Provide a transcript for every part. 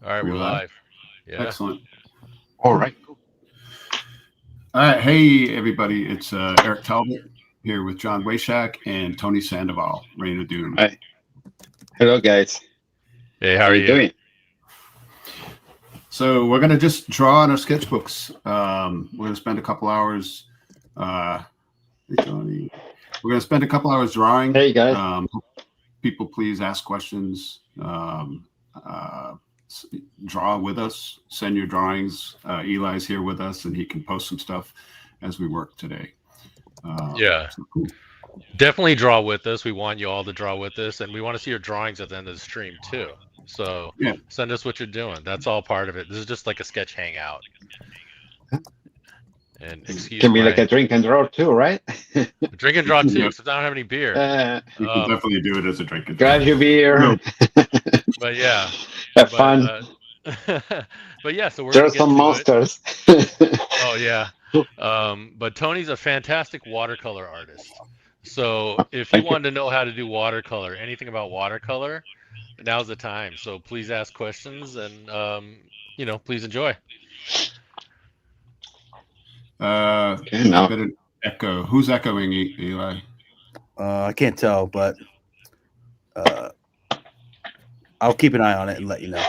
All right, We we're live? live. Yeah. Excellent. All Cool. right, cool. All right. Hey, everybody. It's Eric Talbot here with John Wayshak and Tony Sandoval, Reign of Doom. Hi. Hello, guys. Hey, how How are you you? doing? So we're going to just draw on our sketchbooks. We're going to spend a couple hours. Hey, Tony. We're going to spend a couple hours drawing. Hey, guys. People, please ask questions. Uh, Draw with us. Send your drawings. Eli's here with us, and he can post some stuff as we work today. Yeah. So cool. Definitely draw with us. We want you all to draw with us, and we want to see your drawings at the end of the stream too. So Yeah. send us what you're doing. That's all part of it. This is just like a sketch hangout. And excuse Can be like my a drink and draw too, right? drink and You draw can, too, except I don't have any beer. you can Um, definitely do it as a drink and draw. Grab your beer. No, but yeah, Have but fun. but yeah. So we're There gonna are get some to it. monsters. Oh yeah. But Tony's a fantastic watercolor artist. So if you Thank you. wanted to know how to do watercolor, anything about watercolor, now's the time. So please ask questions and please enjoy. Okay, there's a now. bit of echo. Who's echoing, Eli? I can't tell, but uh, I'll keep an eye on it and let you know.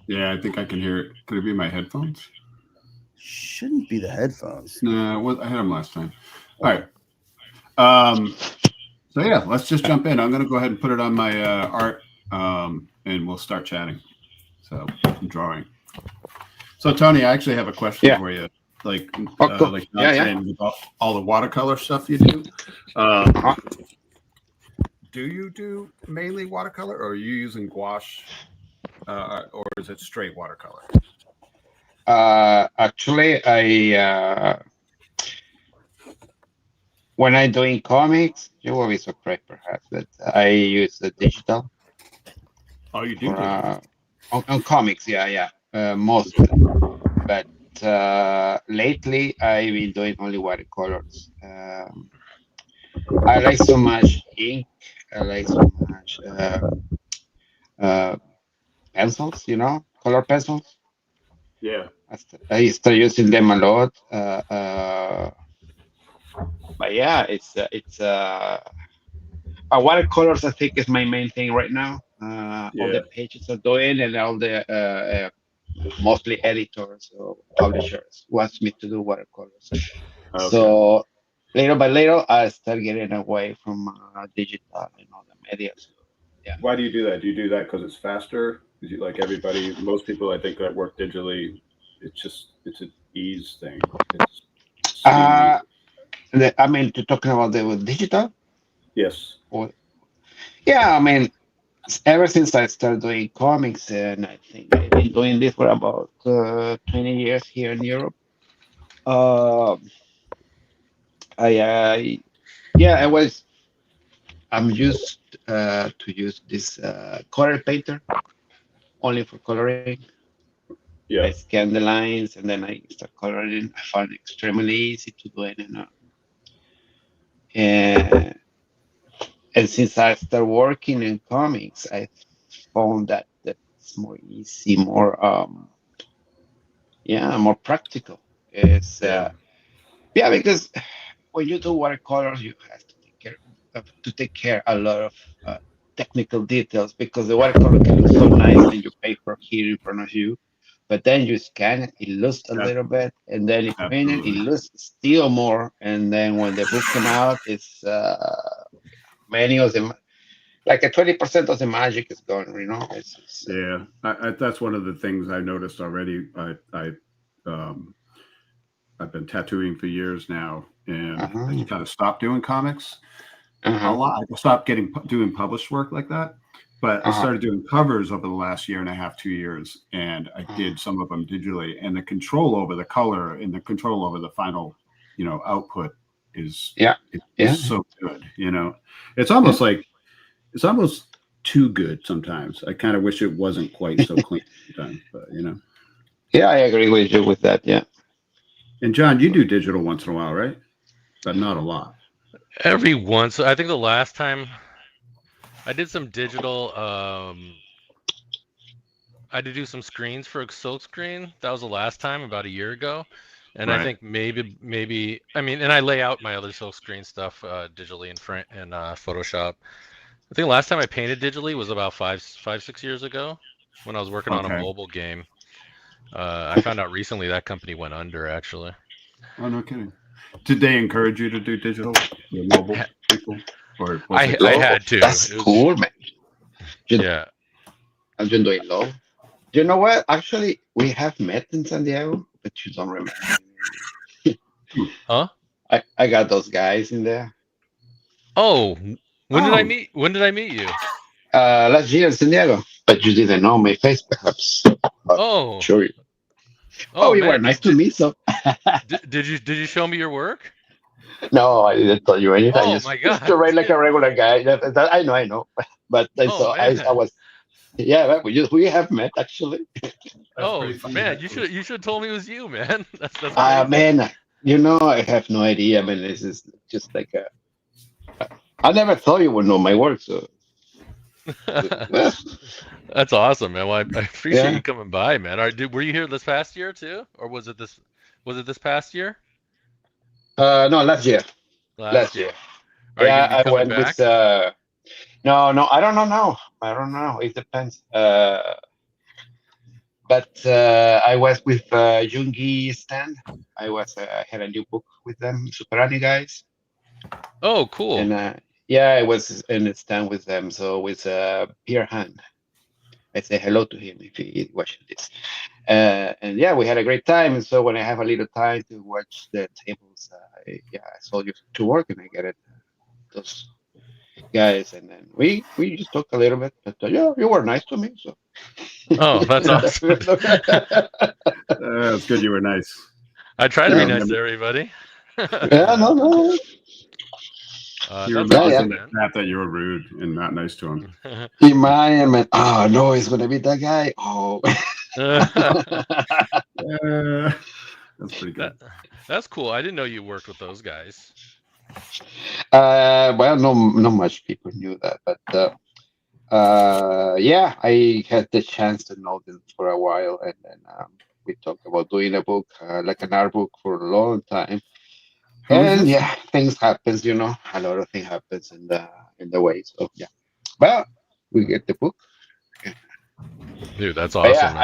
Yeah, I think I can hear it. Could it be my headphones? Shouldn't be the headphones. No, I had them last time. All right. Um, so yeah, let's just jump in. I'm going to go ahead and put it on my art, and we'll start chatting. So I'm drawing. So Tony, I actually have a question Yeah. for you. Oh, cool. Like Yeah, not yeah. saying with all the watercolor stuff you do. Um, Uh-huh. do you do mainly watercolor, or are you using gouache, or is it straight watercolor? Actually, when I'm doing comics, you will be surprised perhaps that I use the digital Oh, you do for digital. on comics. Yeah, yeah. Mostly. But lately I've been doing only watercolors. I like so much ink. I like so much uh, pencils. Color pencils. Yeah. I start using them a lot. But yeah, watercolors. I think is my main thing right now. All Yeah. the pages are doing, and all the mostly editors or publishers wants me to do watercolors. Okay. So little by little, I start getting away from digital and all the media. So yeah. Why do you do that? Do you do that because it's faster? Because you, like everybody, most people I think that work digitally, it's an ease thing. It's speed. Uh, I mean, to talking about the with digital, Yes. or yeah, I mean, ever since I started doing comics, and I think I've been doing this for about 20 years here in Europe. Uh, I yeah, I'm used to use this color painter only for coloring. I Yeah. scan the lines and then I start coloring. I find it extremely easy to do it, and and since I started working in comics, I found that that's more easy, more yeah, more practical. It's Yeah. yeah, because when you do watercolors, you have to take care a lot of technical details because the watercolor can look so nice in your paper here in front of you, but then you scan it, it loses a Ab- little bit, and then you paint it, it Absolutely. loses still more, and then when the book come out, it's many of them like a 20% of the magic is gone. Yeah. That's one of the things I noticed already. Um, I've been tattooing for years now, and I Uh-huh, kind of stopped doing comics a uh-huh, lot. I stopped doing published work like that, but I uh-huh, started doing covers over the last year and a half, 2 years, and I uh-huh. did some of them digitally. And the control over the color and the control over the final, output is Yeah, is yeah, so good. It's yeah, almost like it's almost too good sometimes. I kind of wish it wasn't quite so clean sometimes, but. yeah, I agree with you with that. Yeah. And John, you So, do digital once in a while, right? But not a lot. Every once, I think the last time I did some digital, I had to do some screens for a silk screen. That was the last time, about a year ago. And I Right. think maybe I mean, and I lay out my other silk screen stuff digitally in Photoshop. I think the last time I painted digitally was about 6 years ago when I was working on a Okay. mobile game. I found out recently that company went under actually. Oh, no kidding. Did they encourage you to do digital, the mobile people, or was it I just? Low. had to. That's It was cool, man. You, yeah. I'm just doing low. You know what? Actually, we have met in San Diego, but you don't remember me. Huh? I got those guys in there. Oh, Oh, when did I meet you? Last year in San Diego, but you didn't know my face, perhaps. But Oh, sure. Oh, oh you were man, nice to me, so did you show me your work? no, I didn't tell you anything. Oh Just my just God, to write like dude. a regular guy. I know. But Oh so I man. was, yeah. We have met actually. that's Oh pretty funny. man, That was. you should have told me it was you, man. That's crazy. Man, I have no idea. I mean, this is just like a. I never thought you would know my work, so well, That's awesome, man. Well, I appreciate you yeah. coming by, man. Were you here this past year too, or was it this past year? No, last year. Last Last year. year. Are you gonna be Yeah, I coming went with. back? No, I don't know now. I don't know. It depends. But I was with Jungi Stand. I had a new book with them, Superani guys, Oh, cool. and yeah, I was in a stand with them. So with Pierre Han, I say hello to him if he watching this. And yeah, we had a great time. And so when I have a little time to watch the tables, I saw you to work, and I get it. Those guys, and then we just talked a little bit. But yeah, you were nice to me. So Oh, that's awesome. It's good. You were nice. I try to You be yeah, nice remember? to everybody. yeah, no. You That's Yeah, remember yeah. awesome, from the snap that you were rude and not nice to him. man. In my man, oh no, it's gonna be that guy. Oh, Uh, that's pretty That good. that's cool. I didn't know you worked with those guys. well, no, not much people knew that, but yeah, I had the chance to know them for a while, and then we talked about doing a book, like an art book, for a long time. Who is And this? yeah, things happens, a lot of things happens in the way. So yeah, well, we get the book. Dude, that's But awesome, yeah, man.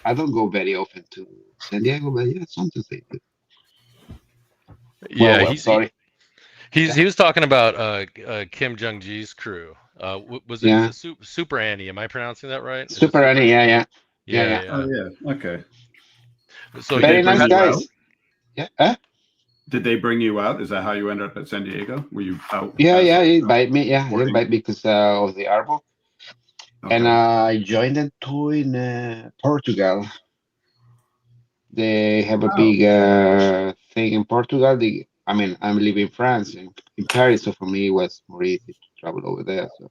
I don't go very often to San Diego, but yeah, sometimes I do. Yeah, Sorry. Yeah, he was talking about Kim Jong Ji's crew. Was it is yeah. it Super Annie? Am I pronouncing that right? Is it Super Super? Annie, Yeah, yeah. Oh yeah. yeah. Okay. So Did they Very you bring nice had you out? guys. Yeah, huh? Did they bring you out? Is that how you ended up at San Diego? Were you out as Yeah. He invite me. Yeah, he working? invite me because of the art book, and Okay. I joined them too in Portugal. They have a Oh, big thing in Portugal. I mean, I'm living in France, in Paris, so for me it was more easy to travel over there. So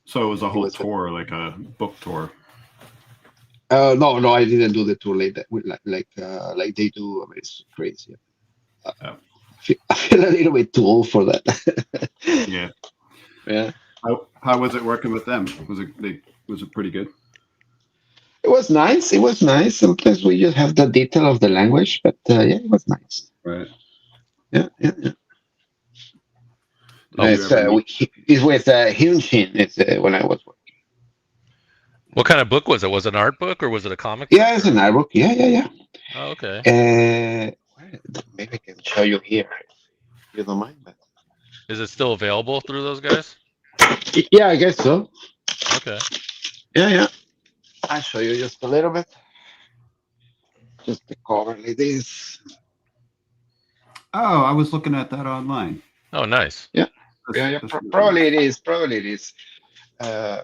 so it was a it whole was. tour, like a book tour. No, I didn't do the tour like that. Like they do. I mean, it's crazy. Uh, Oh, I feel a little bit too old for that. yeah. Yeah, How was it working with them? Was it pretty good? it was nice. It was nice. Sometimes we just have the detail of the language, but yeah, it was nice. Right. Yeah. Did oh, you ever meet? It's with Hyun Shin. It's when I was working. what kind of book was it? Was it an art book or was it a comic Yeah, book it's an or? art book. Yeah. Oh, okay. Maybe I can show you here if you don't mind. But Is it still available through those guys? yeah, I guess so. Okay. Yeah. I'll show you just a little bit. Just the cover like this. Oh, I was looking at that online. Oh, nice. Yeah. That's, that's really Probably nice. it is. Probably it is. Uh,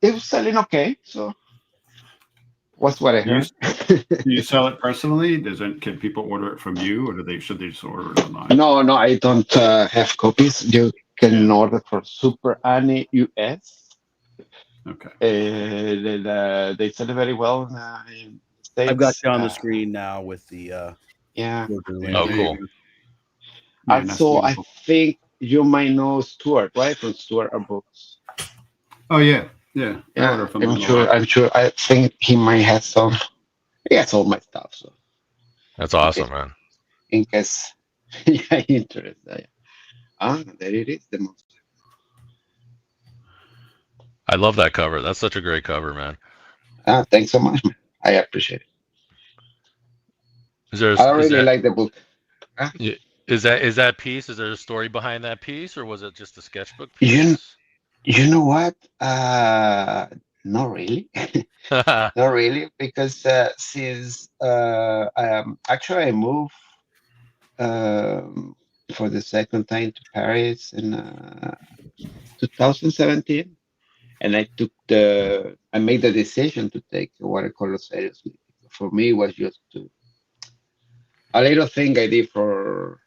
it was selling okay. So what's what I Do you heard. do you sell it personally? Can people order it from you, or should they just order it online? No, I don't have copies. You Yeah. can order for Super Annie US. Okay. And they sell it very well in the I've got States. you on the screen now with the Yeah. Yeah. Oh, There you cool. go. Man, that's Also, I beautiful. think you might know Stuart, right? From Stuart Art Books. Oh yeah. Yeah. Yeah, Order from I'm them sure. all. I'm sure. I think he might have some. He has all my stuff. So That's in case, awesome, man. in case, yeah, interested. Yeah. Ah, there it is. The most. I love that cover. That's such a great cover, man. Ah, thanks so much, man. I appreciate it. Is there I is really that like the book. Ah, is that piece? Is there a story behind that piece, or was it just a sketchbook you piece? you know what? Not really. Not really, because since actually I moved um, for the second time to Paris in 2017, and I made the decision to take watercolor seriously. For me, it was just a little thing I did for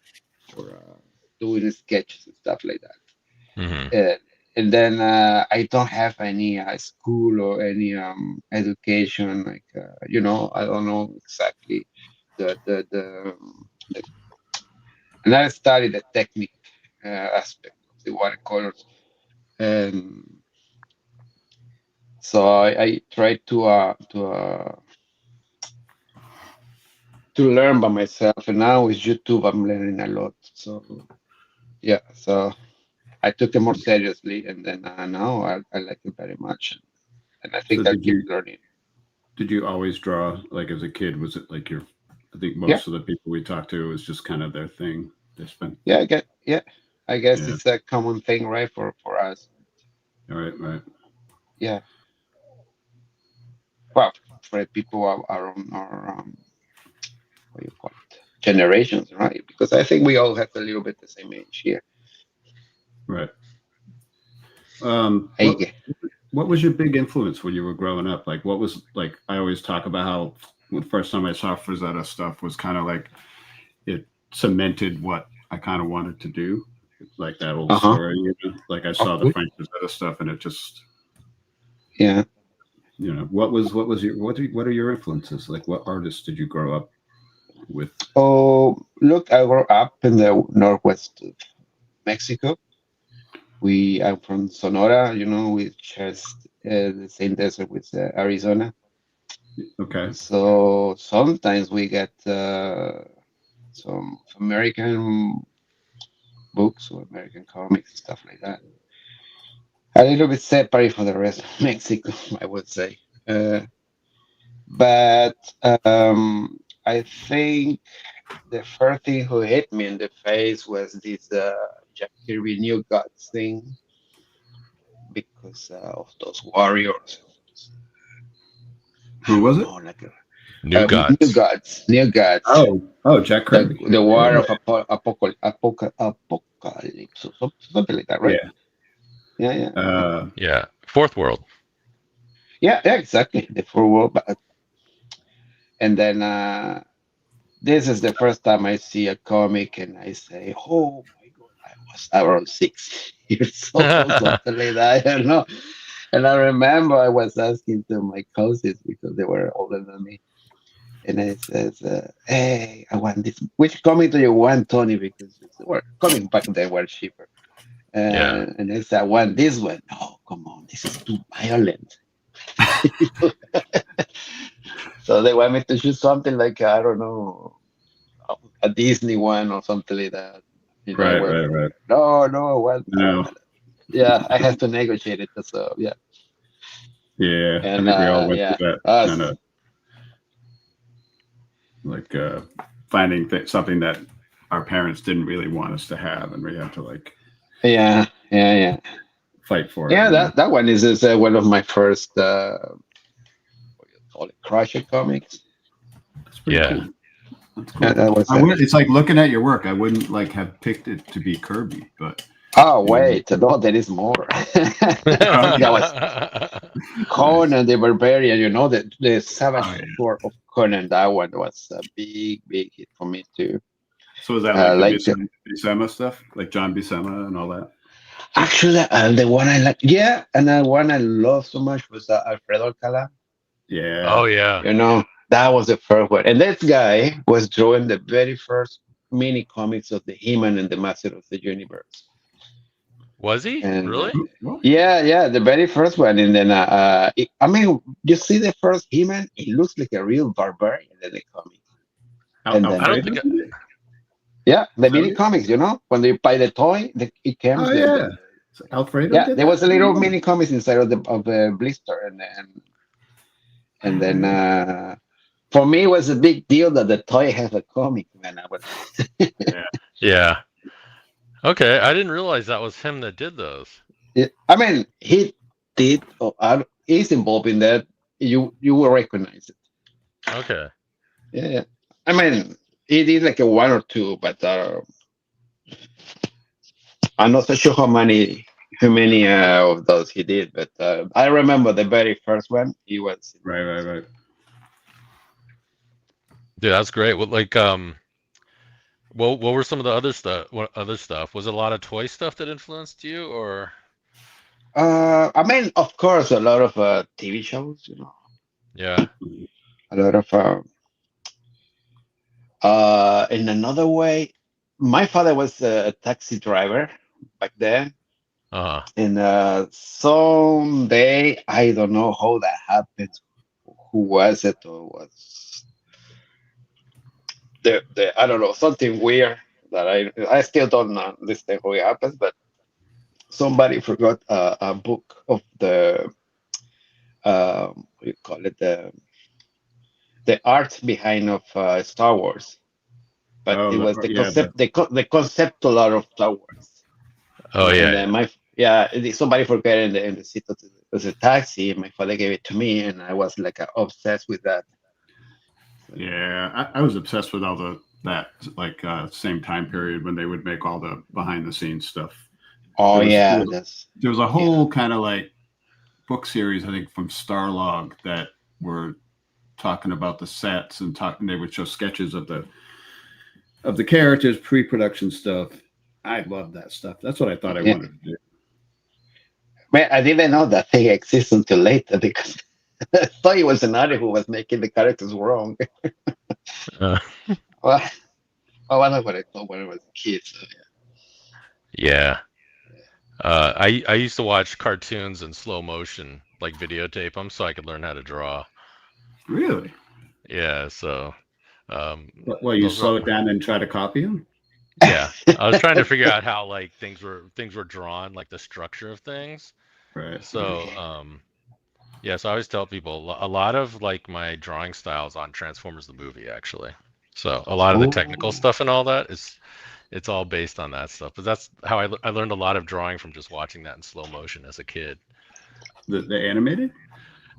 doing sketches and stuff like that. Hmm. And then I don't have any school or any education. Like I don't know exactly the and I studied the technique aspect of the watercolors. And so I tried to learn by myself. And now with YouTube, I'm learning a lot. So yeah, so I took it more seriously, and then now I like it very much, and I So think I'll keep learning. did you always draw like as a kid? Was it like your? I think Yeah, most of the people we talked to, it was just kind of their thing. They spent. yeah. I guess Yeah. it's a common thing, right, for us. All right. Right. Yeah, well, for people are on our what do you call it, generations, right? Because I think we all have a little bit the same age here. Right. I What gue- What was your big influence when you were growing up? Like, what was like? I always talk about how the first time I saw Frazetta stuff was kind of like it cemented what I kind of wanted to do, like that old uh-huh. story. Like I saw the Okay. Frank Frazetta stuff, and it just, Yeah. what are your influences? Like, what artists did you grow up with? Oh, look, I grew up in the northwest of Mexico. I'm from Sonora, we share the same desert with Arizona. Okay, So sometimes we get some American books or American comics, stuff like that. A little bit separate from the rest of Mexico, I would say. Uh, but I think the first thing who hit me in the face was this Jack Kirby New Gods thing because of those warriors. I who was don't it? know, like New New Gods. Gods, New Gods. Oh, Jack Kirby. The war Yeah, of apocalypse, or something like that, right? yeah. Yeah, yeah, Yeah, Fourth World. yeah, exactly. The full world, and then this is the first time I see a comic, and I say, "Oh my God, I was around 6 years old, or something like that." I don't know. And I remember I was asking to my cousins because they were older than me, and I says, "Hey, I want this. Which comic do you want, Tony? Because comic back then were cheaper." Yeah. And I said, I want this one. No, come on, this is too violent. So they want me to choose something like, I don't know, a Disney one or something like that. I right, was right, like, right. no, what? No, Yeah, I have to negotiate it. So, yeah. yeah. I And think we all went through yeah, that kind of like finding something that our parents didn't really want us to have, and we had to like yeah. fight for it. Yeah, that one is one of my first, what do you call it, crusher comics. That's pretty Yeah. cool. That's Yeah, cool. that was I would. It's like looking at your work. I wouldn't like have picked it to be Kirby, but oh, you know. wait, no, there is more. Oh, That was nice. Conan the Barbarian, the Savage Oh yeah. Sword of Conan. That one was a big hit for me too. So is that like the Like Buscema stuff, like John Buscema and all that? actually, the one I like, yeah, and the one I love so much was Alfredo Alcala. Oh Yeah. yeah. That was the first one, and that guy was drawing the very first mini comics of the He-Man and the Master of the Universe. Was he And really? What? yeah, the very first one. And then I mean, you see the first He-Man, it looks like a real barbarian in the comic. And I then don't Alfredo? think. yeah, the Is that mini it? comics, when they buy the toy, it comes Oh yeah. So Alfredo yeah, did there that? was a little mini comics inside of the blister, and then for me, it was a big deal that the toy has a comic. Man, I was Yeah. Yeah. Okay, I didn't realize that was him that did those. I mean, he did. He's involved in that. You will recognize it. Okay. Yeah. I mean, he did like a one or two, but I'm not so sure how many of those he did. But I remember the very first one. He was. Right. Dude, that's great. What were some of the other stuff? What other stuff? Was it a lot of toy stuff that influenced you, or? I mean, of course, a lot of TV shows. Yeah. A lot of. In another way, my father was a taxi driver back then. Uh-huh. And someday, I don't know how that happened. Who was it? Or was the I don't know, something weird that I still don't understand how it happens. But somebody forgot a book of the what do you call it, the art behind of Star Wars. But it Oh was the yeah, the concept, the conceptual art of Star Wars. Oh And yeah, then yeah. somebody forgot in the seat of the taxi. My father gave it to me, and I was like obsessed with that. yeah. I was obsessed with all that like same time period when they would make all the behind the scenes stuff. Oh There was yeah, that's there was a yeah. whole kind of like book series, I think, from Starlog that were talking about the sets and talking. They would show sketches of the characters, pre-production stuff. I love that stuff. That's what I thought I Yeah. wanted to do. Man, I didn't know that thing exists until later because I thought it was an artist who was making the characters wrong. Uh, Well, well, that's what I thought when I was a kid. So yeah. I used to watch cartoons in slow motion, like videotape them, so I could learn how to draw. Really? Yeah. So, Well, you those were slow it down and try to copy them? yeah. I was trying to figure out how like things were drawn, like the structure of things. Right. So, yeah. So I always tell people a lot of like my drawing styles on Transformers the movie actually. So a lot of the technical oh, stuff and all that is it's all based on that stuff. But that's how I learned a lot of drawing from just watching that in slow motion as a kid. The animated?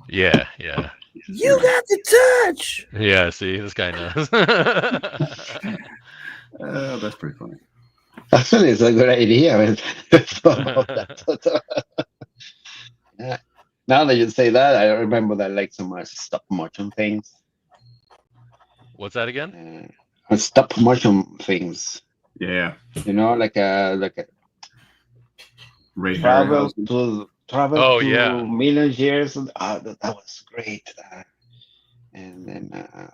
Yeah, yeah, You got the touch. yeah. See, this guy knows. That's pretty funny. actually, it's a good idea. I mean, about that. Yeah. Now that you say that, I remember that I like some stop motion things. What's that again? Stop motion things. Yeah. Like a Ray travel Harryhausen. to Oh yeah. million years. That was great. And then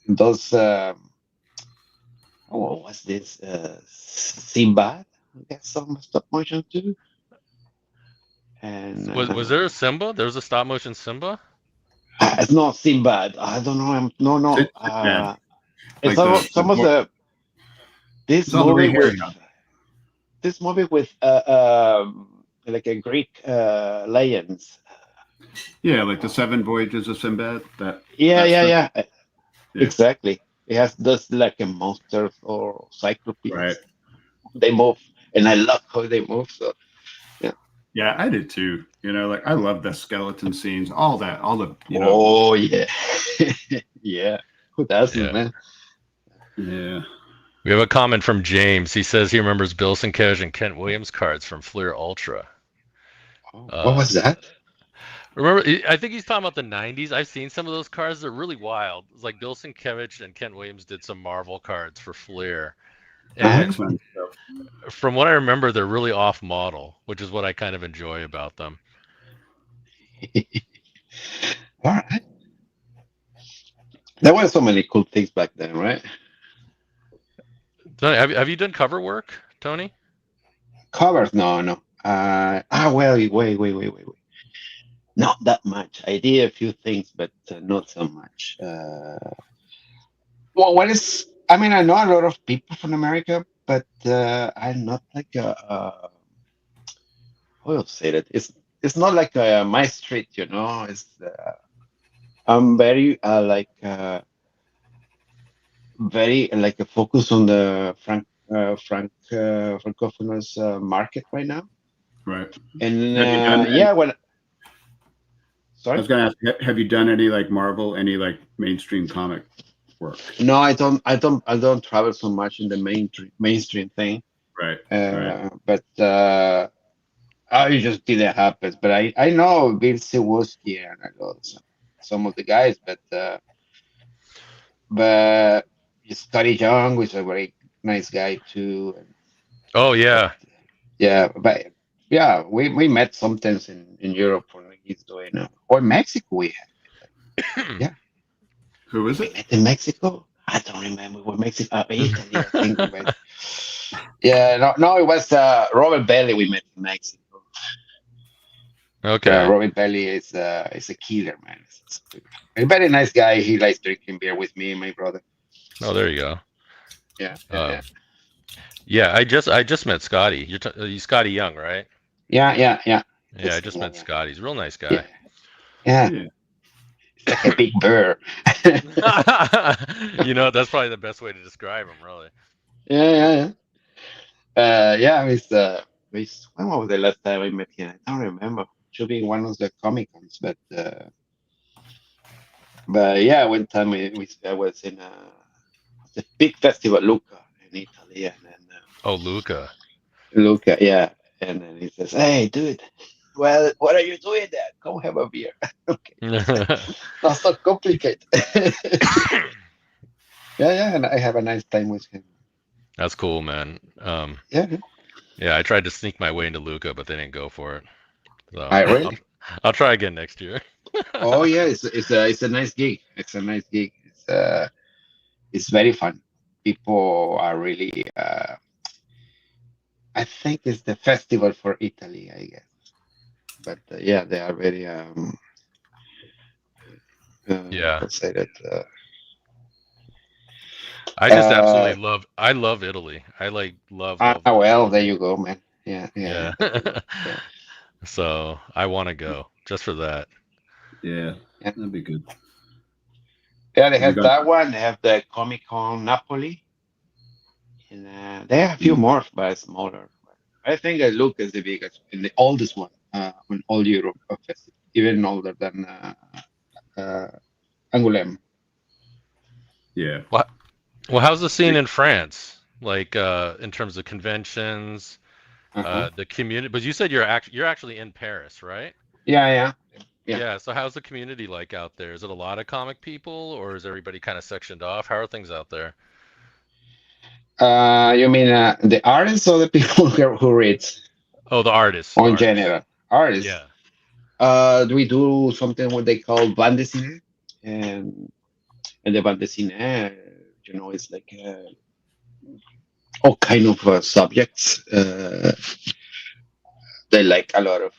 those. What was this? Sinbad. I guess some stop motion too. And Was there a Simba? There was a stop motion Simba? it's not Sinbad. I don't know. No. Sinbad. It's Like some of the this it's all the Ray movie with Harryhausen. this movie with like a Greek legends. Yeah, like the Seven Voyages of Sinbad. That Yeah. Yeah. Exactly. It has those like a monsters or cyclopes. Right. They move, and I love how they move. So Yeah, I did too. Like I love the skeleton scenes, all that, all the oh yeah, yeah. Who doesn't, Yeah. man? Yeah. We have a comment from James. He says he remembers Bill Sienkiewicz and Kent Williams cards from Fleer Ultra. What was that? Remember, I think he's talking about the '90s. I've seen some of those cards. They're really wild. It's like Bill Sienkiewicz and Kent Williams did some Marvel cards for Fleer. And X-Men stuff. from what I remember, they're really off model, which is what I kind of enjoy about them. All right. There were so many cool things back then, right? Tony, have you done cover work, Tony? Covers? No. Well, wait. Not that much. I did a few things, but not so much. Well, what is? I mean, I know a lot of people from America, but I'm not like how do you say that? It's not like my street, you know. It's I'm very very like a focus on the francophonous market right now. Right. And Have you done? yeah, well, I sorry. was going to ask. Have you done any like Marvel, any like mainstream comic work? No, I don't travel so much in the mainstream thing. Right. Right. But I just didn't happen. But I know Bill Siwowski and I know some of the guys, but Scotty Young was a very nice guy too. Oh But yeah. yeah, but yeah, we met sometimes in Europe when he's doing or Mexico. Yeah, Who is we it? met in Mexico. I don't remember. We Mexico, Italy, I think we met. Yeah, no, it was Robert Bailey. We met in Mexico. Okay. Robert Bailey is a killer, man. A very nice guy. He likes drinking beer with me and my brother. Oh, there you go. Yeah, Um, yeah, I just met Scotty. You Scotty Young, right? yeah. Yeah, I It's, just met yeah, Scotty. He's a real nice yeah, guy. yeah. Yeah. It's like a big bear. That's probably the best way to describe him, really. Yeah. Yeah. When was the last time I met him? I don't remember. Should be one of the Comic Cons, but yeah, one time I was in the big festival, Lucca, in Italy, and then Oh, Luca. Lucca, yeah, and then he says, "Hey, dude, well, what are you doing there? Come have a beer." Okay, not so complicated. Yeah, and I have a nice time with him. That's cool, man. Yeah, Yeah, I tried to sneak my way into Luca, but they didn't go for it. So I I'll, really. I'll try again next year. Oh yeah, it's a nice gig. It's a nice gig. It's very fun. People are really. I think it's the festival for Italy, I guess. But yeah, they are very Yeah, let's say that. I just Uh, absolutely I love Italy. I like love well, Italy. there you go, man. Yeah. Yeah. Yeah. So I want to go just for that. Yeah. Yeah, That'd be good. yeah, they Have you have gone? that one. They have the Comic Con Napoli, and they have a few Mm, more, but smaller. I think Luke is the biggest and the oldest one in all Europe of festival, even older than uh, Angoulême. yeah. Well, well, how's the scene Big- in France? Like in terms of conventions, Uh-huh. the community. But you said you're actually in Paris, right? Yeah. Yeah. So how's the community like out there? Is it a lot of comic people, or is everybody kind of sectioned off? How are things out there? You mean the artists or the people who read Oh, the artists, the on artists. general? Artists. Yeah. We do something what they call bande dessinée, and the bande dessinée, it's like all kind of subjects. They like a lot of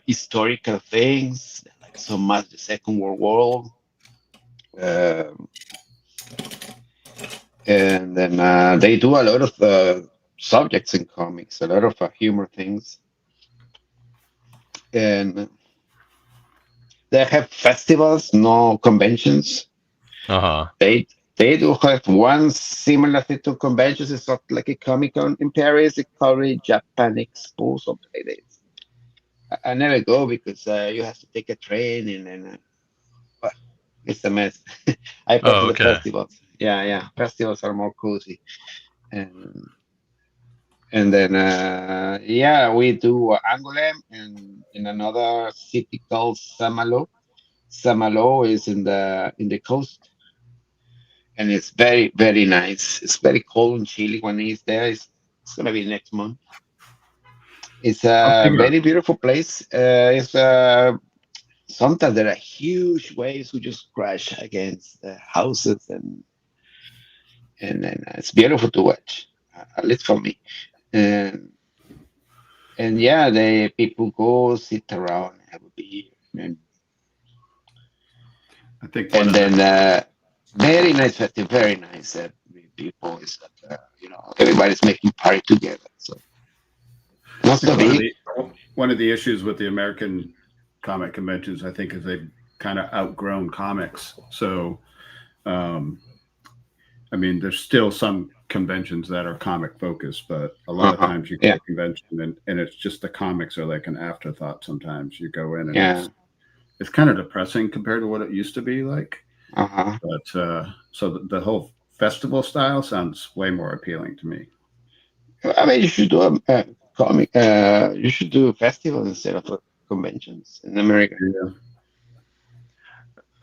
historical things, they like so much the Second World War, um, and then they do a lot of subjects in comics, a lot of humor things, and they have festivals, no conventions. Uh-huh. They do have one similar thing to conventions. It's not like a Comic Con in Paris. It's called a Japan Expo, something like this. I never go because you have to take a train and then well, it's a mess. I Oh, prefer the okay. festivals. Yeah. Festivals are more cozy. And and then yeah, we do Angoulême and in another city called Saint-Malo. Saint-Malo is in the coast and it's very nice. It's very cold and chilly when it's there. It's gonna be next month. It's How a big are? very beautiful place. It's sometimes there are huge waves who just crash against the houses and then it's beautiful to watch, at least for me. And And yeah, the people go sit around and have a beer, and, I think one and of the then very nice festival, very nice people. Is that everybody's making party together, so I not think so big. one of the issues with the American comic conventions, I think, is they've kind of outgrown comics. So, um, I mean, there's still some conventions that are comic focused, but a lot of Uh-huh. times you go to Yeah, a convention and it's just the comics are like an afterthought. Sometimes you go in and yeah. it's kind of depressing compared to what it used to be like. Uh-huh. But so the whole festival style sounds way more appealing to me. I mean, you should do a comic. You should do a festival instead of conventions in America. Yeah.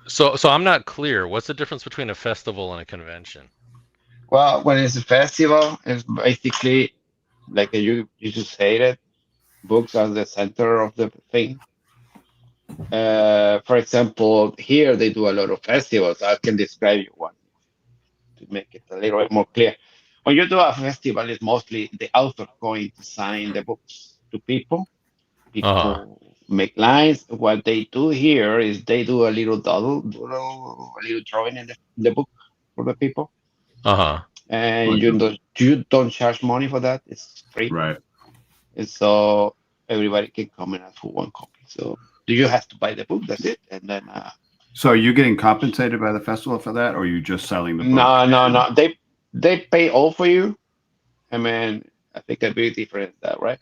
So I'm not clear. What's the difference between a festival and a convention? Well, when it's a festival, it's basically like you just said it. Books are the center of the thing. For example, here they do a lot of festivals. I can describe you one to make it a little bit more clear. When you do a festival, it's mostly the author going to sign the books to people. Uh-huh. People make lines. What they do here is they do a little a little drawing in the book for the people, Uh-huh. and Like, you don't charge money for that. It's free, right. and so everybody can come and ask for one copy. So do you have to buy the book? That's it, and then So are you getting compensated by the festival for that, or are you just selling the book? no, no, no. They pay all for you. I mean, I think a big difference that, right?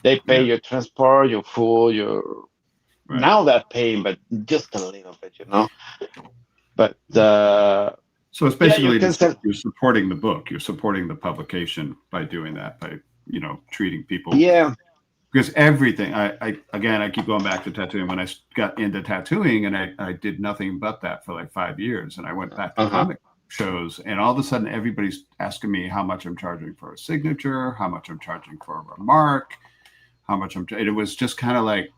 They pay Yeah. your transport, your food, your Right. now they're paying, but just a little bit. But So it's yeah, you basically can just sell. you're supporting the book. You're supporting the publication by doing that, by treating people Yeah. because everything. I keep going back to tattooing. When I got into tattooing, and I did nothing but that for like 5 years, and I went back to Uh-huh. comic shows, and all of a sudden everybody's asking me how much I'm charging for a signature, how much I'm charging for a remark, how much it was just kind of like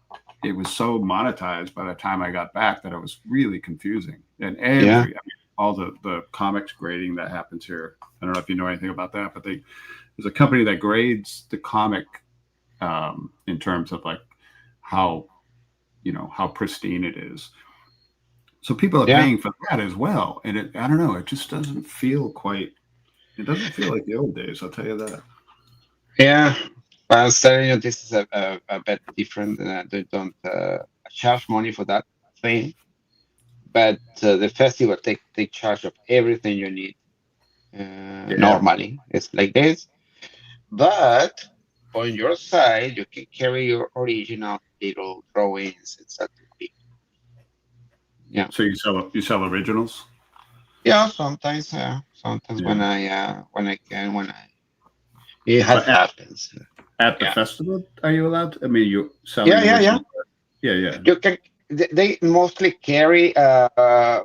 it was so monetized by the time I got back that it was really confusing. And Yeah. all the comics grading that happens here. I don't know if you know anything about that, but there's a company that grades the comic in terms of like how how pristine it is. So people are Yeah. paying for that as well, and I don't know, it just doesn't feel quite. It doesn't feel like the old days. I'll tell you that. Yeah. But I was telling you, this is a bit different. They don't charge money for that thing, but the festival take charge of everything you need. Yeah. Normally, it's like this. But on your side, you can carry your original little drawings and stuff to people. Yeah. So you sell originals. Yeah, sometimes Yeah. when I can, it has But happens. at the Yeah, festival, are you allowed to? I mean, you selling yeah. original. Yeah, yeah. You can. They mostly carry. I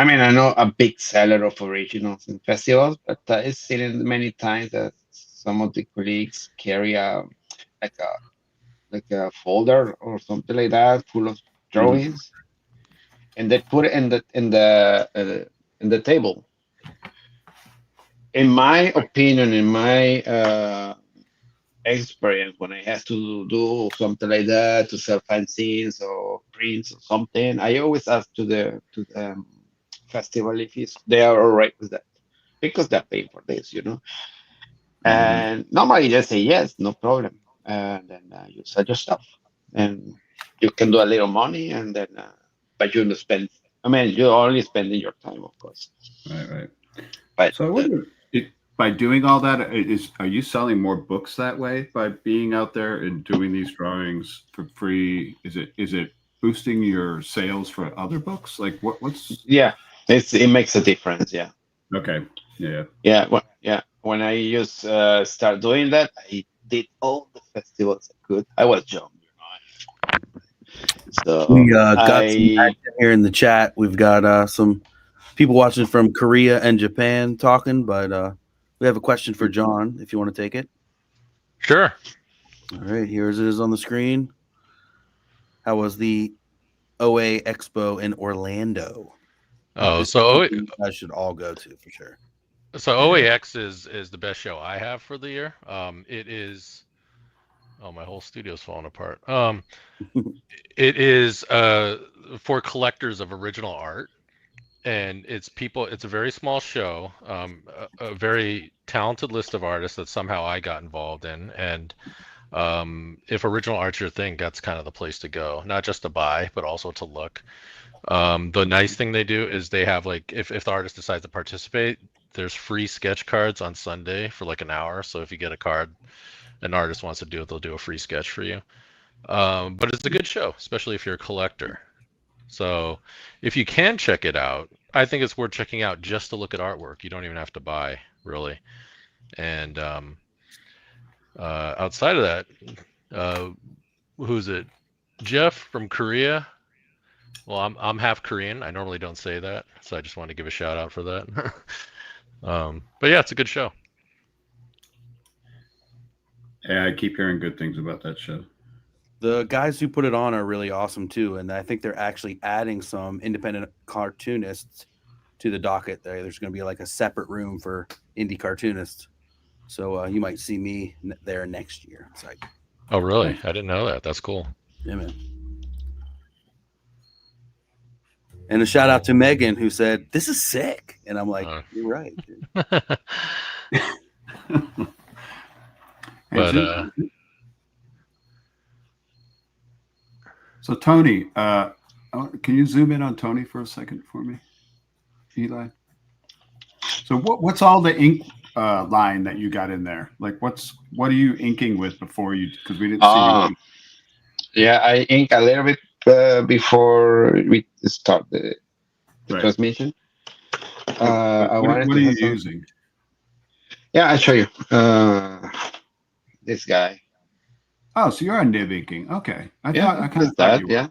mean, I know a big seller of originals in festivals, but it's seen many times that some of the colleagues carry like a like a folder or something like that full of Mhm. drawings, and they put it in the table. In my opinion, in my experience, when I have to do something like that to sell fanzines or prints or something, I always ask to the festival if they are all right with that because they're paying for this. Mhm. And normally they say yes, no problem, and then you sell your stuff, and you can do a little money, and then but you don't spend. I mean, you're only spending your time, of course. Right, right. But So I wonder, by doing all that, are you selling more books that way by being out there and doing these drawings for free? Is it boosting your sales for other books? Like what's yeah, it makes a difference. Yeah, okay? Yeah. yeah, yeah. When I just start doing that, I did all the festivals I could. I was young. So We got some I action here in the chat. We've got some people watching from Korea and Japan talking, but we have a question for John if you want to take it. Sure. All right, here it is on the screen. How was the OA Expo in Orlando? Oh, This is so something you guys should all go to for sure. OAX is the best show I have for the year. It is Oh, my whole studio's falling apart. It is for collectors of original art, and it's people. It's a very small show. A very talented list of artists that somehow I got involved in, and if original art's your thing, that's kind of the place to go. Not just to buy, but also to look. The nice thing they do is they have like if the artist decides to participate, there's free sketch cards on Sunday for like an hour. So if you get a card, an artist wants to do it, they'll do a free sketch for you. But it's a good show, especially if you're a collector. So if you can check it out, I think it's worth checking out just to look at artwork. You don't even have to buy, really. And outside of that, uh, who's it? Jeff from Korea. Well, I'm half Korean. I normally don't say that, so I just want to give a shout out for that. But yeah, it's a good show. Yeah, I keep hearing good things about that show. The guys who put it on are really awesome too, and I think they're actually adding some independent cartoonists to the docket. There's going to be like a separate room for indie cartoonists, so you might see me there next year. It's like, Oh, really? I didn't know that. That's cool. yeah, man. And a shout out to Megan who said, "This is sick," and I'm like, "You're right." But so Tony, can you zoom in on Tony for a second for me, Eli? So what's all the ink line that you got in there? Like what are you inking with before you? Because we didn't see you. Yeah, I ink a little bit before we start the transmission. What are you using? Yeah, I'll show you. This guy. Oh, so you're on nib inking. Okay. I kind of Just thought that. you were.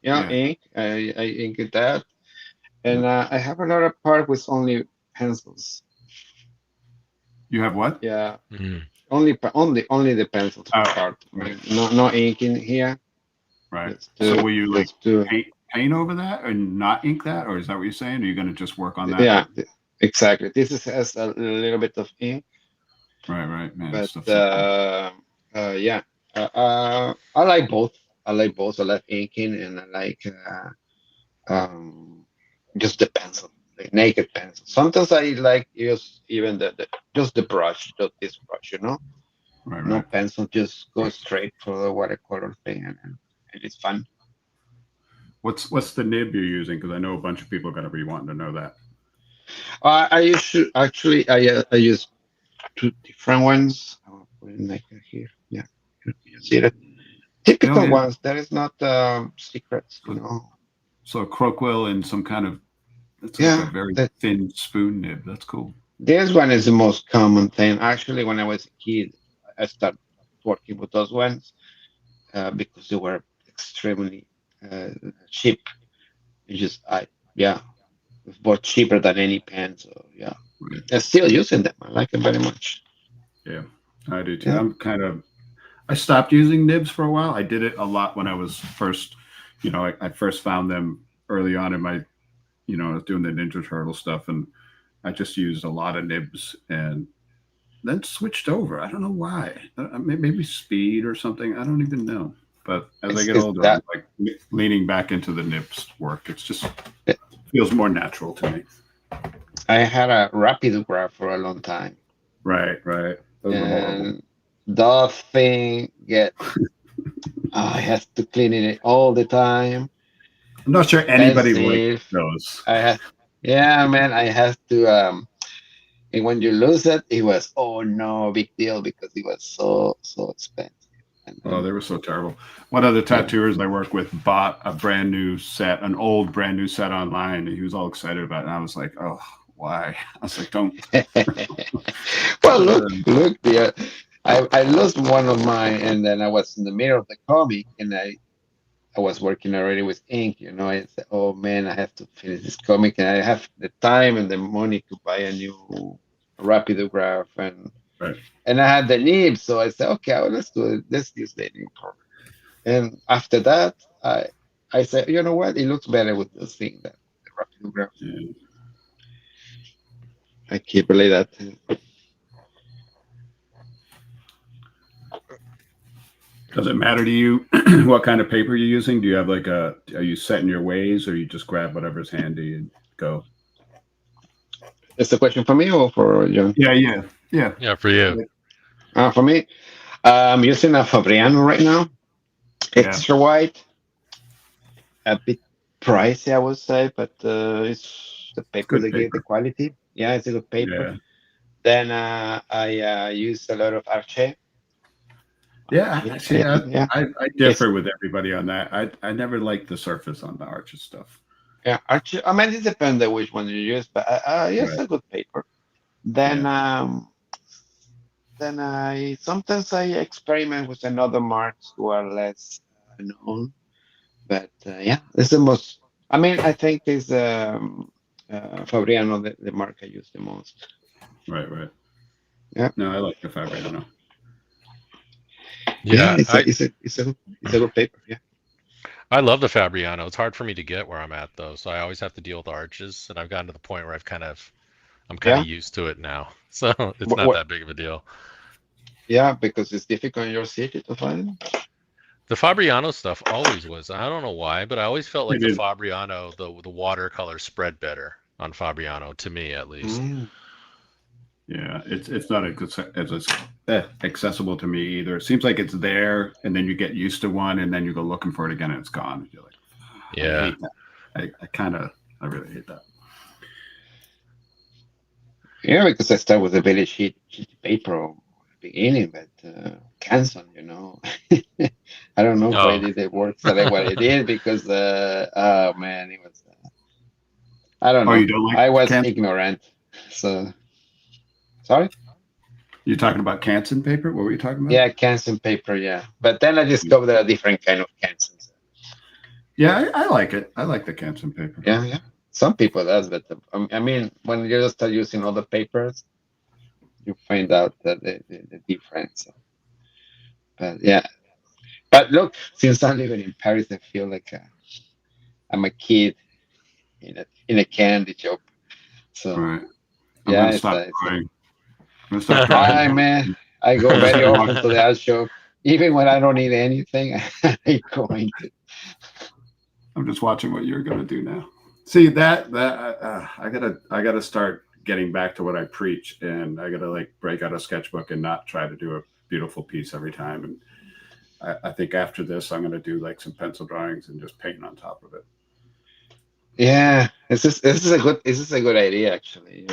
Yeah, ink. I inked that, and I have another part with only pencils. You have what? Yeah, only the pencils part. Right. No ink in here. Right. So will you like paint over that and not ink that, or is that what you're saying? Or are you going to just work on that? Yeah, exactly. This has a little bit of ink. Right, man. But yeah, I like both. I like inking, and I like just the pencil, the naked pencil. Sometimes I like use even just the brush, just this brush, Right. No pencil, just go straight for the watercolor thing, and it's fun. What's the nib you're using? Because I know a bunch of people are going to be wanting to know that. I use two different ones. I'll put it like here. Yeah, you see it. Typical ones. There is not secrets, So a croquil and some kind of like a very thin spoon nib. That's cool. This one is the most common thing. Actually, when I was a kid, I started working with those ones because they were extremely cheap. It's bought cheaper than any pen. So yeah, I'm still using them. I like them very much. Yeah, I do too. Yeah. I stopped using nibs for a while. I did it a lot when I was first, I first found them early on in my, I was doing the Ninja Turtle stuff, and I just used a lot of nibs and then switched over. I don't know why. Maybe speed or something. I don't even know. But as I get older, I'm like leaning back into the nibs work. It's just feels more natural to me. I had a Rapidograph for a long time. Right. And the thing I have to clean it all the time. I'm not sure anybody likes those. I have to. And when you lose it, it was big deal because it was so expensive. They were so terrible. One of the tattooers I work with bought a an old brand new set online, and he was all excited about it. And I was like, oh, why? I was like, don't. Well, look, I lost one of mine, and then I was in the middle of the comic, and I was working already with ink, I said, oh man, I have to finish this comic, and I have the time and the money to buy a new Rapidograph, and I had the nib, so I said, okay, let's do it. Let's use the nib. And after that, I said, you know what? It looks better with this thing than the Rapidograph. Yeah. I can't believe that. Does it matter to you what kind of paper you're using? Do you have like are you set in your ways, or you just grab whatever's handy and go? Is the question for me or for you? Yeah. Yeah, for you. For me, I'm using a Fabriano right now, Yeah. extra white, a bit pricey, I would say, but it's the paper Good that gave the paper. quality. Yeah, it's a good paper. Yeah. Then I use a lot of Arche. Yeah. See, Yeah, I differ with everybody on that. I never liked the surface on the Arches stuff. yeah, Arche. I mean, it depends on which one you use, but it's Right. a good paper. Then then I sometimes I experiment with another marks who are less known. But yeah, it's the most. I mean, I think is Fabriano the mark I use the most. Right. Yeah. No, I like the Fabriano. Yeah, it's a good paper. Yeah. I love the Fabriano. It's hard for me to get where I'm at though, so I always have to deal with the arches, and I've gotten to the point where I'm kind of used to it now, so it's not that big of a deal. Yeah, because it's difficult in your city to find. The Fabriano stuff always was. I don't know why, but I always felt like It is. Fabriano, the watercolor spread better on Fabriano, to me at least. Yeah, it's not as accessible to me either. It seems like it's there, and then you get used to one, and then you go looking for it again, and it's gone. You're like, yeah, I hate that. I really hate that. Yeah, because I start with a very sheet paper at the beginning, but Canson, I don't know why did it work the way it did because oh man, it was I don't know. You don't like I was Canson? ignorant. So sorry? You're talking about Canson paper? What were you talking about? Yeah, Canson paper, yeah. But then I discovered a different kind of Cansons. Yeah, I like it. I like the Canson paper. Yeah. Some people does, but I mean, when you start using other papers, you find out that the difference. But yeah. But look, since I'm living in Paris, I feel like I'm a kid in a candy shop. So All right. yeah, I'm gonna start drawing. Hi, man. I go very often to the art shop, even when I don't need anything. I go into. I'm just watching what you're gonna do now. See that I gotta start getting back to what I preach, and I gotta like break out a sketchbook and not try to do a beautiful piece every time. And I think after this, I'm gonna do like some pencil drawings and just paint on top of it. Yeah, this is a good idea actually.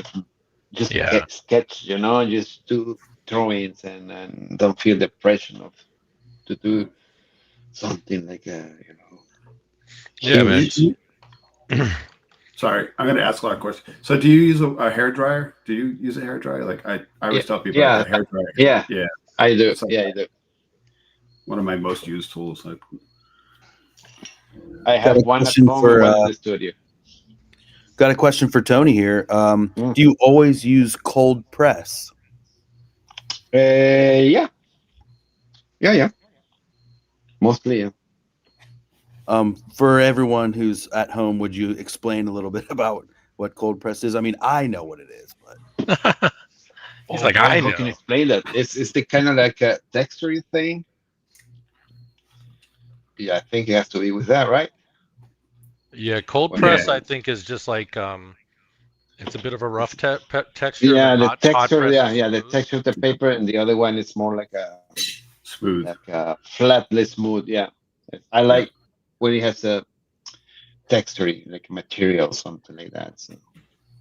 Just sketch, just do drawings and don't feel the pressure of to do something like Yeah, man. Sorry, I'm going to ask a lot of questions. So, do you use a hair dryer? Do you use a hair dryer? Like I always tell people, a hair dryer. Yeah, I do. Like I do. One of my most used tools. I have one at home and one in the studio. Got a question for Tony here. Do you always use cold press? Yeah. Mostly, yeah. For everyone who's at home, would you explain a little bit about what cold press is? I mean, I know what it is, but he's like, I know. How can you explain that? It's the kind of like a texturing thing. Yeah, I think it has to be with that, right? Yeah, cold press, I think, is just like it's a bit of a rough texture. Yeah, the texture. The texture of the paper, and the other one is more like a smooth, like a flatly smooth. Yeah, I like when it has a texturing, like material, something like that. So.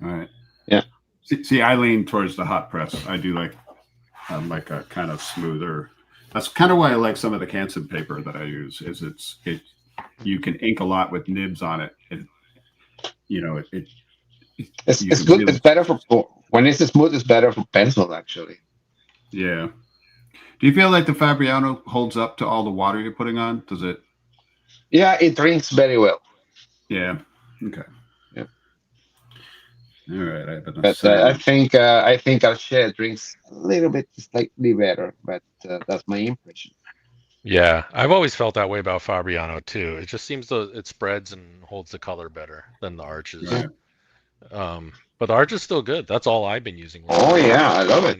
All right. Yeah. See, I lean towards the hot press. I do like a kind of smoother. That's kind of why I like some of the Canson paper that I use. Is you can ink a lot with nibs on it. It's good. Really, it's better for when it's smooth. It's better for pencil, actually. Yeah. Do you feel like the Fabriano holds up to all the water you're putting on? Does it? Yeah, it drinks very well. Yeah. Okay. Yeah. All right. But I think Arche drinks a little bit slightly better, but that's my impression. Yeah, I've always felt that way about Fabriano too. It just seems it spreads and holds the color better than the Arches. Yeah. But the Arch is still good. That's all I've been using. Oh yeah, I love it.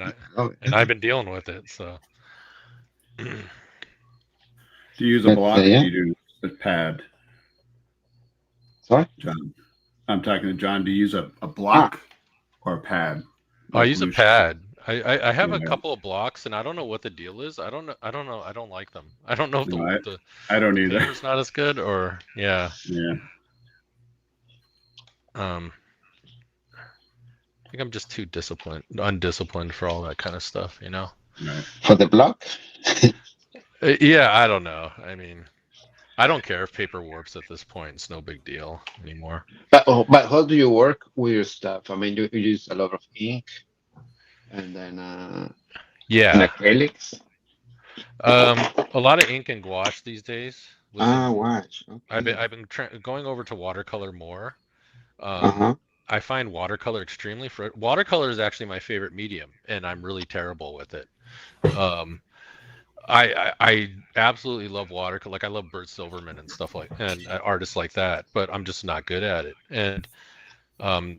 And I've been dealing with it. So Do you use a But, block? yeah. Or do you use a pad, Sorry. John? I'm talking to John. Do you use a block or a pad? I use a pad. I have a Yeah. couple of blocks, and I don't know what the deal is. I don't know. I don't know. I don't like them. I don't know if No, the I don't either. paper's not as good, or yeah. Yeah. I think I'm just too undisciplined for all that kind of stuff, you know? Right. For the block? Yeah, I don't know. I mean, I don't care if paper warps at this point. It's no big deal anymore. But how do you work with your stuff? I mean, you use a lot of ink and then and Yeah. acrylics. A lot of ink and gouache these days. Watch. Okay. I've been going over to watercolor more. Uh-huh. I find watercolor extremely watercolor is actually my favorite medium, and I'm really terrible with it. I absolutely love watercolor. Like I love Bert Silverman and stuff and artists like that, but I'm just not good at it. And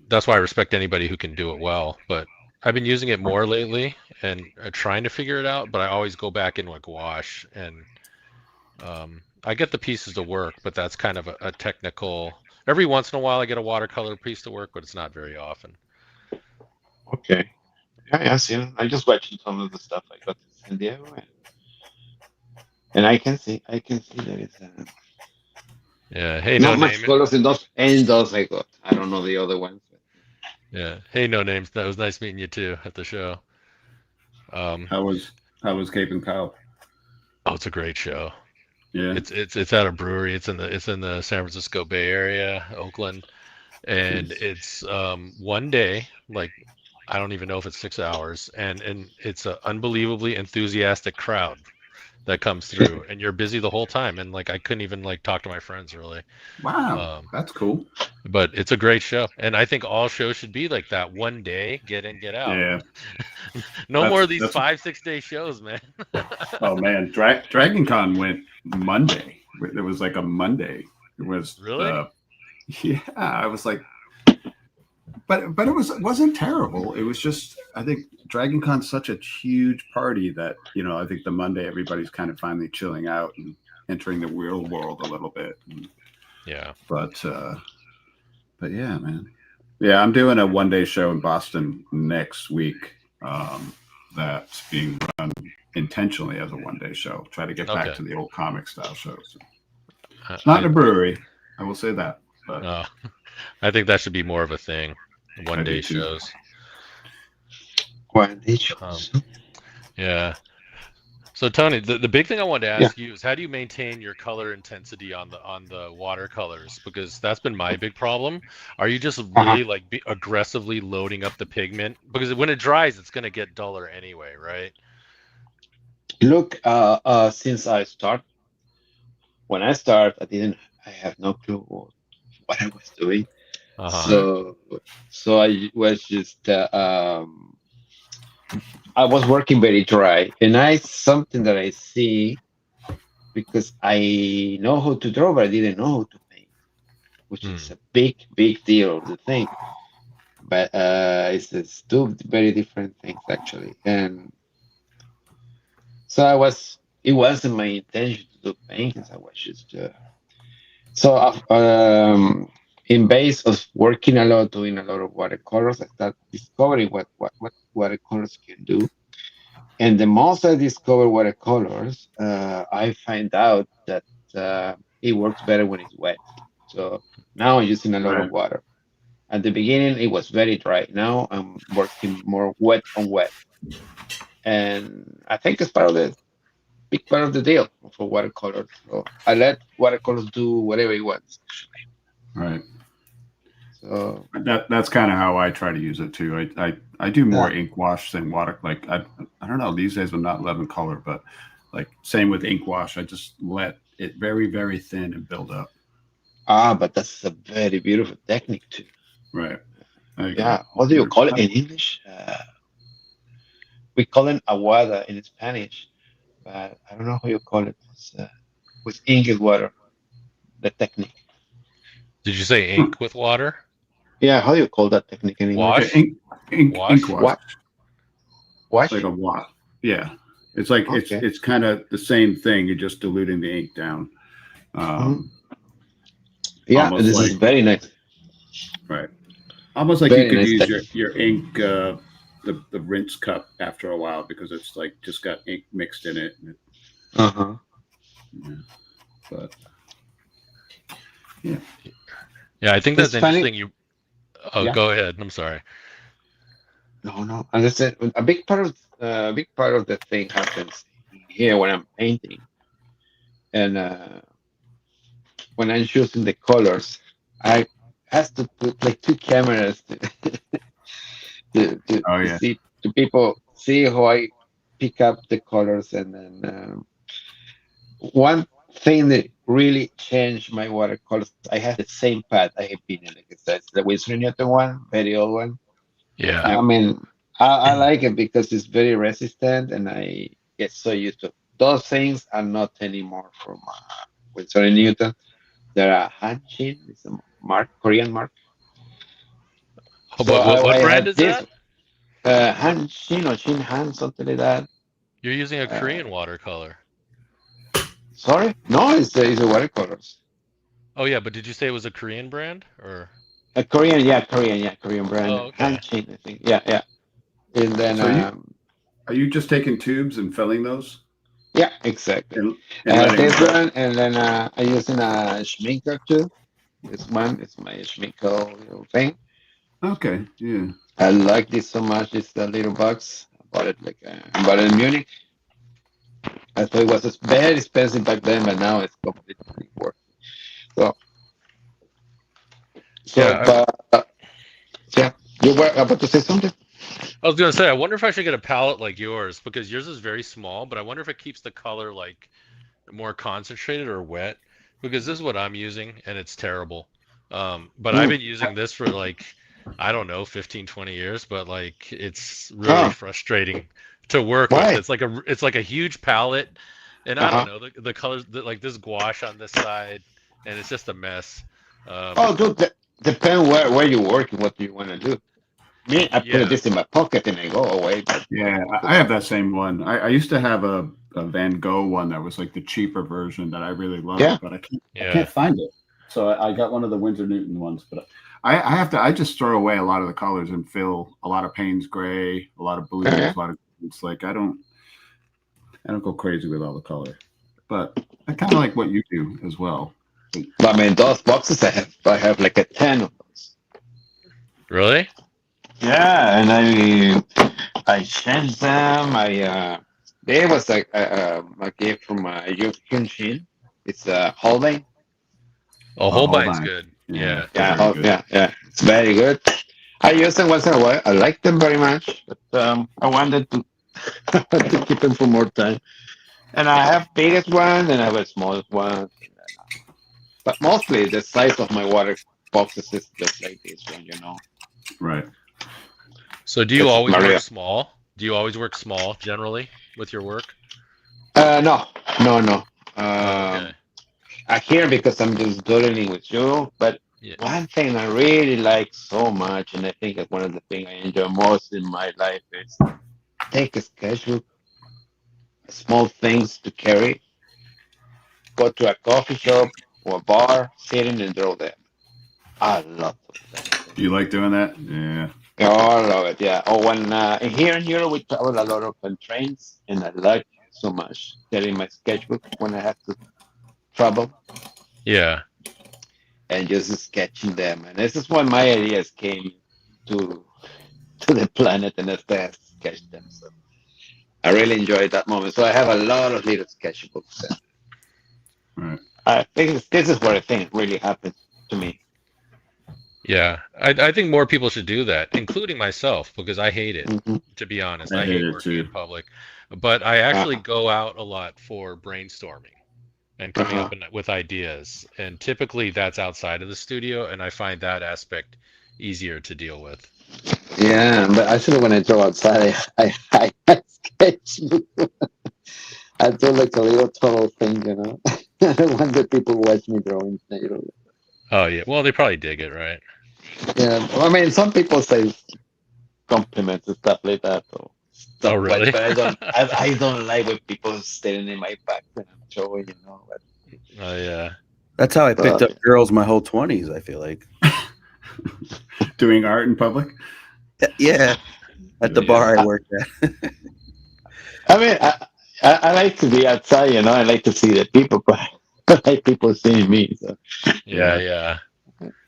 that's why I respect anybody who can do it well. But I've been using it more lately and trying to figure it out. But I always go back in with gouache, and I get the pieces to work, but that's kind of a technical. Every once in a while, I get a watercolor piece to work, but it's not very often. Okay. Yeah, I see. I just watched some of the stuff I got in San Diego, and I can see that it's Yeah. Hey, not no much name. colors in those. And those I got. I don't know the other ones. Yeah. Hey, no names. That was nice meeting you too at the show. How was Cape and Kyle? Oh, it's a great show. Yeah. It's at a brewery. It's in the San Francisco Bay Area, Oakland, and it's one day. Like I don't even know if it's 6 hours, and it's an unbelievably enthusiastic crowd that comes through, and you're busy the whole time, and like I couldn't even like talk to my friends really. Wow, that's cool. But it's a great show, and I think all shows should be like that. One day, get in, get out. Yeah. No more of these 5-6 day shows, man. Oh man, Dragon Con went Monday. It was like a Monday. It was really. Yeah, I was like, but it wasn't terrible. It was just, I think Dragon Con's such a huge party that, you know, I think the Monday everybody's kind of finally chilling out and entering the real world a little bit. Yeah. But yeah, man. Yeah, I'm doing a one-day show in Boston next week. That's being run intentionally as a one-day show. Try to get back to the old comic style shows. It's not in a brewery, I will say that. But I think that should be more of a thing. One-day shows. One-day shows. Yeah. So Tony, the big thing I wanted to ask you is how do you maintain your color intensity on the watercolors? Because that's been my big problem. Are you just really like aggressively loading up the pigment? Because when it dries, it's going to get duller anyway, right? Look, since when I started, I have no clue what I was doing. So I was just I was working very dry, and something that I see, because I know how to draw, but I didn't know how to paint, which is a big deal to think. But it's two very different things actually, and so it wasn't my intention to do paintings. I was just in base of working a lot, doing a lot of watercolors, I started discovering what watercolors can do. And the most I discover watercolors, I find out that it works better when it's wet. So now I'm using a lot of water. At the beginning, it was very dry. Now I'm working more wet on wet. And I think it's big part of the deal for watercolors. So I let watercolors do whatever it wants. Right. So that's kind of how I try to use it too. I do more ink wash than water. Like I don't know, these days I'm not loving color, but like same with ink wash. I just let it very, very thin and build up. But that's a very beautiful technique too. Right. Yeah. What do you call it in English? We call it aguada in Spanish, but I don't know how you call it. With ink and water, the technique. Did you say ink with water? Yeah, how do you call that technique in English? Wash? Ink wash. Wash? Like a wash. Yeah. It's like Okay. it's kind of the same thing. You're just diluting the ink down. Um, Yeah, almost this is like very nice. right, almost like you Very could nice use touch. your ink, the rinse cup after a while because it's like just got ink mixed in it. Uh-huh. Yeah, but yeah, Yeah, I think It's that's funny. interesting. You Oh, Yeah. go ahead. I'm sorry. No, no. And I said a big part of the thing happens here when I'm painting, and when I'm choosing the colors, I has to put like two cameras oh to yeah, see to people see how I pick up the colors, and then one thing that really changed my watercolors, I have the same pad I have been in, like it says, the Winsor & Newton one, very old one. Yeah. I yep. mean, I like it because it's very resistant, and I get so used to it. Those things are not anymore from Winsor & Newton. They're a Hanshin, it's a mark, Korean mark. So What I brand have is this that? What Hanshin or Shinhan, something like that. you're using a Uh, Korean watercolor? sorry, no, it's a watercolors. Oh yeah, but did you say it was a Korean brand or? A Korean, yeah, Korean Oh, brand, okay. Hanshin, I think. Yeah, yeah. And then, So are you just taking tubes and filling those yeah, exactly. and I and have letting them this dry? one, and then I'm using a Schminker too. This one is my Schminker little thing. Okay, yeah, I like this so much. This little box. I bought it in Munich. I thought it was very expensive back then, but now it's completely worth. So, so, Yeah, but yeah, you were about to say something? I was gonna say, I wonder if I should get a palette like yours because yours is very small, but I wonder if it keeps the color like more concentrated or wet because this is what I'm using and it's terrible. But I've Mm. been using this for like, I don't know, 15, 20 years, but like it's really Oh, frustrating to work with. why? It's like a huge palette and I don't Uh-huh. know, the colors like this gouache on this side and it's just a mess. Oh, dude, depend where you work and what do you want to do. Me, I put Yeah. this in my pocket and I go away. But yeah. I have that same one. I used to have a Van Gogh one that was like the cheaper version that I really yeah, loved, but I can't Yeah. find it. So I got one of the Winsor Newton ones, but I have to. I just throw away a lot of the colors and fill a lot of Payne's gray, a lot of yeah. blues, a lot of. It's like I don't go crazy with all the color, but I kind of like what you do as well. But I mean, those boxes I have like a 10 of those. Really? Yeah, and I changed them. There was a gift from European Shin. It's a Holbein. Oh, Hold Holbein's on, good. yeah, Yeah. they're Yeah, very good. yeah, yeah. It's very good. I use them once in a while. I like them very much, but I wanted to to keep them for more time. And I have biggest one, and I have a smallest one. But mostly the size of my water boxes is just like this one, you know. Right. So do you This is always work Maria. small? Do you always work small generally with your work? No, no, no. Oh, okay. I hear because I'm just doodling with you. But Yeah. one thing I really like so much, and I think that one of the things I enjoy most in my life is take a sketchbook, small things to carry, go to a coffee shop or a bar, sitting and draw them. I love those kind of things. You like doing that? Yeah. Oh, I love it. Yeah. Oh, when here in Europe we travel a lot of on trains, and I like so much getting my sketchbook when I have to travel Yeah. and just sketching them. And this is when my ideas came to to the planet, and I started to sketch them. So I really enjoyed that moment. So I have a lot of little sketchbooks. And Right. I think this is where I think really happened to me. Yeah. I think more people should do that, including myself, because I hate it, Hmm. to be honest. I I hate hate it working in too. public. But I actually Uh-huh. go out a lot for brainstorming and coming Uh-huh. up with ideas. And typically that's outside of the studio, and I find that aspect easier to deal with. Yeah, but actually, when I draw outside, I sketch. I do like a little total thing, you know. I don't want the people watch me drawing. You know. Oh, yeah. Well, they probably dig it, right? Yeah, I mean, some people say compliments and stuff like that. So. Oh, really? But I don't like when people staring in my back when I'm showing, But, Oh yeah. That's how I picked but up girls my whole 20s, I feel like. Doing art in public. Yeah. At the Yeah. bar I worked at. I mean, I like to be outside, I like to see the people, but I like people seeing me. So. Yeah, Yeah. yeah.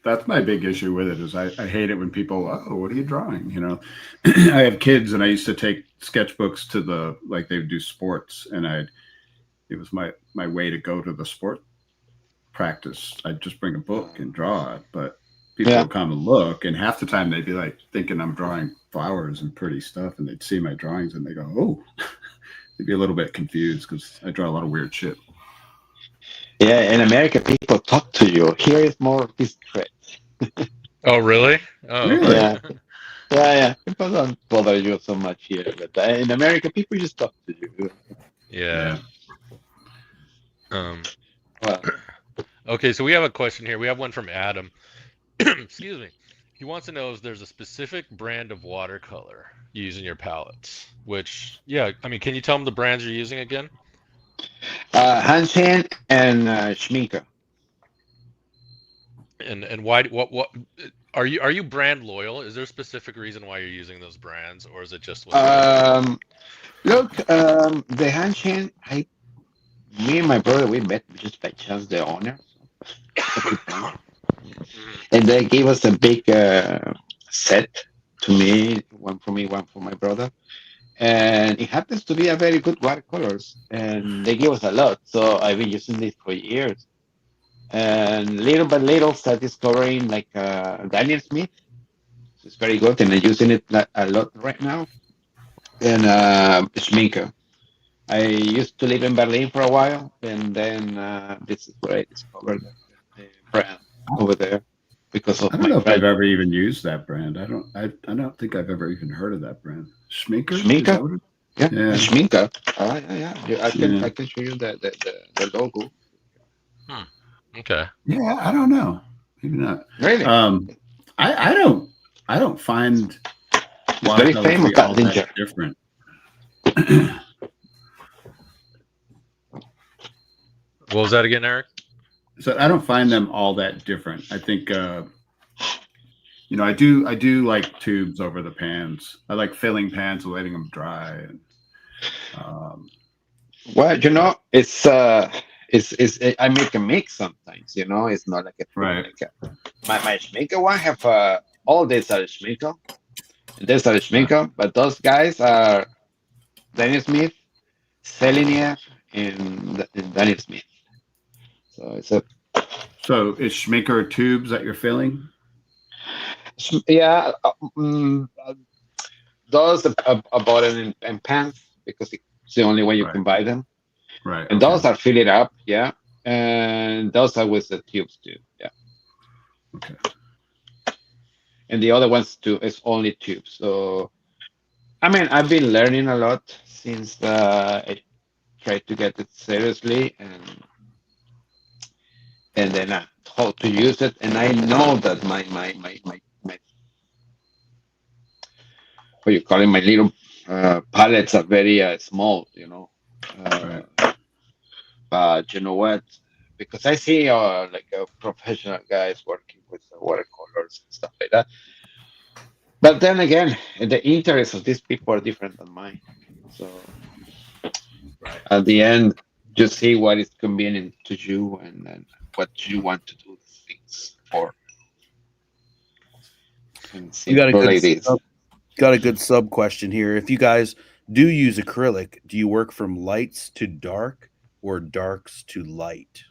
That's my big issue with it is I hate it when people, oh, what are you drawing? I have kids and I used to take sketchbooks to they would do sports and it was my way to go to the sport practice. I'd just bring a book and draw it, but people Yeah. would come and look and half the time they'd be like thinking I'm drawing flowers and pretty stuff and they'd see my drawings and they go, oh, they'd be a little bit confused because I draw a lot of weird shit. Yeah, in America, people talk to you. Here is more discreet. Oh, really? Oh, Really? Yeah, yeah. People don't bother you so much here, but in America, people just talk to you. yeah. Well, Okay, so we have a question here. We have one from Adam. Excuse me. He wants to know if there's a specific brand of watercolor you use in your palettes. Which, yeah, I mean, can you tell them the brands you're using again? Hansen and Schminke. And why? What? Are you brand loyal? Is there a specific reason why you're using those brands, or is it just what? Look, the Hansen, me and my brother, we met just by chance, the owners. And they gave us a big set to me, one for me, one for my brother. And it happens to be a very good watercolors. And they gave us a lot. So I've been using this for years. And little by little, start discovering like Daniel Smith. It's very good. And I'm using it a lot right now. And Schminke. I used to live in Berlin for a while. And then this is where I discovered the brand over there because I of don't my know if I've friend. ever even used that brand. I don't think I've ever even heard of that brand. Schminker? Schminke? Is that what it- Yeah, Yeah. Schminke. Yeah. I Yeah. can show you the logo. Okay. Yeah, I don't know. Maybe not. Really? I don't find It's very watercolors famous, be all that ninja. that different. What was that again, Eric? So I don't find them all that different. I think I do like tubes over the pans. I like filling pans and letting them dry. And Well, it's I make a mix sometimes. It's not like a Right. my Schminke one have all these are Schminke. There's a Schminke, but those guys are Daniel Smith, Selinier, and Daniel Smith. So it's a So is Schminker tubes that you're filling? yeah. Those are bought in pans because it's the only way you can buy them. Right. And those are filled up, yeah. And those are with the tubes too, yeah. Okay. And the other ones too is only tubes. So, I mean, I've been learning a lot since I tried to get it seriously, and then how to use it. And I know that my what you call it, my little palettes are very small, Right. But you know what? Because I see like professional guys working with watercolors and stuff like that. But then again, the interests of these people are different than mine. So at the end, just see what is convenient to you and what you want to do things for. And You got a simple good like this. got a good sub question here. If you guys do use acrylic, do you work from lights to dark or darks to light?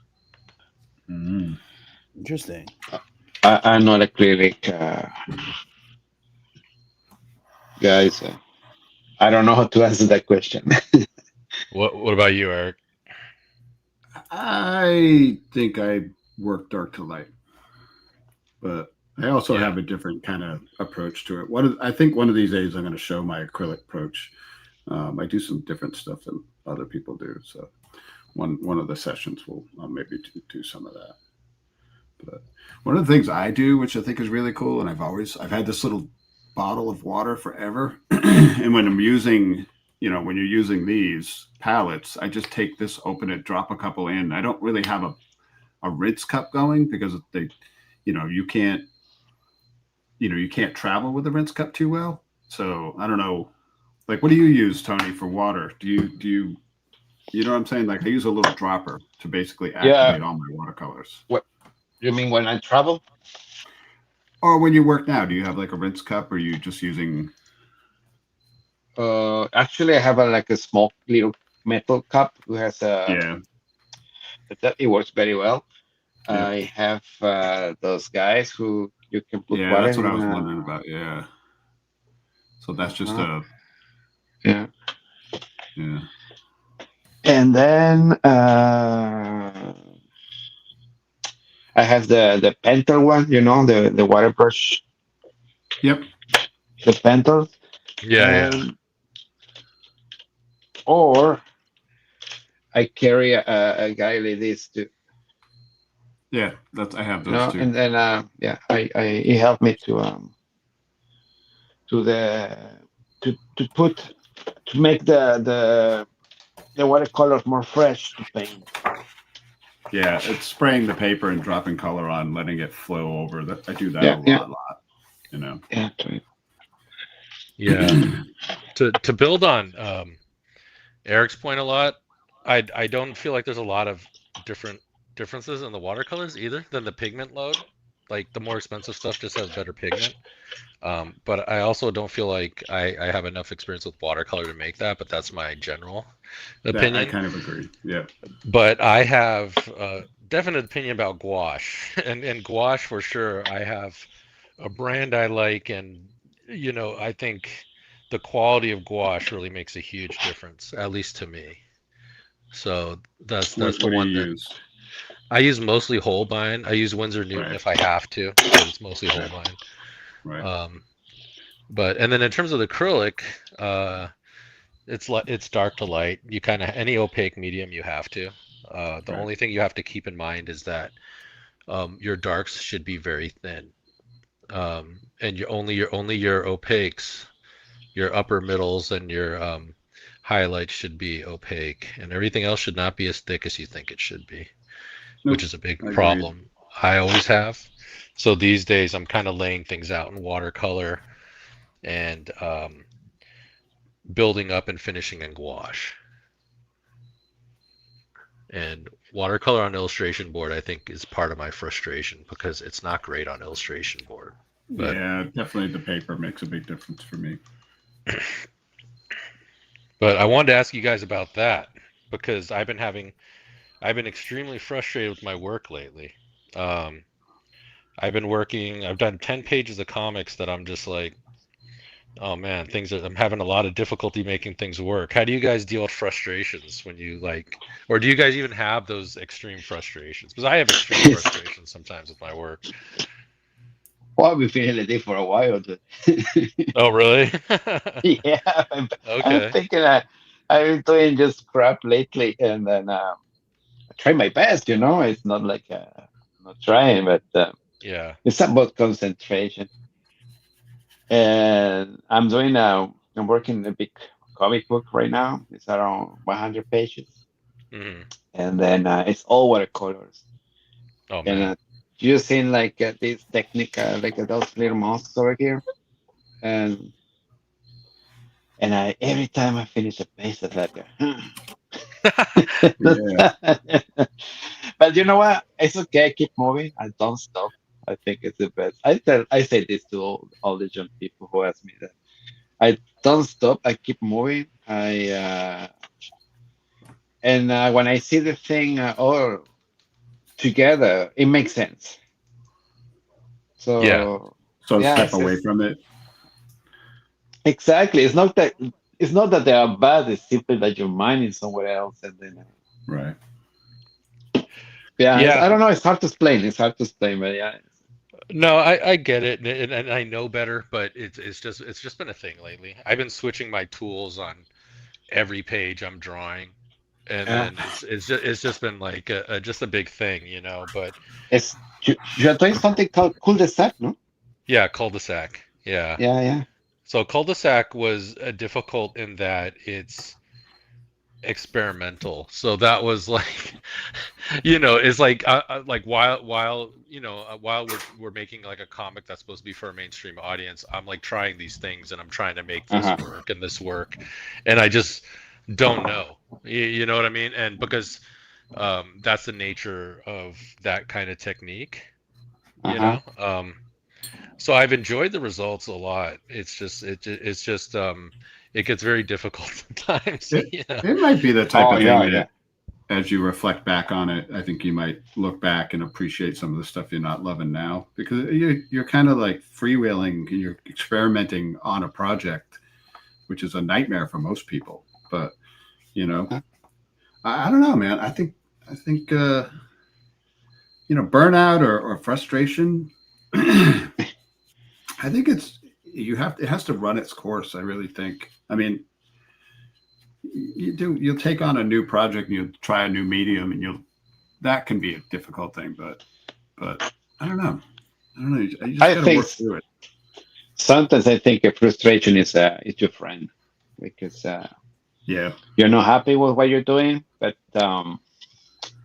Mm. Interesting. I'm not acrylic guys. I don't know how to answer that question. What about you, Eric? I think I work dark to light, but I also Yeah. have a different kind of approach to it. I think one of these days I'm going to show my acrylic approach. I do some different stuff than other people do, so one of the sessions I'll maybe do some of that. But one of the things I do, which I think is really cool, and I've had this little bottle of water forever. And when I'm using, when you're using these palettes, I just take this, open it, drop a couple in. I don't really have a rinse cup going because you can't travel with a rinse cup too well. So I don't know. Like, what do you use, Tony, for water? Do you know what I'm saying? Like, I use a little dropper to basically activate all my watercolors. What you mean when I travel? Or when you work now, do you have like a rinse cup, or are you just using? Actually, I have like a small little metal cup who has a. It works very well. Yeah. I have those guys who you can put Yeah, water that's what I in. was wondering about. Yeah. So that's just yeah. Yeah. And then I have the pentel one, the water brush, Yep. the pentel. Yeah. Or I carry a guy like this too. Yeah, I have those too. And then he helped me to make the watercolors more fresh to paint. Yeah, it's spraying the paper and dropping color on, letting it flow over. I do that a lot. Yeah. Yeah. To build on Eric's point a lot, I don't feel like there's a lot of differences in the watercolors either than the pigment load. Like the more expensive stuff just has better pigment. But I also don't feel like I have enough experience with watercolor to make that, but that's my general opinion. I kind of agree. Yeah. But I have a definite opinion about gouache. And gouache for sure. I have a brand I like, and I think the quality of gouache really makes a huge difference, at least to me. So that's the one that use? I use mostly Holbein. I use Winsor Newton if I have to, but it's mostly Holbein. Right. But and then in terms of the acrylic, it's dark to light. You kind of any opaque medium you have to. The only thing you have to keep in mind is that your darks should be very thin, and your opaques, your upper middles, and your highlights should be opaque, and everything else should not be as thick as you think it should be, which is a big problem I always have. So these days I'm kind of laying things out in watercolor and building up and finishing in gouache. And watercolor on illustration board, I think, is part of my frustration because it's not great on illustration board. But, yeah, definitely the paper makes a big difference for me. But I wanted to ask you guys about that because I've been extremely frustrated with my work lately. I've done 10 pages of comics that I'm just like, oh man, I'm having a lot of difficulty making things work. How do you guys deal with frustrations when you or do you guys even have those extreme frustrations? Because I have extreme frustrations sometimes with my work. Well, I've been feeling like this for a while. Oh, really? Yeah. Okay. I'm thinking I've been doing just crap lately, and then I try my best, It's not like I'm not trying, but yeah, it's about concentration. And I'm working a big comic book right now. It's around 100 pages. Mm-hmm. And then it's all watercolors. Oh, man. And using like this technique, like those little masks over here. And every time I finish a page, it's like, Yeah. But you know what? It's okay. I keep moving. I don't stop. I think it's the best. I say this to all the young people who ask me that. I don't stop. I keep moving. And when I see the thing all together, it makes sense. So Yeah. So step away from it. Exactly. It's not that they are bad. It's simply that your mind is somewhere else, and then Right. Yeah. I don't know. It's hard to explain. But yeah. No, I get it, and I know better, but it's just been a thing lately. I've been switching my tools on every page I'm drawing, and then it's just been like just a big thing, But You're doing something called cul-de-sac, no? Yeah, cul-de-sac. Yeah. Yeah. So cul-de-sac was difficult in that it's experimental. So that was like, it's like while we're making like a comic that's supposed to be for a mainstream audience, I'm like trying these things and I'm trying to make this Uh-huh. work and this work, and I just don't know. You know what I mean? And because that's the nature of that kind of technique, Uh-huh. so I've enjoyed the results a lot. It's just it gets very difficult sometimes. It, it might be the type Oh, of yeah, thing yeah. that, as you reflect back on it, I think you might look back and appreciate some of the stuff you're not loving now, because you're kind of like freewheeling, you're experimenting on a project, which is a nightmare for most people. But Uh-huh. I don't know, man. I think burnout or frustration. I think it has to run its course. I really think. I mean, you'll take on a new project and you'll try a new medium, and that can be a difficult thing, but I don't know. You just I got to think work through it. sometimes I think a frustration is your friend, because Yeah. you're not happy with what you're doing, but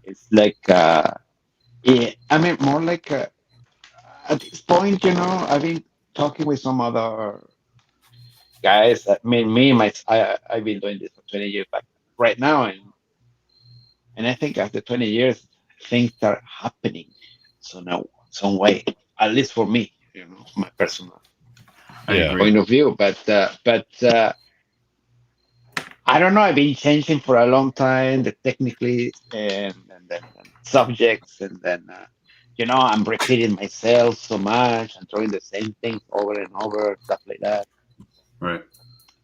it's like I mean, more like at this point, I've been talking with some other guys. I mean, I've been doing this for 20 years, but right now, and I think after 20 years, things are happening. So now, some way, at least for me, my personal I Yeah. agree. point of view. But I don't know. I've been changing for a long time, the technically and then subjects, and then I'm repeating myself so much and throwing the same things over and over, stuff like that. Right.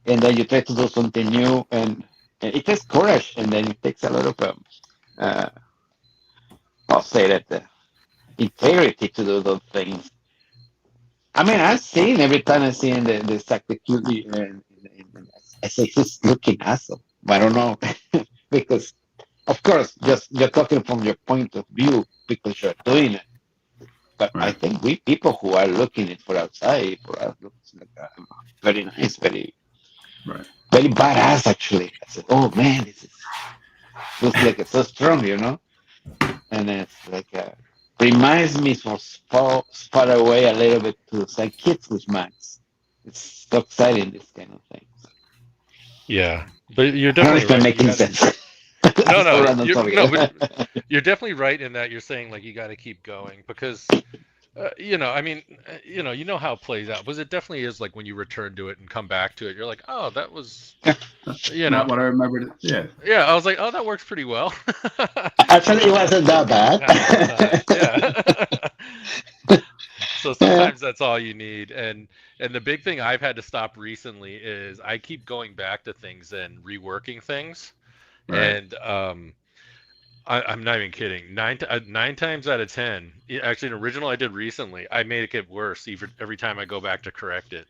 And then you try to do something new, and it takes courage, and then it takes a lot of uh, I'll say that integrity to do those things. I mean, I've seen every time I see in the Sakakuli, and I say he's looking awesome. I don't know because, of course, just you're talking from your point of view because you're doing it. But I Right. think we people who are looking it for outside, for us, looks like very nice, Right. very badass. Actually, I said, "Oh man, this looks like it's so strong." And it's like reminds me for far away a little bit to like kids with Max. It's so exciting, this kind of thing. Yeah. But you're I don't know definitely if I'm right. You making got to. sense. No, I'm so no, random, sorry. but you're definitely right in that you're saying like you got to keep going because I mean, you know how it plays out. Because it definitely is like when you return to it and come back to it, you're like, oh, that was, That's you know, not what I remembered. Yeah. yeah. I was like, oh, that works pretty well. Actually, it wasn't that Half the time, bad. yeah. So Yeah. sometimes that's all you need. And the big thing I've had to stop recently is I keep going back to things and reworking things. Right. And I'm not even kidding. 9 times out of 10, actually, an original I did recently, I made it get worse every time I go back to correct it.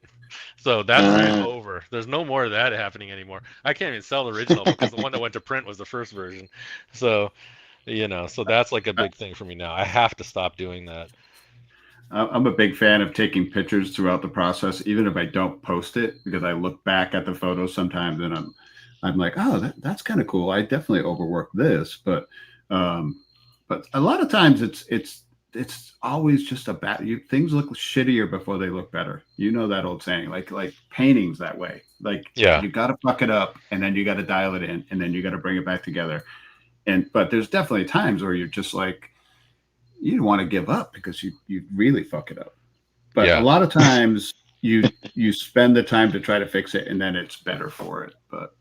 So that's Uh, over. There's no more of that happening anymore. I can't even sell the original because the one that went to print was the first version. So, so that's like a I- big thing for me now. I have to stop doing that. I'm a big fan of taking pictures throughout the process, even if I don't post it, because I look back at the photos sometimes and I'm like, oh, that's kind of cool. I definitely overworked this, um, but a lot of times it's always just a bad. Things look shittier before they look better. You know that old saying, like paintings that way. Like Yeah. you got to fuck it up, and then you got to dial it in, and then you got to bring it back together. But there's definitely times where you're just like, you don't want to give up because you really fuck it up. But a Yeah. lot of times you spend the time to try to fix it, and then it's better for it. But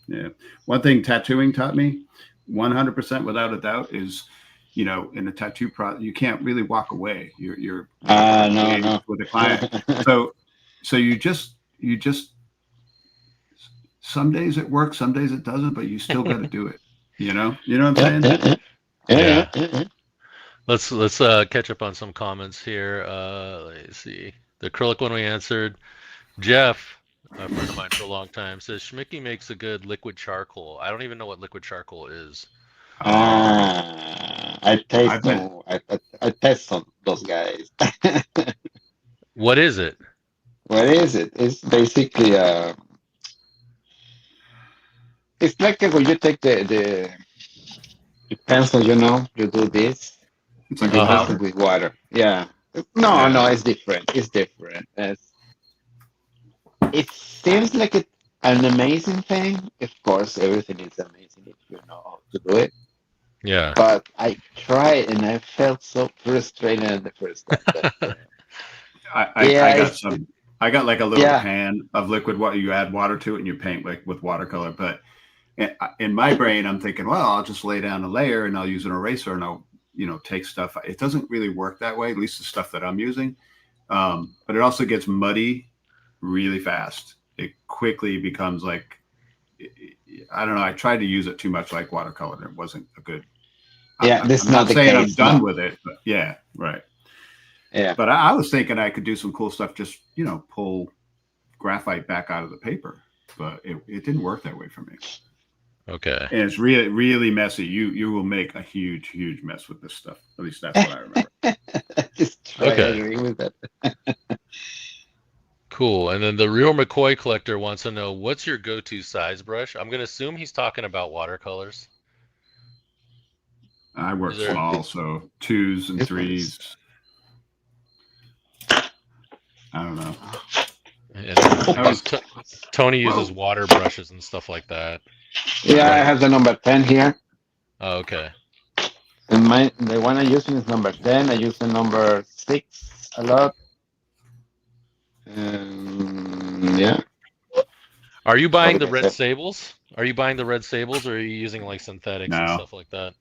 yeah, one thing tattooing taught me, 100% without a doubt, is in a tattoo process you can't really walk away. You're no, engaged no. with the client, so you just some days it works, some days it doesn't, but you still got to do it. You know what I'm Yeah, saying? yeah, yeah. Yeah. Yeah. Let's catch up on some comments here. Let's see. The acrylic one we answered. Jeff, a friend of mine for a long time, says Schmicky makes a good liquid charcoal. I don't even know what liquid charcoal is. I taste I've been some. I taste some those guys. What is it? What is it? It's basically it's like when you take the pencil, you do this, It's like and you a mix Uh-huh. it powder. with water. Yeah. No, Yeah. no, it's different. It's different. It seems like an amazing thing. Of course, everything is amazing if you know how to do it. Yeah. But I tried and I felt so frustrated at the first time. But I yeah, got some. I got like a little yeah, pan of liquid water. You add water to it and you paint like with watercolor. But in my brain, I'm thinking, well, I'll just lay down a layer and I'll use an eraser and I'll take stuff. It doesn't really work that way. At least the stuff that I'm using. But it also gets muddy really fast. It quickly becomes like I don't know. I tried to use it too much like watercolor and it wasn't a good. yeah. That's I'm not not the saying I'm case. done No. with it, but yeah, right. Yeah. But I was thinking I could do some cool stuff, just pull graphite back out of the paper, but it didn't work that way for me. Okay. And it's really really messy. You will make a huge mess with this stuff. At least that's what I remember. Just try. I Okay. agree with that. Cool. And then the real McCoy collector wants to know, what's your go-to size brush? I'm gonna assume he's talking about watercolors. I work Is there? small, so 2s and This 3s. I don't know. And then I was Tony uses whoa. water brushes and stuff like that. Yeah, I Right. have the number 10 here. Oh, okay. And the one I'm using is number 10. I use the number 6 a lot. Yeah. Are you What buying did the I red say? sables? Are you buying the red sables, or are you using like synthetics and No stuff like that?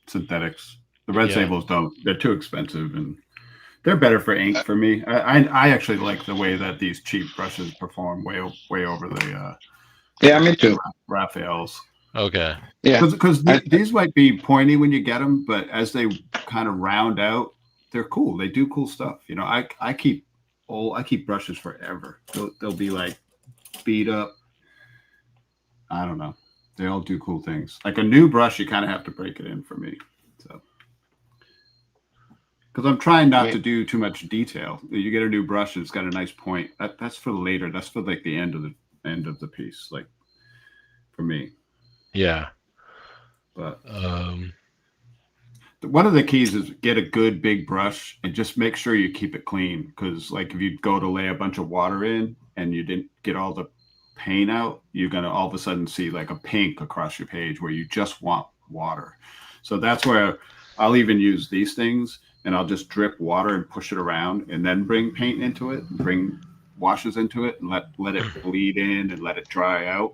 synthetics. The red Yeah. sables don't. They're too expensive, and they're better for ink for me. I actually like the way that these cheap brushes perform way over the Yeah, me too. Raphaels. Okay. Yeah. Because I, these might be pointy when you get them, but as they kind of round out, they're cool. They do cool stuff. I keep brushes forever. They'll be like beat up. I don't know. They all do cool things. Like a new brush, you kind of have to break it in for me. So because I'm trying not to do too much detail. You get a new brush and it's got a nice point. That's for later. That's for like the end of the piece. Like for me. Yeah. But Um, one of the keys is get a good big brush and just make sure you keep it clean. Because like if you go to lay a bunch of water in and you didn't get all the paint out, you're gonna all of a sudden see like a pink across your page where you just want water. So that's where I'll even use these things and I'll just drip water and push it around and then bring paint into it, bring washes into it, and let it bleed in and let it dry out.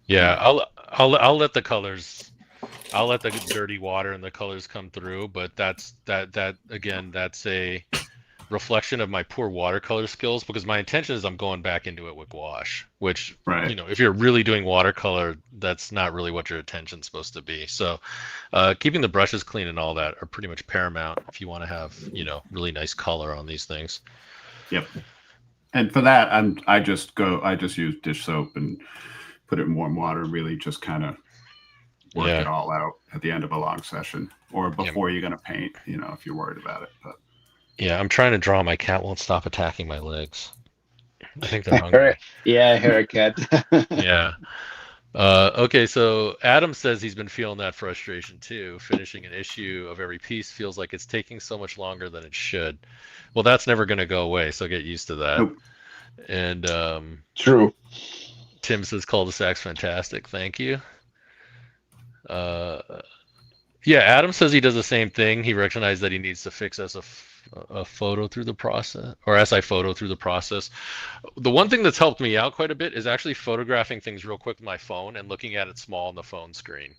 yeah, I'll let the colors, I'll let the dirty water and the colors come through, but that again, that's a reflection of my poor watercolor skills, because my intention is I'm going back into it with gouache, which, Right. if you're really doing watercolor, that's not really what your attention's supposed to be. So keeping the brushes clean and all that are pretty much paramount if you want to have, really nice color on these things. Yep. And for that, I just use dish soap and put it in warm water and really just kind of work Yeah. it all out at the end of a long session or before you're going to paint, if you're worried about it. But Yeah, I'm trying to draw. My cat won't stop attacking my legs. I think they're hungry. yeah, haircut. Yeah. Okay, so Adam says he's been feeling that frustration too. Finishing an issue of every piece feels like it's taking so much longer than it should. Well, that's never going to go away, so get used to that. Nope. And True. Tim says cul-de-sac's fantastic. Thank you. Yeah, Adam says he does the same thing. He recognized that he needs to fix a photo through the process, or SI photo through the process. The one thing that's helped me out quite a bit is actually photographing things real quick with my phone and looking at it small on the phone screen.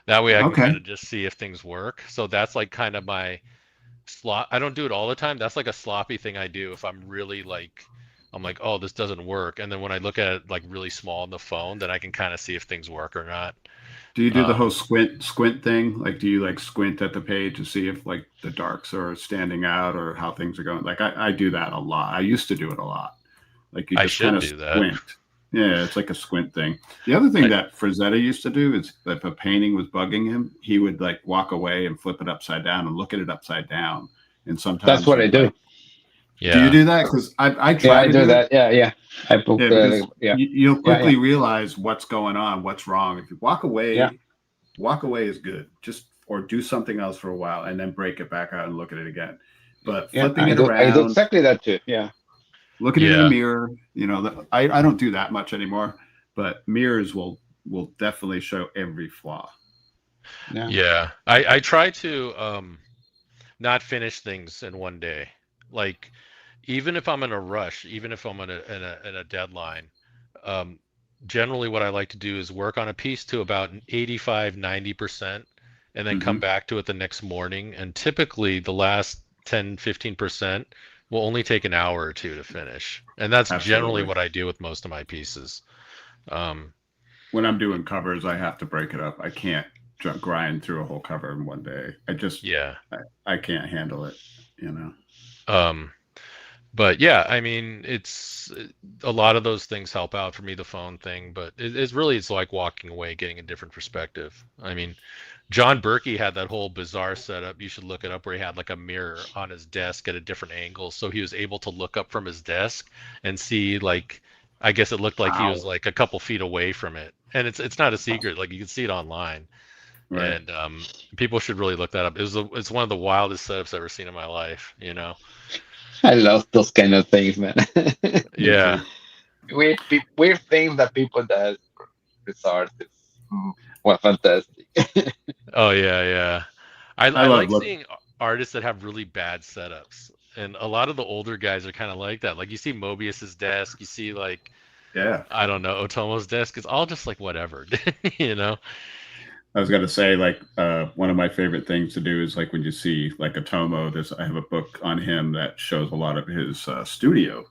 That way I can kind of just see if things work. So that's like kind of my slot. I don't do it all the time. That's like a sloppy thing I do if I'm really like, I'm like, oh, this doesn't work. And then when I look at it like really small on the phone, then I can kind of see if things work or not. Do you do the whole squint thing? Like, do you like squint at the page to see if like the darks are standing out or how things are going? Like I do that a lot. I used to do it a lot. Like you just kind of squint. Yeah, it's like a squint thing. The other thing that Frazetta used to do is if a painting was bugging him, he would like walk away and flip it upside down and look at it upside down. And sometimes that's what I do. Yeah. Do you do that? Because I Yeah, try I to do it. that. Yeah. I put Yeah, because yeah. you'll Yeah, quickly realize what's going on, what's wrong. If you walk Yeah. away is good. Just or do something else for a while and then break it back out and look at it again. But Yeah, flipping it I do around, exactly that too. Yeah. looking in the Yeah. mirror, I don't do that much anymore, but mirrors will definitely show every flaw. Yeah. Yeah. I try to not finish things in one day. Like even if I'm in a rush, even if I'm in a deadline, um, generally what I like to do is work on a piece to about 85, 90%, and then come Mhm. back to it the next morning. And typically the last 10, 15% will only take an hour or two to finish. And that's generally Absolutely. what I do with most of my pieces. Um, When I'm doing covers, I have to break it up. I can't grind through a whole cover in one day. yeah. I can't handle it. You know. Um, But yeah, I mean, it's a lot of those things help out for me, the phone thing, but it's like walking away, getting a different perspective. I mean, John Berkey had that whole bizarre setup. You should look it up where he had like a mirror on his desk at a different angle. So he was able to look up from his desk and see like, I guess it looked like he was Wow. like a couple feet away from it. And it's not a secret. Like you can see it online. Right. And people should really look that up. It's one of the wildest setups I've ever seen in my life, you know? I love those kind of things, man. Me Yeah. too. Weird things that people does resources. Well, fantastic. Oh yeah, yeah. I I love like look. seeing artists that have really bad setups. And a lot of the older guys are kind of like that. Like you see Mobius's desk, you see like Yeah. I don't know, Otomo's desk. It's all just like whatever, you know? I was gonna say like one of my favorite things to do is like when you see like a Tomo. I have a book on him that shows a lot of his studio,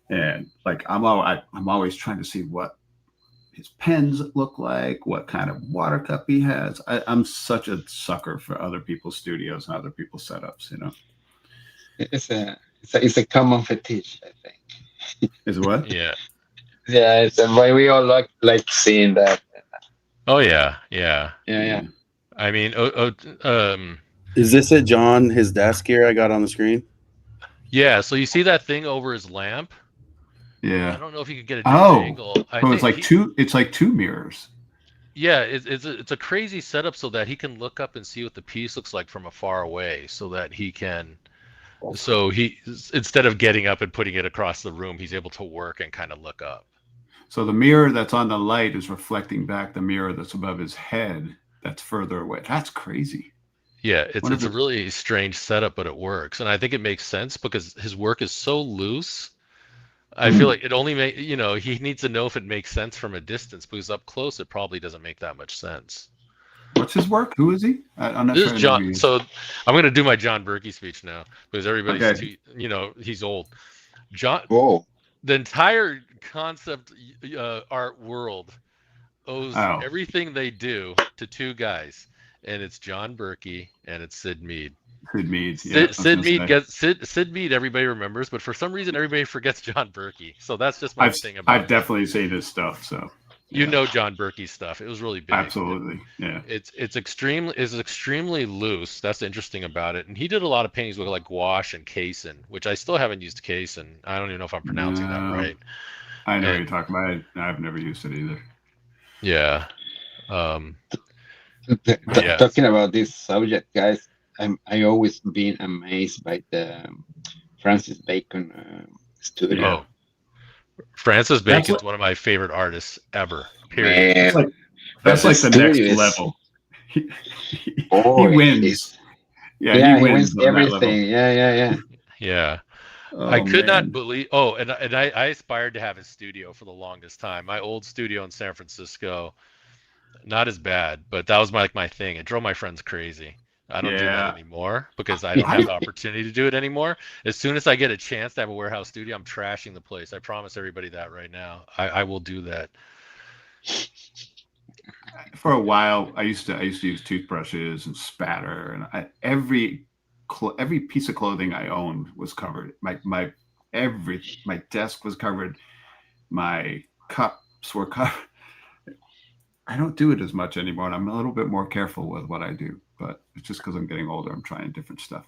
and like I'm always trying to see what his pens look like, what kind of water cup he has. I'm such a sucker for other people's studios and other people's setups. You know, It's a common fetish, I think. is what? Yeah. Yeah, it's why we all like seeing that. Oh yeah, yeah. Yeah, yeah. I mean, Is this it, John? His desk here I got on the screen. yeah. So you see that thing over his lamp? I Yeah. don't know if you could get a different angle. I So it's think like two. It's like two mirrors. yeah, it's a crazy setup so that he can look up and see what the piece looks like from afar away, so that he can. So he instead of getting up and putting it across the room, he's able to work and kind of look up. So the mirror that's on the light is reflecting back the mirror that's above his head. That's further away. That's crazy. Yeah, Wonder it's if a really strange setup, but it works, and I think it makes sense because his work is so loose. I feel like it only make he needs to know if it makes sense from a distance because up close it probably doesn't make that much sense. What's his work? Who is he? I'm not This sure. is I know who John. he is. So I'm going to do my John Berkey speech now because everybody's Okay. he's old. John, Whoa. the entire concept art world owes Oh, everything they do to two guys, and it's John Berkey and it's Sid Mead. Sid Mead. Yeah, I was Sid gonna Mead say. gets Sid Mead. Everybody remembers, but for some reason everybody forgets John Berkey. So that's just my thing about I've definitely seen his stuff. So you yeah, know John Berkey's stuff. It was really big. absolutely. Yeah. It's extremely loose. That's interesting about it. And he did a lot of paintings with like gouache and Kaysen, which I still haven't used Kaysen. I don't even know if I'm pronouncing that No, right. I know what And you're talking about. I've never used it either. yeah, yeah. Talking about this subject, guys, I always been amazed by the Francis Bacon studio. Yeah. Oh, Francis That's Bacon's one of my favorite artists ever. Period. Man, That's like That's the his next studio is- level. He boy, wins. it's- Yeah, yeah, he he wins wins on that level. everything. Yeah. Yeah. Oh, I could not man. believe. Oh, and I aspired to have his studio for the longest time. My old studio in San Francisco, not as bad, but that was my thing. It drove my friends crazy. I don't do Yeah. that anymore because I don't have the opportunity to do it anymore. As soon as I get a chance to have a warehouse studio, I'm trashing the place. I promise everybody that right now. I will do that. For a while, I used to use toothbrushes and spatter, and every piece of clothing I owned was covered. My desk was covered. My cups were covered. I don't do it as much anymore, and I'm a little bit more careful with what I do. But it's just because I'm getting older. I'm trying different stuff.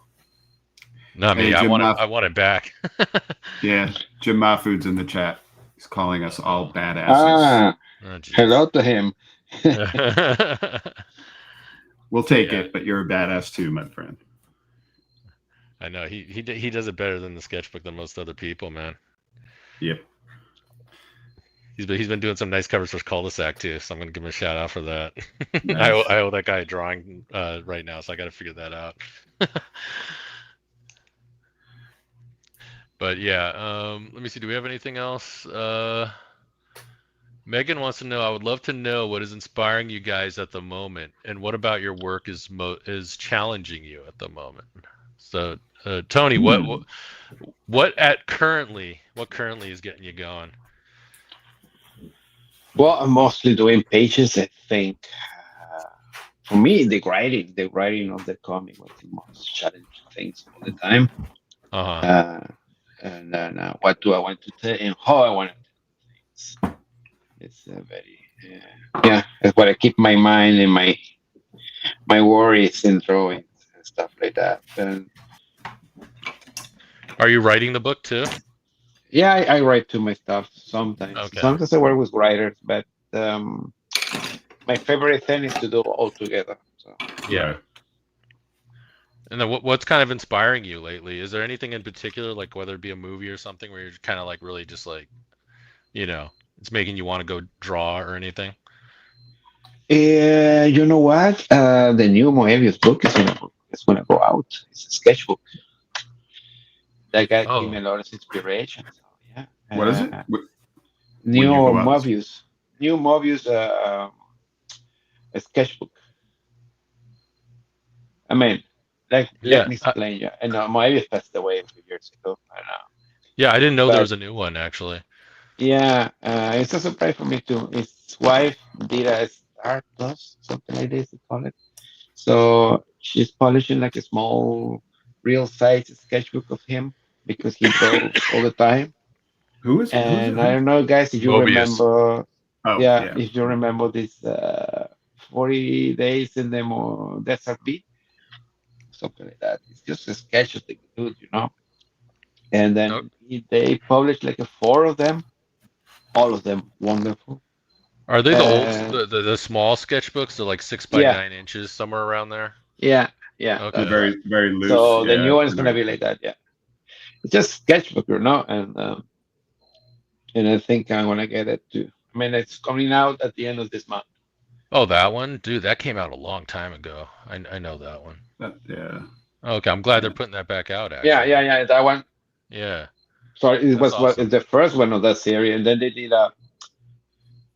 Not Hey, me. I Jim want it. Maf- I want it back. yeah, Jim Mafood's in the chat. He's calling us all badasses. Ah, Oh, jeez. hello to him. We'll take Yeah. it, but you're a badass too, my friend. I know he does it better than the sketchbook than most other people, man. Yep. He's been doing some nice covers for Cul-de-sac too, so I'm gonna give him a shout out for that. Nice. I owe that guy a drawing right now, so I got to figure that out. But yeah, let me see. Do we have anything else? Megan wants to know. I would love to know what is inspiring you guys at the moment, and what about your work is challenging you at the moment. So, Tony, what currently is getting you going? Well, I'm mostly doing pages, I think. For me, the writing of the comic was the most challenging things all the time. Uh-huh. And then what do I want to tell and how I want to tell things. It's very, it's what I keep my mind and my worries in drawings and stuff like that. And Are you writing the book too? yeah, I write to my stuff sometimes. Okay. Sometimes I work with writers, but my favorite thing is to do all together. So Yeah. Right. And then what's kind of inspiring you lately? Is there anything in particular, like whether it be a movie or something, where you're kind of like really just like, it's making you want to go draw or anything? you know what? The new Moebius book is gonna go out. It's a sketchbook. That guy gave me a lot of inspiration. So yeah. What is it? New you go out- Mobius. New Mobius a sketchbook. I mean, let me explain. Yeah, and Moebius passed away a few years ago. I know. Yeah, I didn't know there But- was a new one actually. Yeah, it's a surprise for me too. His wife did a Star Plus, something like this, they call it. So she's polishing like a small, real size sketchbook of him because he draws all the time. Who is? And I don't know, guys, if you Mobius. remember. Oh, Yeah, if you remember this 40 days in the desert beat, something like that. It's just a sketch of the dude, And then they published like four of them, all of them wonderful. Are they the old, the small sketchbooks? They're like 6 by 9 inches, somewhere around there. Yeah. Okay. Very, very loose. So the new one is gonna be like that. Yeah, it's just sketchbook, and I think I'm gonna get it too. I mean, it's coming out at the end of this month. Oh, that one, dude, that came out a long time ago. I know that one. Yeah. Okay, I'm glad they're putting that back out. Actually. Yeah, that one. Yeah. Sorry, it was awesome. the first one of that series, and then they did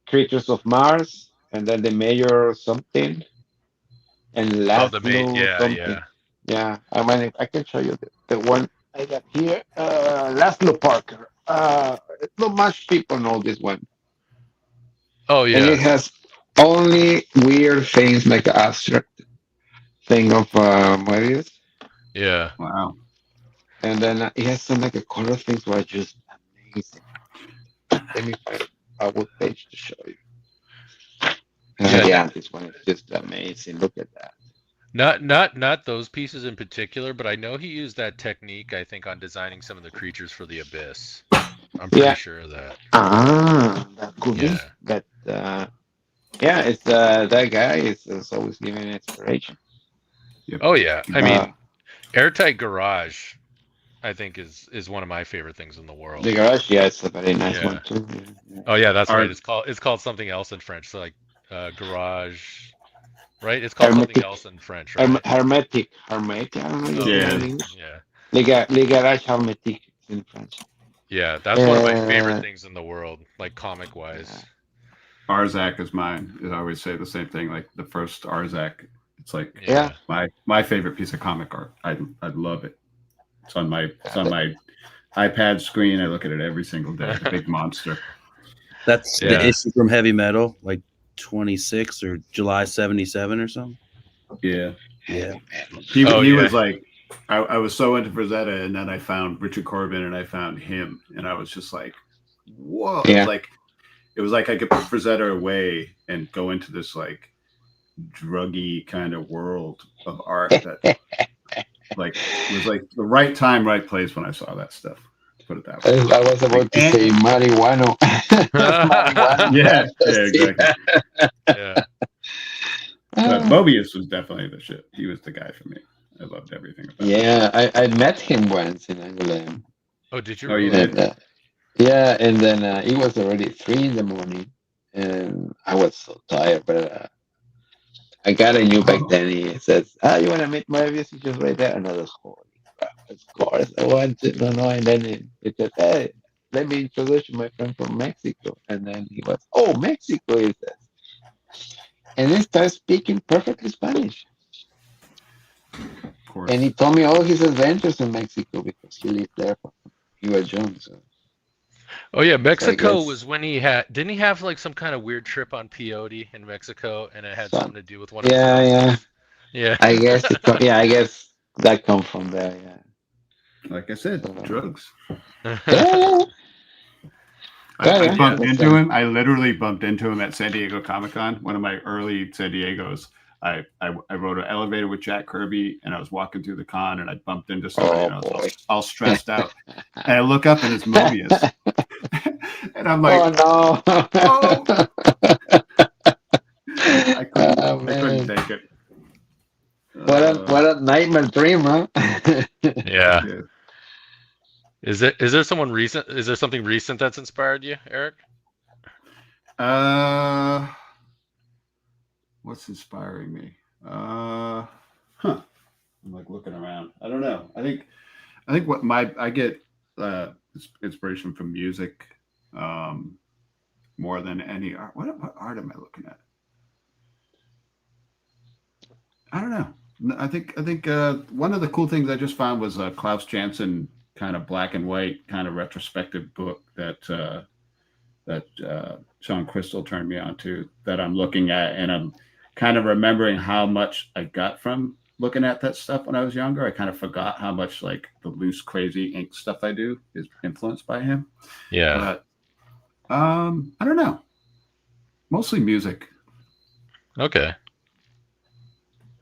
Creatures of Mars, and then the Mayor something, and Laszlo Yeah, I mean, I can show you the one I got here. Laszlo Parker. Not much people know this one. Oh yeah. And it has only weird things like the abstract thing of Moebius. Yeah. Wow. And then it has some like a color things were just amazing. Let me find a web page to show you. This one is just amazing. Look at that. Not those pieces in particular, but I know he used that technique, I think, on designing some of the creatures for the Abyss. I'm pretty sure of that. That could be. But it's that guy is always giving inspiration. Yep. Oh yeah, I mean, Airtight Garage, I think is one of my favorite things in the world. The Garage, it's a very nice one too. Yeah. Oh yeah, that's right. It's called something else in French. So like Garage, right? It's called something else in French, right? Hermetic. I don't know. Yeah. Le Garage Hermetic in French. Yeah, that's one of my favorite things in the world, like comic wise. Arzak is mine. I always say the same thing. Like the first Arzak, it's like my favorite piece of comic art. I love it. It's on my iPad screen. I look at it every single day. Big monster. That's the issue from Heavy Metal, like 26 or July 77 or something. Yeah. Yeah. He was like, I was so into Frazetta, and then I found Richard Corbin, and I found him, and I was just like, whoa. Yeah. It was like I could put Frazetta away and go into this like druggy kind of world of art that Like it was like the right time, right place when I saw that stuff. Put it that way. I was about to say marijuana. Marijuana. Yeah, exactly. Yeah. But Mobius was definitely the shit. He was the guy for me. I loved everything about him. Yeah, I met him once in Angoulême. Oh, did you Oh, you really? did? And, yeah, and then it was already 3 in the morning, and I was so tired. But I got a new back then. He says, "Ah, you want to meet Mobius? He's just right there." And I was, holy crap! Of course, I want to. No. And then he said, "Hey, let me introduce you, my friend from Mexico." And then he was, "Oh, Mexico," he says, and he started speaking perfectly Spanish. Of course. And he told me all his adventures in Mexico because he lived there when he was young. So, Oh yeah, so I Mexico guess was when didn't he have like some kind of weird trip on peyote in Mexico, and it had so. something to do with one of his Yeah, yeah. girlfriends? Yeah. I guess yeah, I guess that come from there. Yeah. Like I said, So, drugs. yeah, yeah, I yeah. bumped That's, into him. I literally bumped into him at San Diego Comic-Con, one of my early San Diegos. I rode an elevator with Jack Kirby, and I was walking through the con, and I bumped into somebody, and I was boy. all stressed out. And I look up, and it's Mobius, and I'm like, Oh no! oh, I Oh, couldn't man. take it. What a nightmare dream, huh? Yeah. Yeah. Is there someone recent? Is there something recent that's inspired you, Eric? What's inspiring me? I'm like looking around. I don't know. I think what I get inspiration from music more than any art. What art am I looking at? I don't know. I think one of the cool things I just found was Klaus Janson kind of black and white kind of retrospective book that Sean Crystal turned me on to, that I'm looking at, and I'm kind of remembering how much I got from looking at that stuff when I was younger. I kind of forgot how much like the loose, crazy ink stuff I do is influenced by him. Yeah. But I don't know. Mostly music. Okay.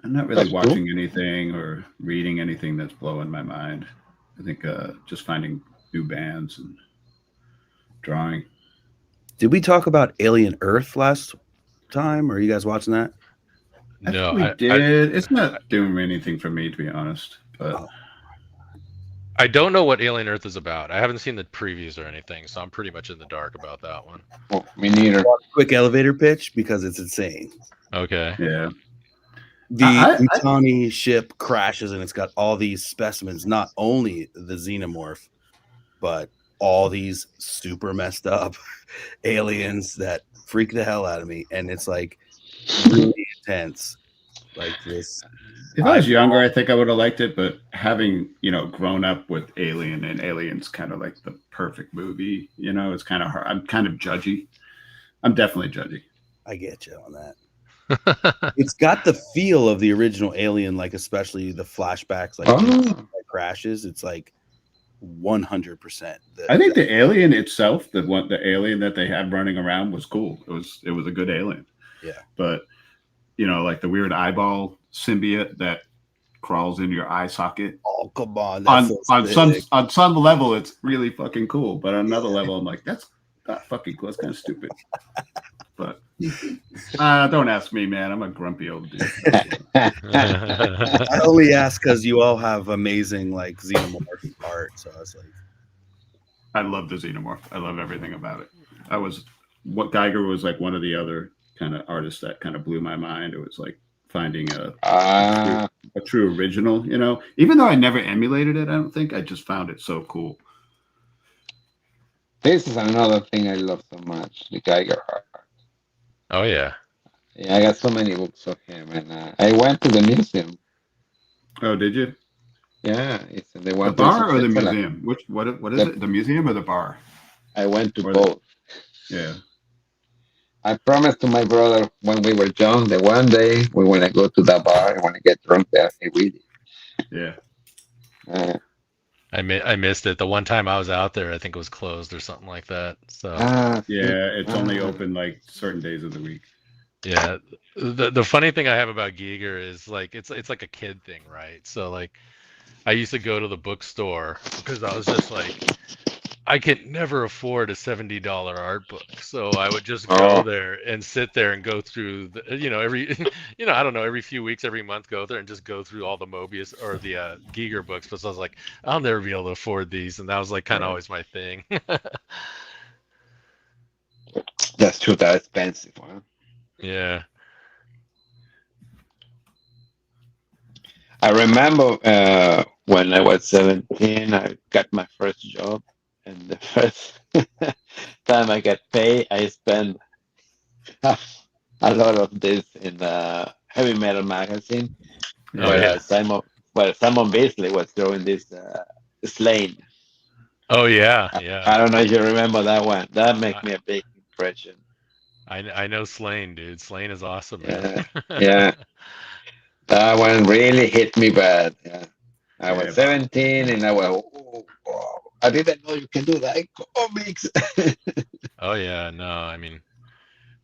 I'm not really That's watching cool. anything or reading anything that's blowing my mind. I think just finding new bands and drawing. Did we talk about Alien Earth last time? Or are you guys watching that? I No, think we did. It's not doing anything for me, to be honest. But I don't know what Alien Earth is about. I haven't seen the previews or anything, so I'm pretty much in the dark about that one. Oh, me neither. Quick elevator pitch because it's insane. Okay. yeah, The I- Utani ship crashes and it's got all these specimens, not only the xenomorph, but all these super messed up aliens that freak the hell out of me. And it's like really intense. Like this. if I was younger, I think I would have liked it. But having grown up with Alien, and Alien's kind of like the perfect movie. It's kind of hard. I'm kind of judgy. I'm definitely judgy. I get you on that. It's got the feel of the original Alien, like especially the flashbacks, like Oh. crashes. It's like 100%. I think the alien itself, the alien that they had running around, was cool. It was a good alien. Yeah. But like the weird eyeball symbiote that crawls in your eye socket. Oh, come on. On some level, it's really fucking cool. But on another level, I'm like, that's not fucking cool. That's kind of stupid. But don't ask me, man. I'm a grumpy old dude. I only ask because you all have amazing like xenomorph art. So I was like, I love the xenomorph. I love everything about it. What Geiger was like one of the other kind of artists that kind of blew my mind. It was like finding a true original, even though I never emulated it. I don't think I just found it so cool. This is another thing I love so much, the Geiger art. Oh yeah. Yeah, I got so many books of him, and I went to the museum. Oh, did you? Yeah, it's in the The bar or the museum? What is it? The museum or the bar? I went to both. Yeah. I promised to my brother when we were young that one day we want to go to that bar and want to get drunk there. And we did. Yeah. I missed it. The one time I was out there, I think it was closed or something like that. So it's only open like certain days of the week. Yeah. The funny thing I have about Giger is like it's like a kid thing, right? So like I used to go to the bookstore because I was just like, I could never afford a $70 art book, so I would just go Oh, there and sit there and go through the, every, I don't know, every few weeks, every month, go there and just go through all the Mobius or the Giger books. But so I was like, I'll never be able to afford these, and that was like kind of Right. always my thing. that's true. That's expensive. Huh? Yeah. I remember when I was 17, I got my first job, and the first time I got paid, I spent a lot of this in a heavy metal magazine, Oh Yeah. where yeah. Simon Beasley was throwing this Slane. Oh yeah. I Yeah. don't know if you remember that one. That made I me a big impression. I know Slane, dude. Slane is awesome, man. Yeah, yeah, that one really hit me bad. Yeah. I was Yeah. 17 and I was, oh, wow. I didn't know you can do that in comics. Oh yeah. No, I mean,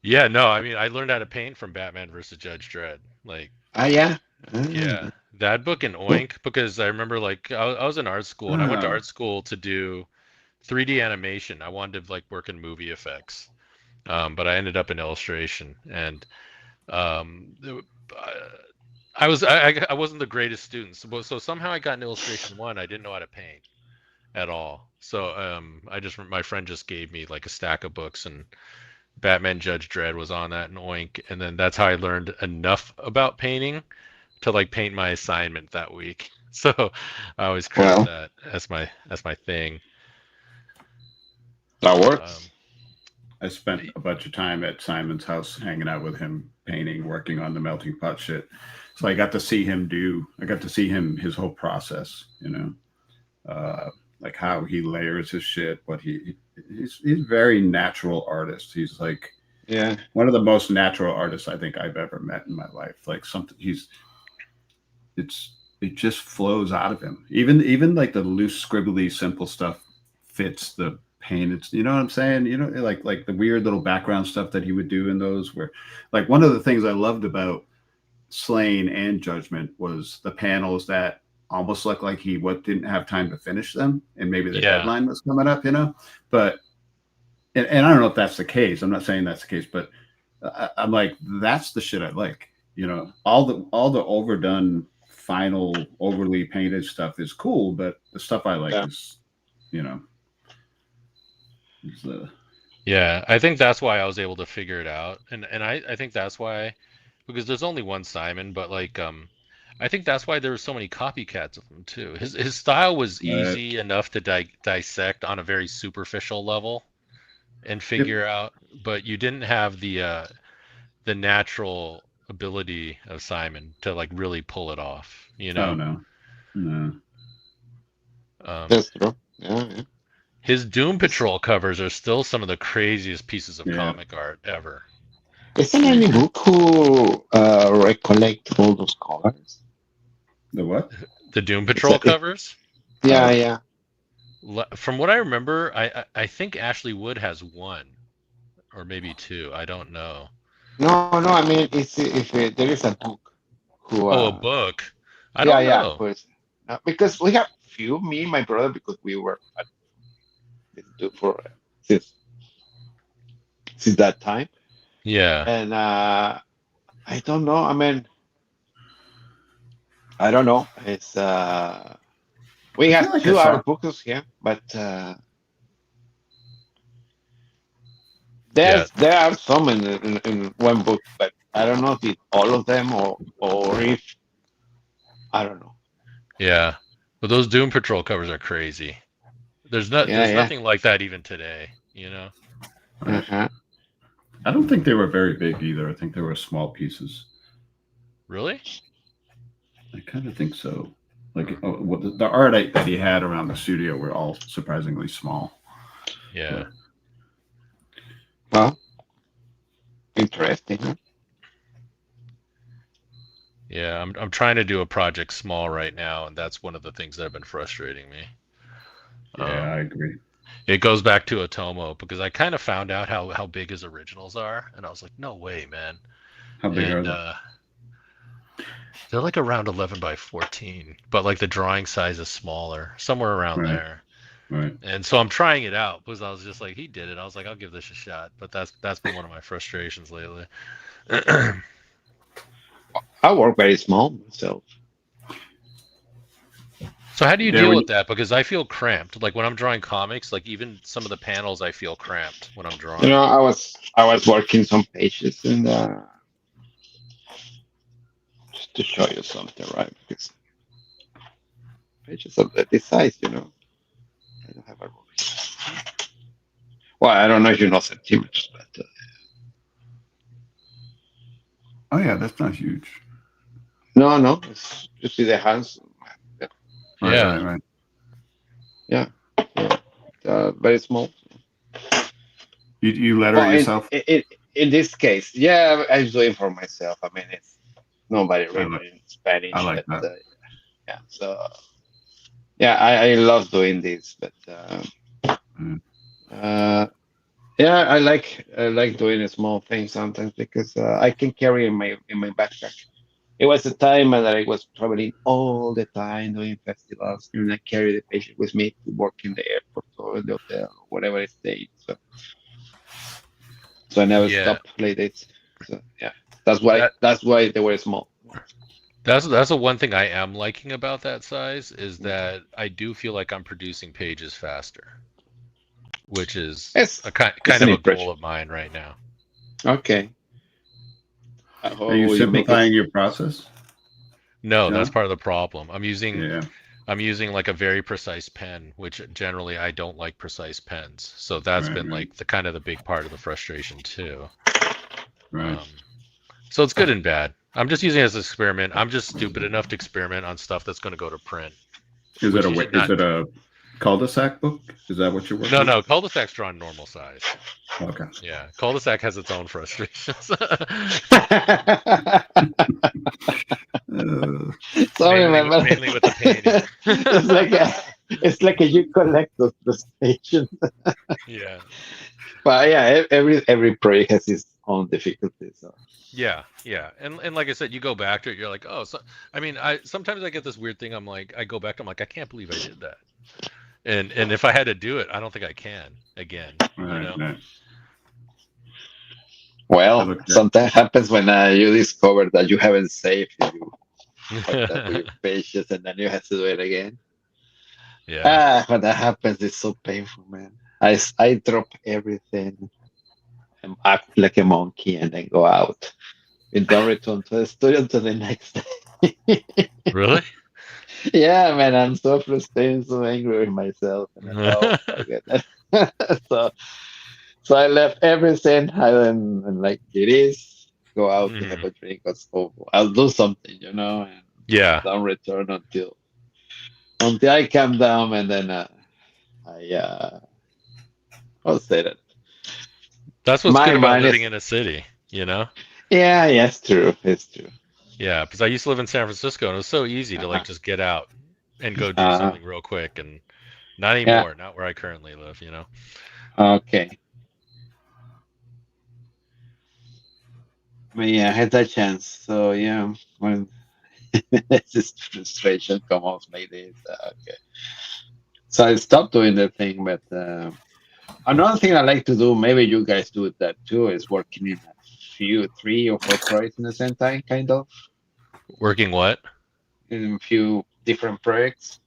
yeah, no, I mean, I learned how to paint from Batman versus Judge Dredd. Like, Ah, yeah. yeah, Ah. that book and Oink, because I remember like I was in art school and I went to Oh, art school to do 3D animation. I wanted to like work in movie effects, but I ended up in illustration, and it I wasn't the greatest student, so somehow I got an illustration one. I didn't know how to paint at all, so my friend just gave me like a stack of books and Batman Judge Dredd was on that and Oink, and then that's how I learned enough about painting to like paint my assignment that week. So I always credit Well, that as my thing. that Um, works. I spent a bunch of time at Simon's house hanging out with him, painting, working on the melting pot shit. So I got to see him his whole process, like how he layers his shit, he's a very natural artist. He's like Yeah. one of the most natural artists I think I've ever met in my life. Like something it just flows out of him. Even like the loose, scribbly, simple stuff fits the paint. It's you know what I'm saying. Like the weird little background stuff that he would do in those. Where like one of the things I loved about Slain and Judgment was the panels that almost looked like he didn't have time to finish them, and maybe the yeah, deadline was coming up. But and I don't know if that's the case. I'm not saying that's the case, but I'm like that's the shit I like. All the overdone final overly painted stuff is cool, but the stuff I like Yeah. is you know is yeah. I think that's why I was able to figure it out, and I think that's why because there's only one Simon, but like I think that's why there were so many copycats of him too. His style was uh, easy enough to dissect on a very superficial level and it, figure out, but you didn't have the natural ability of Simon to like really pull it off, you oh know? no. Um, That's true. Yeah, yeah. his Doom Is, Patrol covers are still some of the craziest pieces of Yeah, comic art ever. isn't I any agree. book who recollect all those colors? The what? The Doom It's Patrol covers, yeah, Oh, yeah. from what I remember, I think Ashley Wood has one or maybe two. I don't know. No, no. I mean, it's if there is a book who, Oh, a book. I yeah, don't yeah, know. who is because we have few, me and my brother, because we were at this dude for since since that time, Yeah, and I don't know. I mean, I don't know. It's we I feel have like I two saw. art books here, but yeah, there are some in one book, but I don't know if it's all of them or if I don't know. yeah. But those Doom Patrol covers are crazy. Yeah, There's yeah. nothing like that even today, you know? Right. Uh-huh. I don't think they were very big either. I think they were small pieces. Really? I kind of think so. Like the art that he had around the studio were all surprisingly small. Yeah. But Well, interesting. Huh? Yeah, I'm trying to do a project small right now, and that's one of the things that have been frustrating me. yeah, I Um, agree. it goes back to Otomo because I kind of found out how big his originals are, and I was like, no way, man. How big are And they? They're like around 11 by 14, but like the drawing size is smaller, somewhere around Right. there. Right. And so I'm trying it out because I was just like, he did it. I was like, I'll give this a shot. But that's been one of my frustrations lately. I work very small myself. So how do you Yeah, deal when with that? Because I feel cramped. Like when I'm drawing comics, like even some of the panels, I feel cramped when I'm drawing. I was working some pages and just to show you something, right? Because pages of this size. I don't have a rule here. Well, I don't know if you know centimeters, but Oh yeah, that's not huge. no, it's you see the hands. Right. Yeah. Right. Right. Yeah, yeah, very small. You letter Well, in, yourself. in in this case, yeah, I'm doing for myself. I mean, it's nobody I reading like. in I Spanish, like but that. yeah. So yeah, I love doing this, but Mm. uh, yeah, I like doing small things sometimes because I can carry in my backpack. It was a time that I was traveling all the time doing festivals, and I carry the patient with me to work in the airport or the hotel or whatever I stayed. So I never Yeah. stopped play dates. So yeah, that's why they were small. That's the one thing I am liking about that size is that I do feel like I'm producing pages faster, which is a It's kind an of a goal impression. of mine right now. Okay. Are How you will you make it? simplifying your process, No, that's John? part of the problem. Yeah. I'm using like a very precise pen, which generally I don't like precise pens. So that's Right. been Right. like the kind of the big part of the frustration too. Right. Um, so it's good and bad. I'm just using it as an experiment. I'm just stupid enough to experiment on stuff that's going to go to print, which usually Is not. it a cul-de-sac book? Is that what you're working No, on? no, cul-de-sac's drawn normal size. Okay. Yeah, cul-de-sac has its own frustrations. Sorry, man, but Mainly with the painting. it's like you collect those frustrations. Yeah, But yeah, every project has its own difficulties. So. yeah, and like I said, you go back to it, you're like, oh, so I mean, I sometimes I get this weird thing. I'm like, I go back to, I'm like, I can't believe I did that. And if I had to do it, I don't think I can again. You Right. know? Right. I Well, looked at. sometimes happens when you discover that you haven't saved you put that to your pages and then you have to do it again. Yeah. When that happens, it's so painful, man. I drop everything and act like a monkey and then go out and don't return to the studio until the next day. Really? Yeah, man, I'm so frustrated, so angry with myself, and then oh my goodness. so so I left everything and like it is. Go out to have Mhm. a drink or so. I'll do something, and Yeah. don't return until I calm down and then I'll say that. That's what's My good about mind living is in a city, you know? yeah, it's true. It's true. Yeah, because I used to live in San Francisco and it was so easy to like Uh-huh. just get out and go do Uh, something real quick, and not yeah, anymore, not where I currently live, you know? okay. But yeah, I had that chance. So yeah, when this frustration come off like this, okay. So I stopped doing the thing, but another thing I like to do, maybe you guys do that too, is working in a few, 3 or 4 projects in the same time, kind of, Working what? in a few different projects,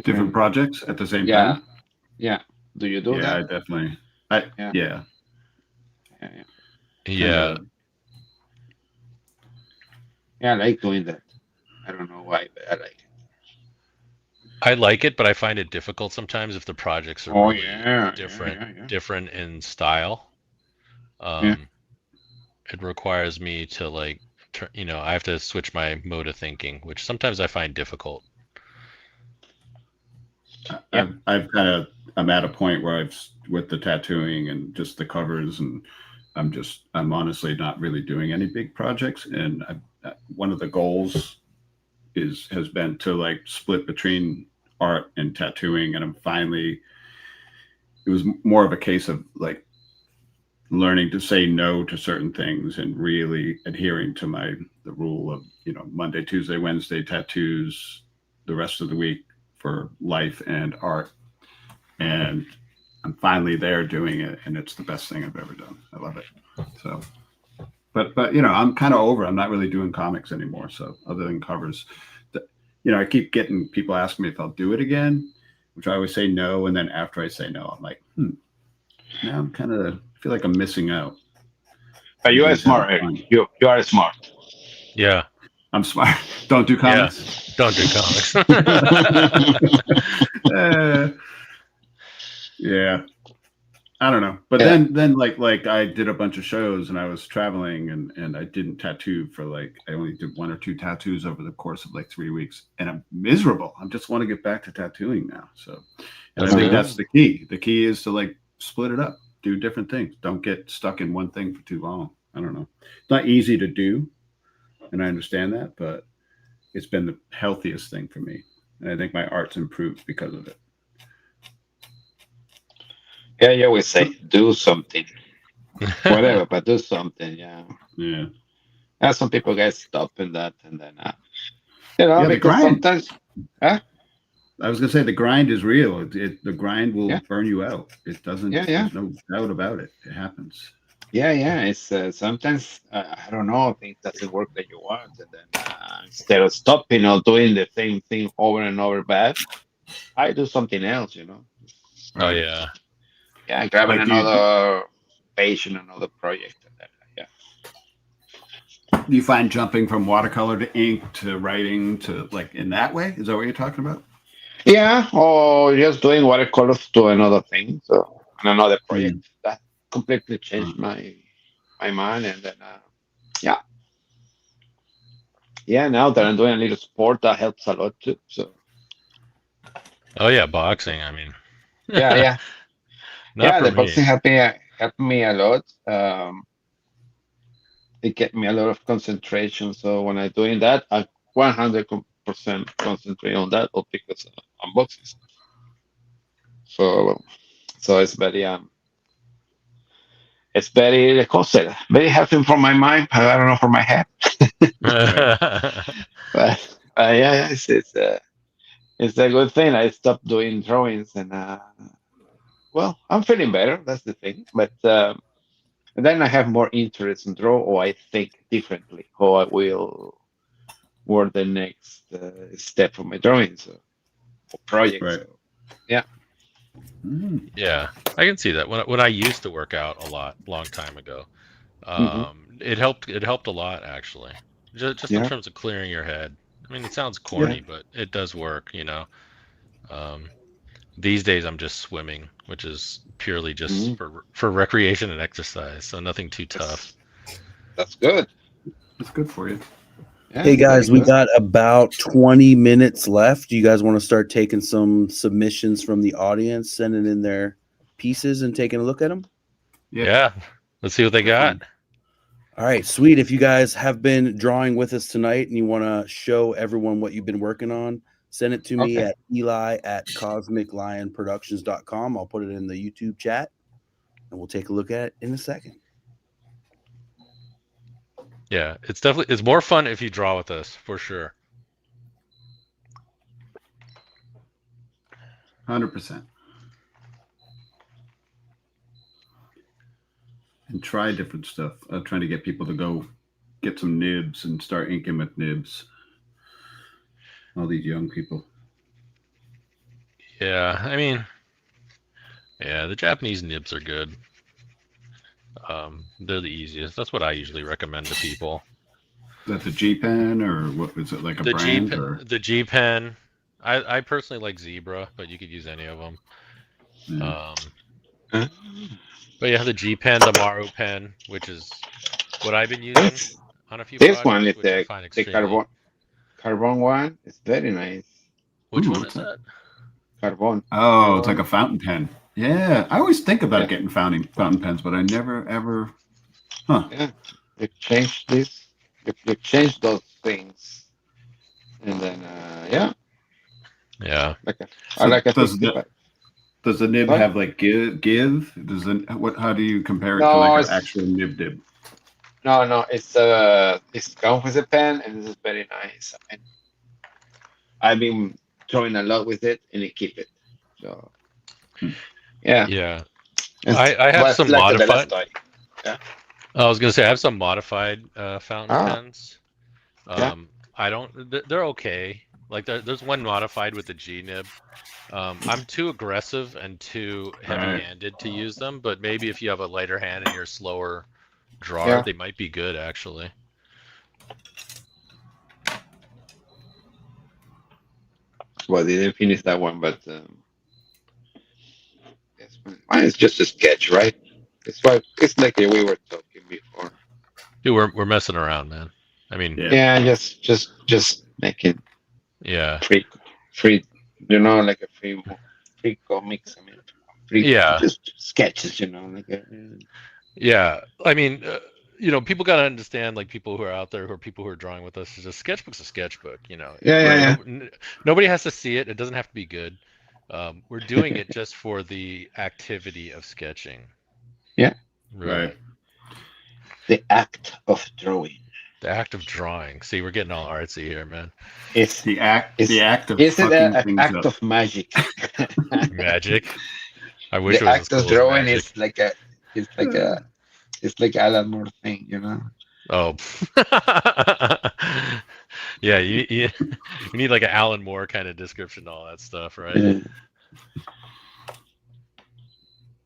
Different different. projects at the same Yeah, time. yeah. Do you do Yeah, that? I definitely. I Yeah, yeah, yeah, yeah. kind Yeah. of. Yeah, I like doing that. I don't know why, but I like it. I like it, but I find it difficult sometimes if the projects are Oh really yeah, yeah, different, yeah, yeah. different in style. Yeah. Um, it requires me to like, I have to switch my mode of thinking, which sometimes I find difficult. Yeah. I'm at a point where I've with the tattooing and just the covers, and I'm honestly not really doing any big projects. And one of the goals has been to like split between art and tattooing, and it was more of a case of like learning to say no to certain things and really adhering to the rule of, Monday, Tuesday, Wednesday tattoos, the rest of the week for life and art. And I'm finally there doing it, and it's the best thing I've ever done. I love it. So, but I'm kind of over. I'm not really doing comics anymore. So other than covers, I keep getting people asking me if I'll do it again, which I always say no. And then after I say no, I'm like, now I'm kind of feel like I'm missing out. But you are smart, Eric. You are smart. Yeah. I'm smart. Don't do comics. Yeah. Don't do comics. Yeah. I don't know. But then like I did a bunch of shows and I was traveling and I didn't tattoo for I only did 1 or 2 tattoos over the course of 3 weeks, and I'm miserable. I just want to get back to tattooing now. So, and I think that's the key. The key is to split it up, do different things. Don't get stuck in one thing for too long. I don't know. It's not easy to do, and I understand that, but it's been the healthiest thing for me. And I think my art's improved because of it. Yeah, you always say do something, whatever, but do something. Yeah. And some people get stuck in that, and then because sometimes, I was gonna say the grind is real. The grind will burn you out. It doesn't. Yeah. There's no doubt about it. It happens. Yeah. It's sometimes I don't know, things doesn't work that you want, and then instead of stopping or doing the same thing over and over bad, I do something else. Oh yeah. Yeah, grabbing another page in another project. Do you find jumping from watercolor to ink to writing to in that way? Is that what you're talking about? Yeah, or just doing watercolors to another thing, so another project that completely changed my mind, and then now that I'm doing a little sport, that helps a lot too. So. Oh yeah, boxing. I mean. Yeah. The me. boxing helped me a lot. It get me a lot of concentration. So when I'm doing that, I 100% concentrate on that, or because I'm boxing. So it's very very helpful for my mind. I don't know, for my head. But it's a good thing. I stopped doing drawings, and I'm feeling better. That's the thing. But and then I have more interest in draw, or I think differently how I will work the next step of my drawings or project. Right. So, yeah. Yeah, I can see that. When I used to work out a lot, long time ago, it helped. It helped a lot, actually. Just in terms of clearing your head. I mean, it sounds corny, but it does work. These days I'm just swimming, which is purely just for recreation and exercise, so nothing too tough. That's good. That's good for you. Yeah, hey guys, we got about 20 minutes left. Do you guys want to start taking some submissions from the audience, sending in their pieces and taking a look at them? Yeah. Let's see what they got. All right, sweet. If you guys have been drawing with us tonight and you want to show everyone what you've been working on, send it to me at eli@cosmiclionproductions.com. I'll put it in the YouTube chat, and we'll take a look at it in a second. Yeah, it's more fun if you draw with us, for sure. 100%. And try different stuff. I'm trying to get people to go get some nibs and start inking with nibs. All these young people. Yeah, I mean, the Japanese nibs are good. They're the easiest. That's what I usually recommend to people. Is that the G pen, or what is it, like a brand? The G pen. I personally like Zebra, but you could use any of them. Yeah. But yeah, the G pen, the Maru pen, which is what I've been using on a few This projects, one is which I find the carbon one. It's very nice. Which one is that? Carbon. Oh, it's like a fountain pen. Yeah, I always think about getting fountain pens, but I never ever. Huh? Yeah, you change this. You change those things, and then Yeah. I like a 65. Does the nib What? have like give? Does it what? How do you compare it to No, like an it's actual nib? no. It's comes with a pen, and this is very nice. And I've been drawing a lot with it, and I keep it. So Hmm. yeah, Yeah. it's I have but some like the last modified. toy. Yeah. I was gonna say I have some modified fountain Ah, pens. yeah. I don't. They're okay. Like there's one modified with the G nib. I'm too aggressive and too Right. heavy-handed to use them, but maybe if you have a lighter hand and you're a slower drawer, Yeah. they might be good actually. Well, they didn't finish that one, but yes, mine is just a sketch, right? It's like we were talking before. Dude, we're messing around, man. I mean, Yeah. Yeah, just making yeah, free, like a free comics. I mean, free yeah, just sketches, like yeah. I mean, people gotta understand, like people who are out there, who are people who are drawing with us, is a sketchbook's a sketchbook. yeah. Nobody has to see it. It doesn't have to be good. We're doing it just for the activity of sketching. Yeah. Really. Right. The act of drawing. The act of drawing. See, we're getting all artsy here, man. It's The act of is it fucking an things act up. of magic? Magic. I wish The it was as act cool of as drawing magic. is it's like Alan Moore thing, Oh. Yeah, you need like an Alan Moore kind of description, all that stuff, right? Yeah.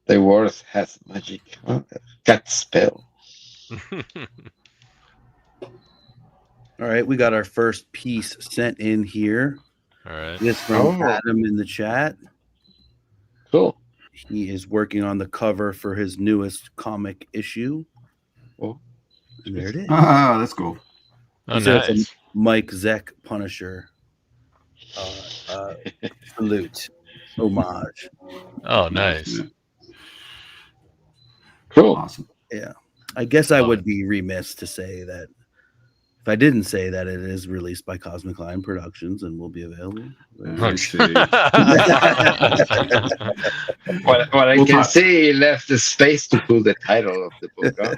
The word has magic. Cat spell. All right, we got our first piece sent in here. All right. This from Oh. Adam in the chat. Cool. He is working on the cover for his newest comic issue. Oh. And there it is. Oh, that's cool. Oh, He said it's a nice. Mike Zeck Punisher salute, homage. Oh, nice. Yeah. Cool. Awesome. Yeah. I guess I Love would it. be remiss to say that if I didn't say that it is released by Cosmic Lion Productions and will be available. I see. What I We'll can talk. see, he left the space to put the title of the book on.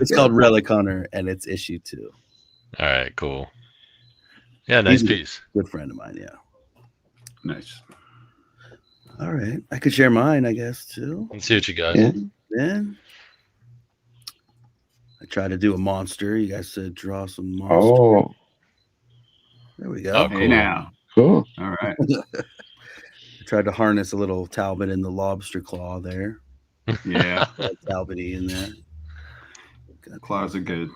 It's called Relic Hunter and it's issue 2. All right, cool. Yeah, nice He's a piece. good friend of mine, yeah. Nice. All right. I could share mine, I guess, too. Let's see what you got. Yeah. Then I tried to do a monster. You guys said draw some monster. Oh, There we go. Oh, Hey cool. now. cool. All right. I tried to harness a little Talbot in the lobster claw there. Yeah. Talbot-y in there. Claws are good.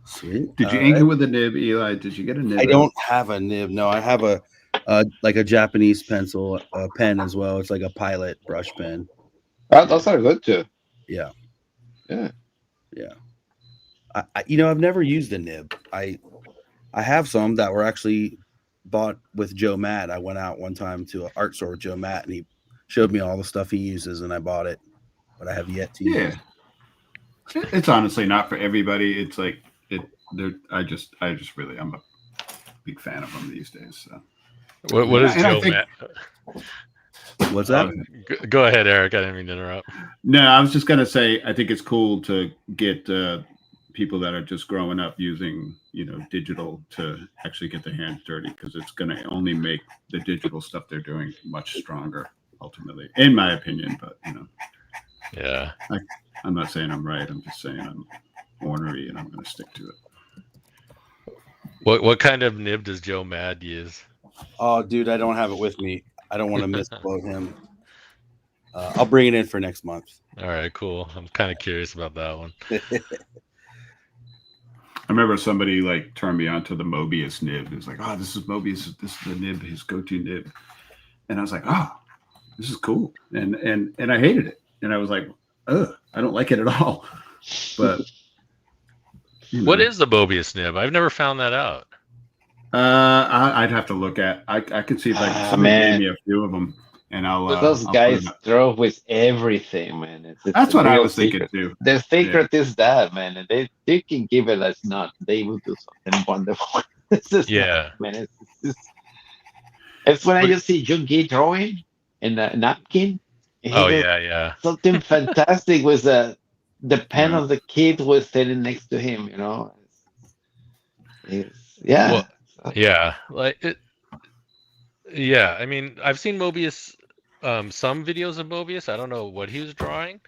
Sweet. Did you All ink it right. with a nib, Eli? Did you get a nib? I don't have a nib. No, I have a like a Japanese pencil pen as well. It's like a Pilot brush pen. Those are good too. Yeah. Yeah. Yeah. I've never used a nib. I have some that were actually bought with Joe Matt. I went out one time to an art store with Joe Matt and he showed me all the stuff he uses and I bought it, but I have yet to use Yeah. it. It's honestly not for everybody. It's like I just really I'm a big fan of them these days. So What is And I Joe think- Matt? What's that? Go ahead, Eric. I didn't mean to interrupt. No, I was just gonna say I think it's cool to get people that are just growing up using digital to actually get their hands dirty because it's gonna only make the digital stuff they're doing much stronger ultimately, in my opinion. But Yeah. I'm not saying I'm right. I'm just saying I'm ornery and I'm gonna stick to it. What kind of nib does Joe Mad use? Oh, dude, I don't have it with me. I don't want to misquote him. I'll bring it in for next month. All right, cool. I'm kind of curious about that one. I remember somebody like turned me on to the Mobius nib. It was like, oh, this is Mobius. This is the nib, his go-to nib. And I was like, oh, this is cool. And I hated it. And I was like, ugh, I don't like it at all. But What is the Mobius nib? I've never found that out. I'd have to look at. I could see if somebody gave me a few of them, and But those I'll guys put it up. draw with everything, man. It's That's a what I real was secret. thinking too. The secret is that, man. They can give it as not. They will do something wonderful. It's just Yeah. man. It's just, It's when I just see Jungi drawing in a napkin. And he Oh does yeah. something fantastic with the pen Right. of the kid was sitting next to him. It's, Well, yeah. yeah. Like it. Yeah. I mean, I've seen Mobius. Some videos of Mobius. I don't know what he was drawing,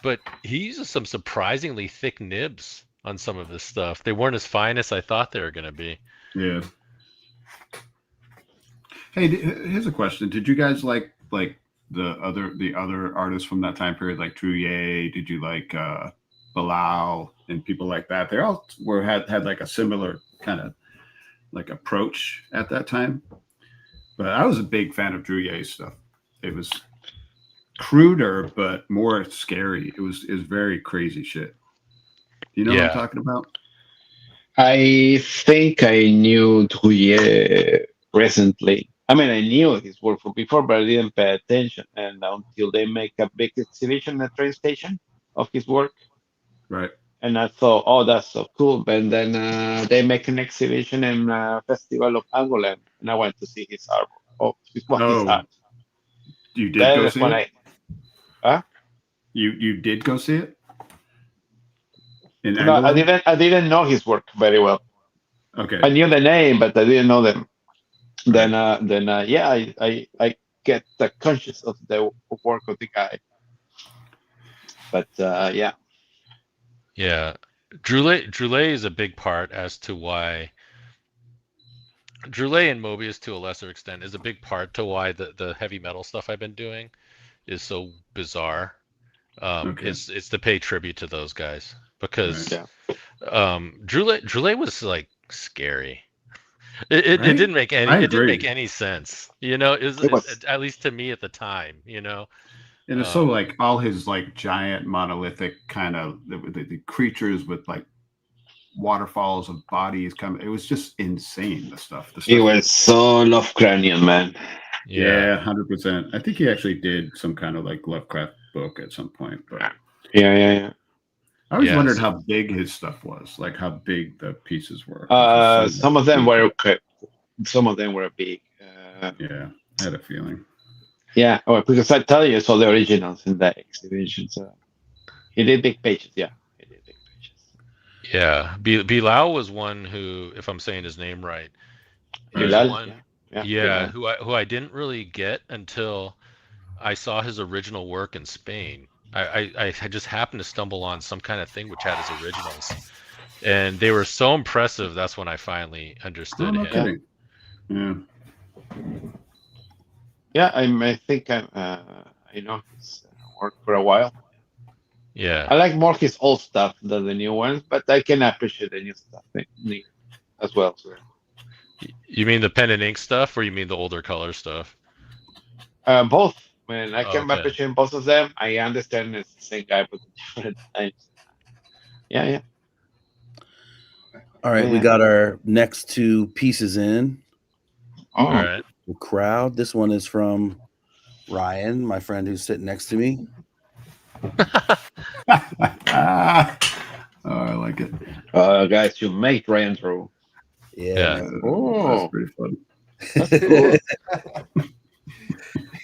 but he uses some surprisingly thick nibs on some of his stuff. They weren't as fine as I thought they were gonna be. Yeah. Hey, here's a question. Did you guys like the other artists from that time period, like Trouillet? Did you like Bilal and people like that? They all had like a similar kind of like approach at that time. But I was a big fan of Trouillet's stuff. It was cruder but more scary. It was very crazy shit. You know what I'm Yeah. talking about? I think I knew Trouillet recently. I mean, I knew his work from before, but I didn't pay attention. And until they make a big exhibition at train station of his work, Right. and I thought, oh, that's so cool. But then they make an exhibition in Festival of Angoulême, and I went to see his art. Oh, his Oh, art. you did That go is see when it? You did go see it? In No, Angola? I didn't know his work very well. Okay. I knew the name, but I didn't know them. Right. Then yeah, I get the conscious of the work of the guy. But yeah, Yeah. Droulet is a big part as to why Droulet and Mobius to a lesser extent is a big part to why the heavy metal stuff I've been doing is so bizarre. Okay. It's to pay tribute to those guys because yeah. Droulet was like scary. It Right? didn't make I it didn't make agree. any sense. You know, It was. at least to me at the time. You know, And it's so like all his like giant monolithic kind of the creatures with like waterfalls of bodies coming. It was just insane. The stuff. It was so Lovecraftian, man. Yeah, 100%. I think he actually did some kind of like Lovecraft book at some point. But Yeah. I always Yeah, wondered so- how big his stuff was, like how big the pieces were. Some of them were okay. Some of them were big. Yeah, I had a feeling. Yeah, because I tell you, saw the originals in that exhibition. So he did big pages. Yeah, he did big pages. Yeah, Bilal was one who, if I'm saying his name right, is Bilal, one. yeah, Yeah, Bilal. who I didn't really get until I saw his original work in Spain. I just happened to stumble on some kind of thing which had his originals, and they were so impressive. That's when I finally Oh, understood no him. kidding. Yeah. Yeah, I think I know his work for a while. Yeah. I like more his old stuff than the new ones, but I can appreciate the new stuff as well. So. You mean the pen and ink stuff, or you mean the older color stuff? Both. When I can Okay. appreciate both of them, I understand it's the same guy but different times. Yeah. All right, we Yeah. got our next two pieces in. Oh, All right. The crowd. This one is from Ryan, my friend who's sitting next to me. Oh, I like it. guys, you make Ryan draw. Yeah. man. Oh. That's pretty fun.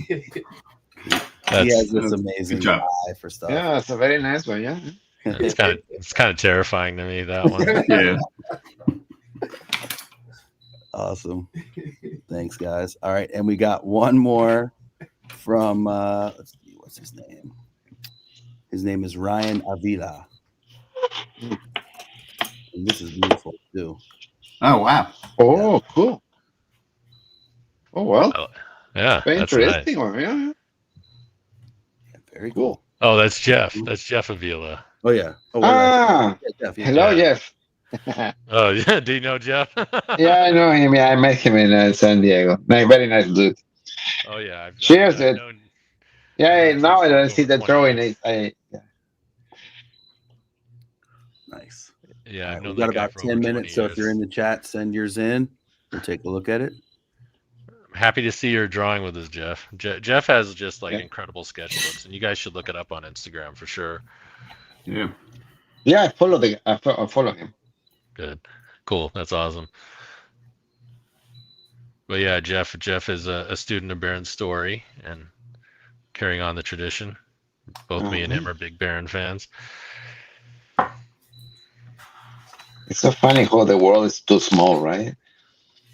He has That's this amazing good job. eye for stuff. Yeah, it's a very nice one. Yeah. it's kind of terrifying to me, that one. Yeah. Awesome. Thanks, guys. All right, and we got one more from let's see, what's his name? His name is Ryan Avila. And this is beautiful too. Oh wow. Oh, cool. Oh well. Yeah, Very that's interesting nice. one. Yeah. Very cool. Oh, that's Jeff. That's Jeff Avila. Oh yeah. Oh, Jeff, yeah. Hello, Yeah. Jeff. Oh, yeah. Do you know Jeff? Yeah, I know him. Yeah, I met him in San Diego. Very nice dude. Oh, yeah. Cheers, I've dude. known, Yeah, known now Jeff that I for see over the 20 drawing, years. Nice. Yeah, All I've right, known we've got that guy about for 10 over 20 minutes, so if you're years. in the chat, send yours in. We'll take a look at it. I'm happy to see your drawing with us, Jeff. Jeff has just like Yeah. incredible sketchbooks, and you guys should look it up on Instagram for sure. Yeah. Yeah, I follow him. Good. Cool. That's awesome. But yeah, Jeff is a student of Baron's story and carrying on the tradition. Both me and him are big Baron fans. It's so funny how the world is too small, right?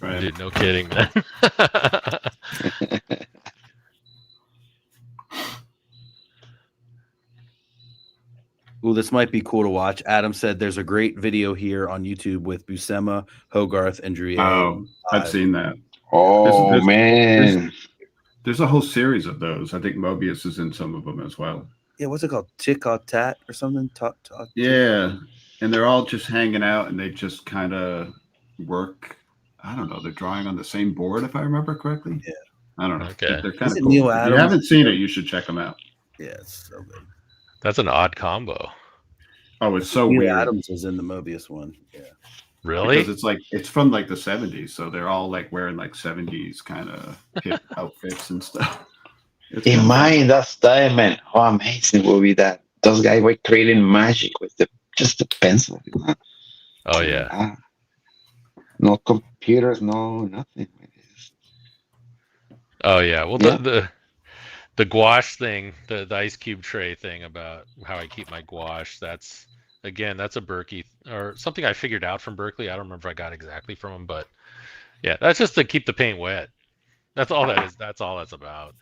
Right. Dude, no kidding, man. Ooh, this might be cool to watch. Adam said there's a great video here on YouTube with Buscema, Hogarth, and Drouillet. Oh, I've seen that. Oh, There's- man. There's a whole series of those. I think Mobius is in some of them as well. Yeah, what's it called? Tick-a-tat or something? Yeah, and they're all just hanging out, and they just kind of work. I don't know. They're drawing on the same board, if I remember correctly. Yeah. I don't know. Okay. They're kind Is of it cool. Neil If you Adams? haven't seen it, you should check them out. Yeah, it's so good. That's an odd combo. Oh, it's so Neil weird. Adams is in the Mobius one. Yeah. Really? Because it's from like the 70s, so they're all like wearing like 70s kind of hip outfits and stuff. It's In kinda mind, that time, man, how amazing will be that? Those guys were creating magic with just the pencil. You know? Oh yeah. No computers, no nothing. Oh yeah. Well, Yeah. the gouache thing, the ice cube tray thing about how I keep my gouache. That's a Berkey or something I figured out from Berkeley. I don't remember if I got exactly from him, but yeah, that's just to keep the paint wet. That's all that is. That's all that's about.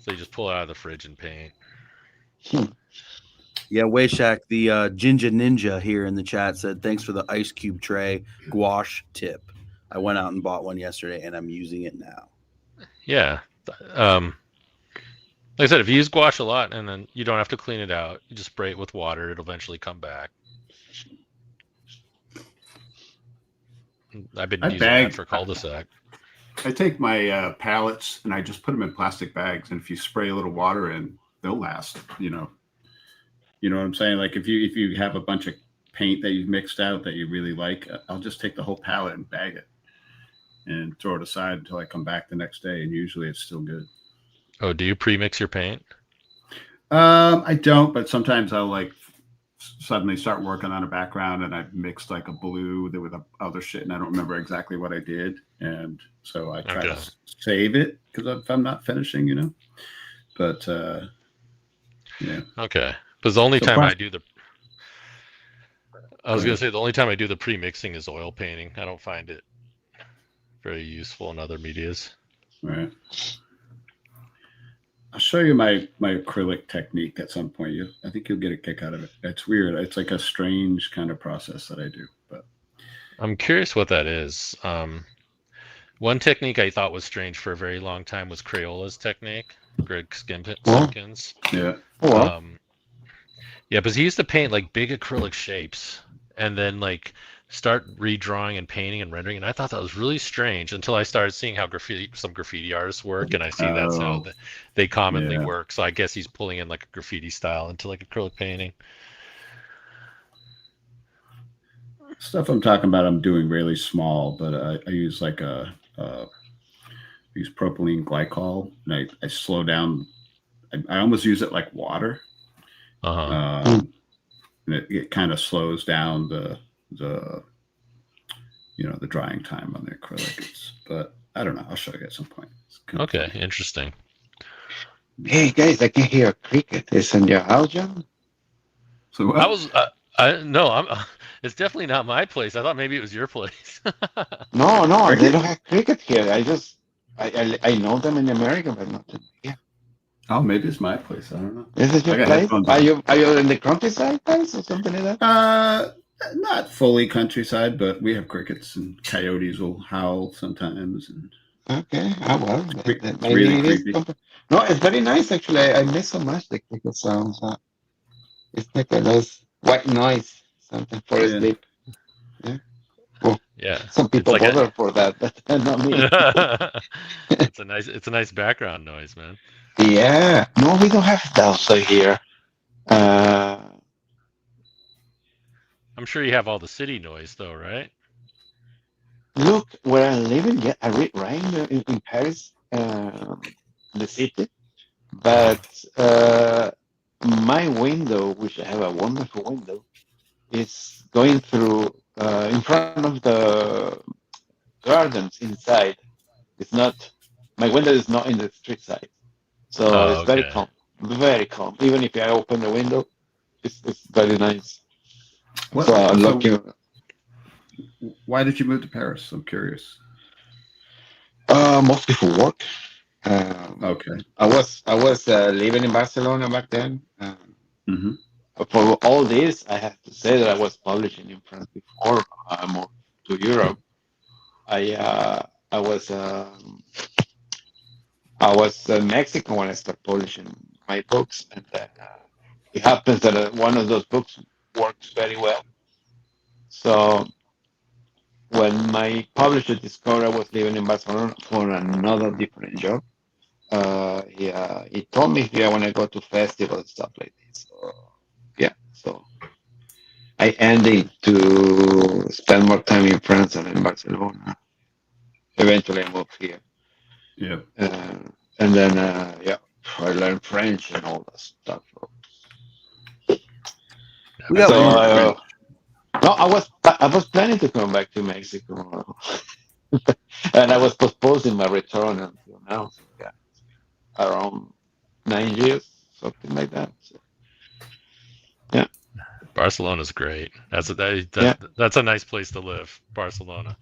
So you just pull it out of the fridge and paint. Yeah, Wayshak, the Ginger Ninja here in the chat said, thanks for the ice cube tray gouache tip. I went out and bought one yesterday, and I'm using it now. Yeah. Like I said, if you use gouache a lot and then you don't have to clean it out, you just spray it with water, it'll eventually come back. I've been using that for cul-de-sac. I take my pallets and I just put them in plastic bags, and if you spray a little water in, they'll last. You know what I'm saying? Like if you have a bunch of paint that you've mixed out that you really like, I'll just take the whole pallet and bag it and throw it aside until I come back the next day, and usually it's still good. Oh, do you pre-mix your paint? I don't, but sometimes I'll like suddenly start working on a background and I've mixed like a blue with other shit and I don't remember exactly what I did, and so I try to save it because if I'm not finishing, you know. But yeah. Okay. Because the only time I do the the only time I do the pre-mixing is oil painting. I don't find it very useful in other medias. Right. I'll show you my acrylic technique at some point. I think you'll get a kick out of it. It's weird. It's like a strange kind of process that I do. But I'm curious what that is. One technique I thought was strange for a very long time was Crayola's technique, Greg Simpkins. Yeah. Yeah, because he used to paint like big acrylic shapes and then like start redrawing and painting and rendering, and I thought that was really strange until I started seeing how some graffiti artists work, and I see that's how they commonly work. So I guess he's pulling in like a graffiti style into like acrylic painting. Stuff I'm talking about, I'm doing really small, but I use like use propylene glycol, and I slow down. I almost use it like water. And it kind of slows down the drying time on the acrylic. But I don't know. I'll show you at some point. Okay, interesting. Hey guys, I can hear a cricket. Is in your house, John? So what? It's definitely not my place. I thought maybe it was your place. No, they don't have cricket here. I know them in America, but not here. Oh, maybe it's my place. I don't know. Is it your place? Are you in the countryside place or something like that? Not fully countryside, but we have crickets and coyotes will howl sometimes. And okay. Oh well. It's really creepy. No, it's very nice actually. I miss so much the cricket sounds. It's like a nice white noise, something for sleep. Yeah. Well, yeah. Some people bother for that, but not me. It's a nice background noise, man. Yeah. No, we don't have that also here. I'm sure you have all the city noise though, right? Look, where I'm living, yeah, I live right in Paris, the city. But my window, which I have a wonderful window, is going through in front of the gardens inside. It's not, my window is not in the street side. So Oh, it's very okay. calm, very calm. Even if I open the window, it's very nice. So I'm So looking, why did you move to Paris? I'm curious. mostly for work. Okay. I was living in Barcelona back then. Hmm. For all this, I have to say that I was publishing in France before I moved to Europe. I uh, I was um, I was in Mexico when I started publishing my books, and then it happens that one of those books works very well. So when my publisher discovered I was living in Barcelona for another different job, he told me if I want to go to festivals and stuff like this. So, yeah, so I ended to spend more time in France than in Barcelona. Eventually, I moved here, Yeah. uh, and then yeah, I learned French and all that stuff. We I got So thought you one. were French. no, I was planning to come back to Mexico, and I was postponing my return until now. So yeah, around 9 years, something like that. So, yeah, Barcelona's great. yeah, That's a nice place to live, Barcelona.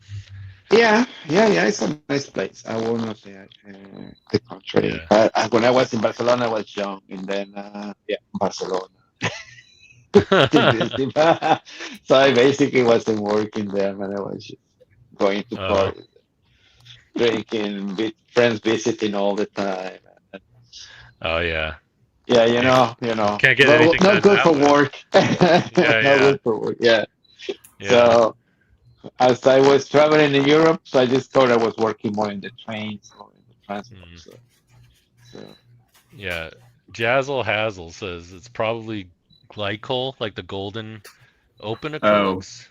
yeah. It's a nice place. I will not say the contrary. Yeah. When I was in Barcelona, I was young, and then yeah, Barcelona. So I basically wasn't working there, and I was just going to Oh, parties, drinking, friends visiting all the time. oh yeah. Yeah, Can't can't get but anything not done good that for way. work. Yeah, Not yeah, good for work. Yeah. yeah. So as I was traveling in Europe, so I just thought I was working more in the trains or in the transport. Mm, So yeah. Jazzle Hazel says it's probably glycol, like the golden open Oh, acrylics.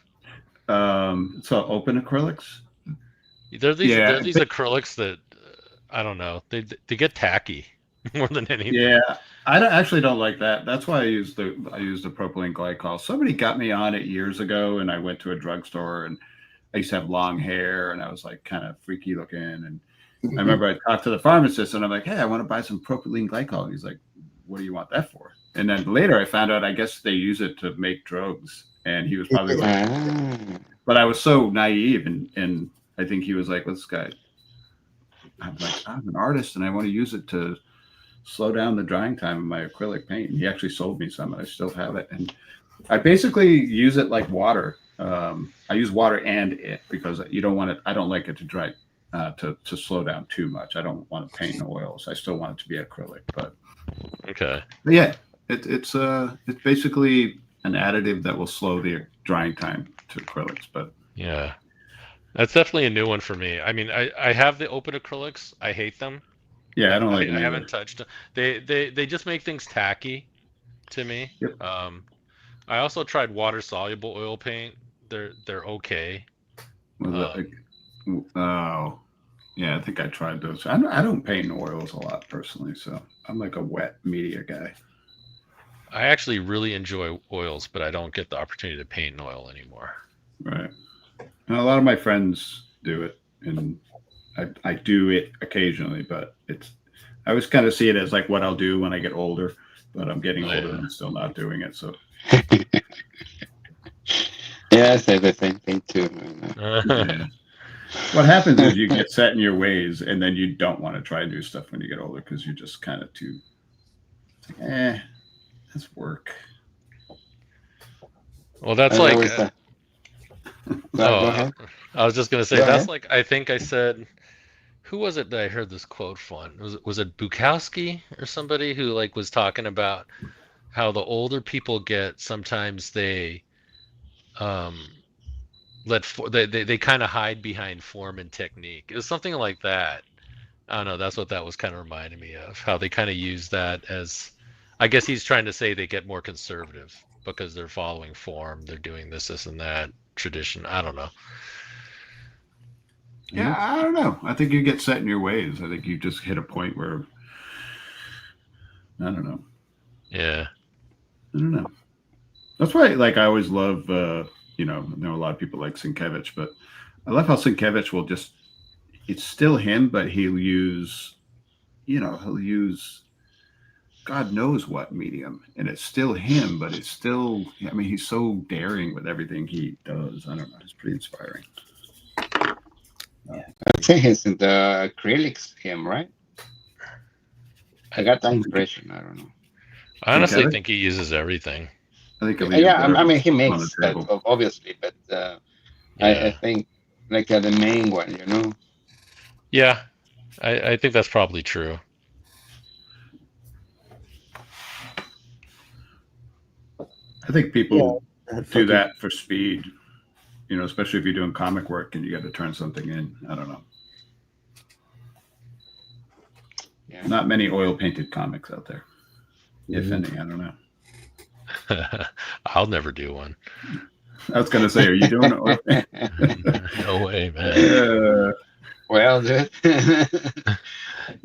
so open acrylics. They're Yeah, these acrylics that I don't know. They get tacky more than anything. yeah. Actually don't like that. That's why I use the propylene glycol. Somebody got me on it years ago, and I went to a drugstore, and I used to have long hair, and I was like kind of freaky looking. And I remember I talked to the pharmacist, and I'm like, "Hey, I want to buy some propylene glycol." And he's like, "What do you want that for?" And then later I found out I guess they use it to make drugs, and he was probably like, ah, but I was so naive, and I think he was like, "What's this guy?" I'm like, "I'm an artist, and I want to use it to slow down the drying time of my acrylic paint." And he actually sold me some, and I still have it. And I basically use it like water. I use water and it because you don't want it. I don't like it to dry to slow down too much. I don't want to paint in oils. I still want it to be acrylic, Okay. but yeah, it's basically an additive that will slow the drying time to acrylics. But Yeah. That's definitely a new one for me. I mean, I have the open acrylics. I hate them. yeah, I I, don't like I, them I either. haven't touched them. They just make things tacky to me. Yep. I also tried water soluble oil paint. They're okay. Was Um, it, oh, yeah, I think I tried those. I don't paint in oils a lot personally, so I'm like a wet media guy. I actually really enjoy oils, but I don't get the opportunity to paint in oil anymore. Right. And a lot of my friends do it, and I do it occasionally, but I always kind of see it as like what I'll do when I get older, but I'm getting Oh older yeah. and I'm still not doing it. So yeah, I say the same thing too. yeah. What happens is you get set in your ways, and then you don't want to try new stuff when you get older because you're just kind of too, it's like, that's work. Well, that's And there like was a, go oh, ahead. I was just gonna say Go that's ahead. like I think I said who was it that I heard this quote from? Was it Bukowski or somebody who like was talking about how the older people get, sometimes they um they kind of hide behind form and technique. It was something like that. I don't know. That's what that was kind of reminding me of. How they kind of use that as, I guess he's trying to say they get more conservative because they're following form. They're doing this, and that tradition. I don't know. Yeah, I don't know. I think you get set in your ways. I think you just hit a point where I don't know. Yeah. I don't know. That's why, like, I always love. I know a lot of people like Sienkiewicz, but I love how Sienkiewicz will just, it's still him, but he'll use, he'll use God knows what medium, and it's still him, but it's still, I mean, he's so daring with everything he does. I don't know. It's pretty inspiring. I think he's in the acrylics him, right? I got that impression. I don't know. I honestly Sienkiewicz? think he uses everything. I think I'll leave Yeah, it I mean he on the makes that table. obviously, but I Yeah, think like the main one, you know. yeah, I think that's probably true. I think people That do fucking- that for speed, especially if you're doing comic work and you got to turn something in. I don't know. Yeah. Not many oil painted comics out there, if Mhm. any. I don't know. I'll never do one. I was gonna say, are you doing oil? No way, man. Well, dude.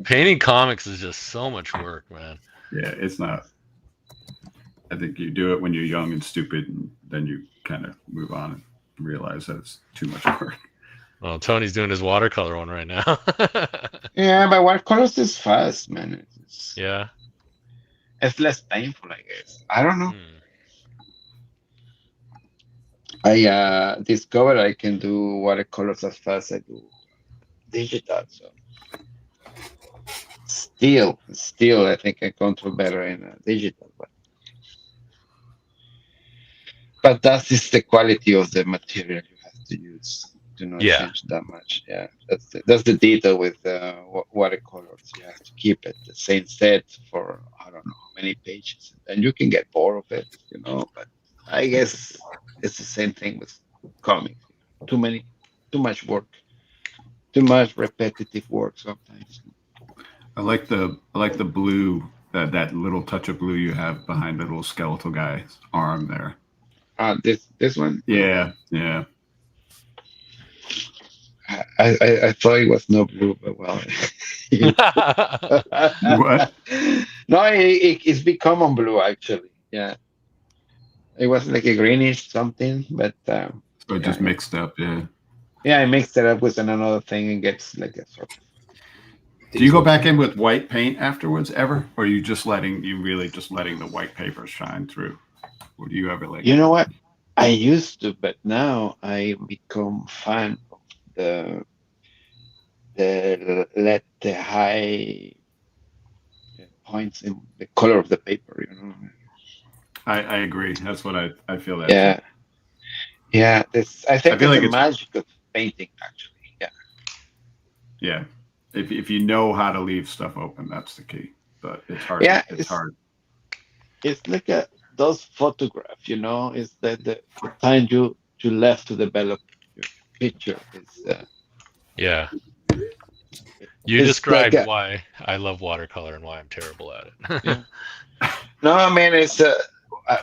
Painting comics is just so much work, man. Yeah, it's not. I think you do it when you're young and stupid, and then you kind of move on and realize that it's too much work. Well, Tony's doing his watercolor one right now. Yeah, but watercolors is fast, man. Yeah. It's less painful, I guess. I don't know. Hmm. I discovered I can do watercolors as fast as I do digital. So still, I think I control better in digital. But that is the quality of the material you have to use to not Yeah. change that much. Yeah, that's the detail with watercolors. You have to keep it the same set for I don't know how many pages, and you can get bored of it, But I guess it's the same thing with comics. Too much work, too much repetitive work sometimes. I like the blue, that little touch of blue you have behind the little skeletal guy's arm there. This one, Yeah. I thought it was no blue, but well. What? No, it's become on blue actually. Yeah, it was like a greenish something, but So it just mixed up. Yeah. yeah, I mixed it up with another thing and gets like a sort of. Do you go back in with white paint afterwards ever, or are you really just letting the white paper shine through? Or do you ever like? You know what? I used to, but now I become fan of the let the high points in the color of the paper. I agree. That's what I feel that. Yeah, yeah. I think I feel it's like the it's- magic of painting, actually. Yeah. Yeah. If you know how to leave stuff open, that's the key. But it's hard. Yeah, it's hard. It's like those photographs, is that the time you left to develop your picture is. Yeah. You It's described like why I love watercolor and why I'm terrible at it. Yeah. No, I mean it's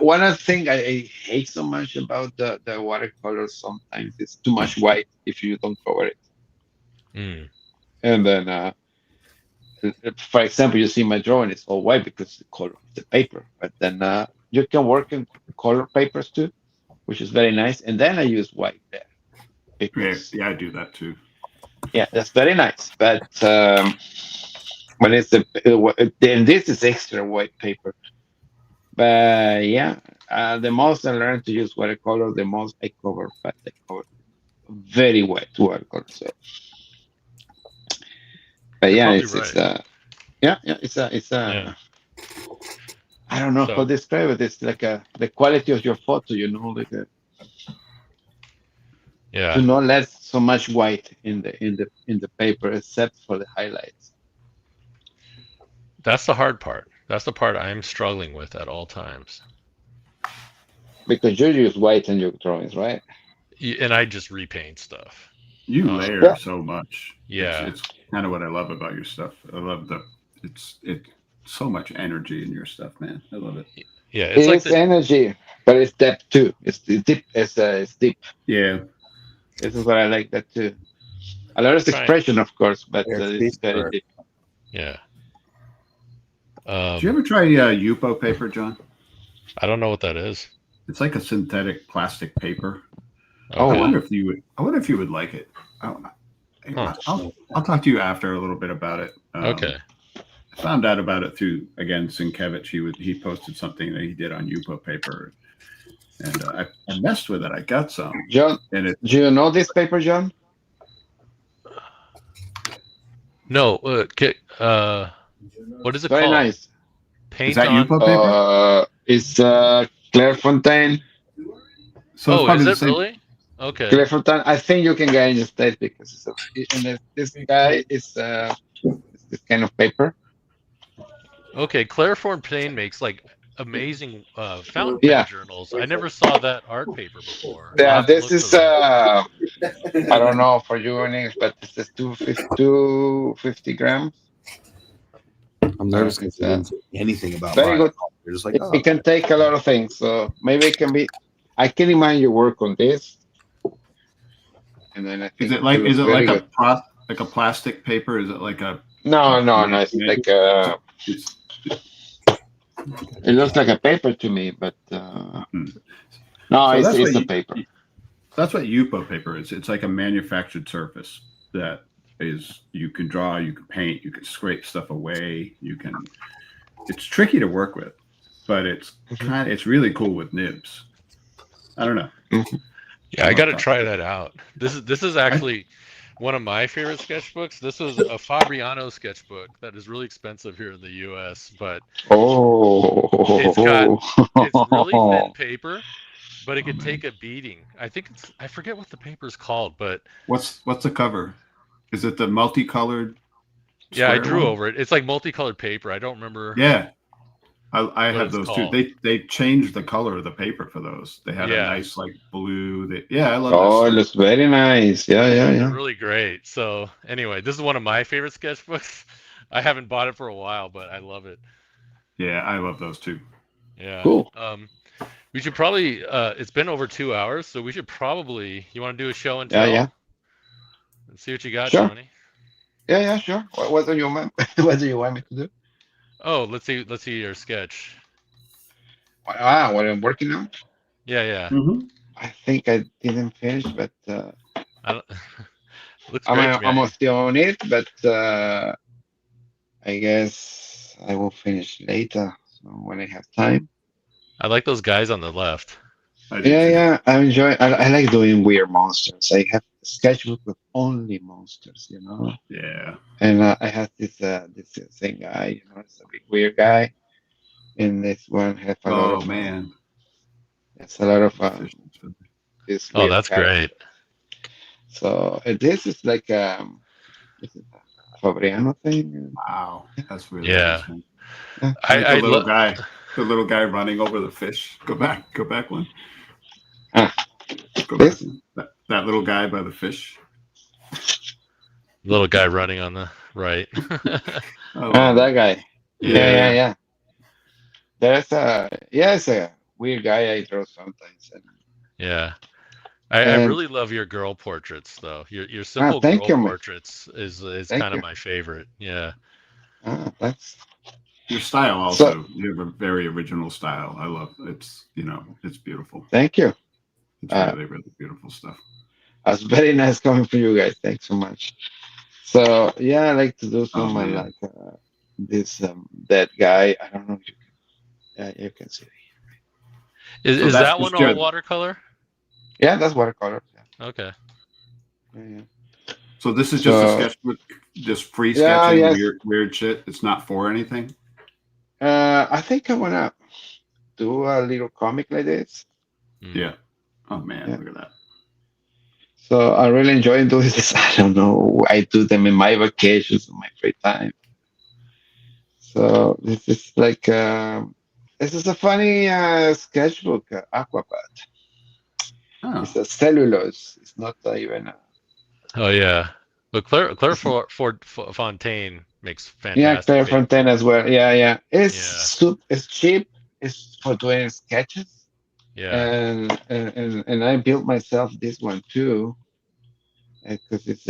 one of the things I hate so much about the watercolors sometimes is too much white if you don't cover it. Mm. And then, for example, you see my drawing; it's all white because the color of the paper. But then you can work in color papers too, which is very nice. And then I use white there. Because, Yeah, I do that too. yeah, that's very nice. But when it's then this is extra white paper. But yeah, the most I learned to use watercolor, the most I cover, but I cover very white watercolor. So, but You're yeah, probably it's right. it's a. Yeah. I don't know So- how to describe it. It's like the quality of your photo, like Yeah. to not let so much white in the paper, except for the highlights. That's the hard part. That's the part I'm struggling with at all times. Because you use white in your drawings, right? And I just repaint stuff. You Oh. layer Yeah. so much. Yeah. It's kind of what I love about your stuff. I love it's so much energy in your stuff, man. I love it. Yeah. It's like It's energy, but it's depth too. It's deep. It's deep. Yeah. This is what I like that too. A lot of Right. expression, of course, but Yeah, it's it's deep, very right. deep. yeah. Did you ever try Yupo paper, John? I don't know what that is. It's like a synthetic plastic paper. Oh, I Okay. wow. wonder if you would. I wonder if you would like it. I'll, Huh. I'll talk to you after a little bit about it. Okay. I found out about it through again Sienkiewicz. He posted something that he did on Yupo paper, and I messed with it. I got some, John, and it do you know this paper, John? No. What is It's it very called? nice. is Paint that on. Yupo paper. It's Clairefontaine. So it's Oh, is probably the it same. really? Okay. Clairefontaine. I think you can get in the States because this guy is this kind of paper. Okay. Clairefontaine Plain makes like amazing fountain pen Yeah, journals. I never saw that art paper before. I'll yeah. have to This look for is that. I don't know for you in English, but this is 250 grams. I'm So nervous because it's they didn't say anything about very mine. good. They're just like, It can take a lot of things. So maybe it can be. I can imagine you work on this, and then I Is think it it like looks very good. like a plastic paper? Is it like a No, no, no. It's mag- like it's, it looks like a paper to me, but hmm. no, So it's a paper. that's what Yupo paper is. It's like a manufactured surface that is you can draw, you can paint, you can scrape stuff away, you can. It's tricky to work with, but it's really cool with nibs. I don't know. Mhm. Yeah, I I got love to that. try that out. This is I, actually one of my favorite sketchbooks. This was a Fabriano sketchbook that is really expensive here in the U.S., but it's got it's really thin Oh, paper, but it oh could man, take a beating. I forget what the paper's called, but what's the cover? Is it the multicolored yeah, I square drew one? over it. It's like multicolored paper. I don't remember Yeah, I what have it's those too. called. They changed the color of the paper for those. They had a Yeah, nice like blue. Yeah, I love that oh, it stuff. looks very nice. Yeah, yeah, they're yeah. really great. So anyway, this is one of my favorite sketchbooks. I haven't bought it for a while, but I love it. Yeah, I love those too. Yeah. Cool. We should probably it's been over 2 hours, so we should probably you want to do a show and Yeah, yeah. tell and see what you got, Sure. Tony. Yeah, yeah, sure. What do you want? What do you want me to do? Oh, let's see your sketch. What I'm working on? Yeah, yeah. Mm-hmm. I think I didn't finish, but I don't, looks I'm great to me. almost still on it. But I guess I will finish later, so when I have time. I like those guys on the left. I do Yeah, too. yeah. I enjoy. I like doing weird monsters. I have a sketchbook with only monsters. Yeah. And I have this same guy. It's a big weird guy, and this one has a lot Oh of man, it's a lot of the fish. this Oh, weird that's great. character. So this is like this is a Fabriano thing. Wow, that's really Yeah. nice, man. Yeah. I like I love the little guy running over the fish. Go back one. Ah, Go back this. one. That little guy by the fish. little guy running on the right. I love That it. guy. Yeah. Yeah. It's a weird guy I draw sometimes. Yeah. I And really love your girl portraits though. Your simple thank girl you, man. portraits is Thank kind of you. my favorite. Yeah. That's Your style so. also. You have a very original style. I love it's it's beautiful. Thank you. It's Uh, really beautiful stuff. That's very nice coming from you guys. Thanks so much. So yeah, I like to do Oh some man. like this that guy. I don't know if you can. Yeah, you can see it. Is That's that one just all good. watercolor? Yeah, that's watercolor. Okay. Yeah. So this is just a So sketchbook, just free yeah, sketching, yes. weird shit. It's not for anything. I think I wanna do a little comic like this. Hmm. Yeah. Oh man, Yeah. look at that. So I really enjoy doing this. I don't know. I do them in my vacations, in my free time. So this is like this is a funny sketchbook, Aquapad. Oh, It's a cellulose. It's not even. Oh yeah. But Claire It's, Fontaine makes yeah, fantastic paper. Clairefontaine as well. Yeah, yeah. Yeah. It's cheap. It's for doing sketches, Yeah. and I built myself this one too because it's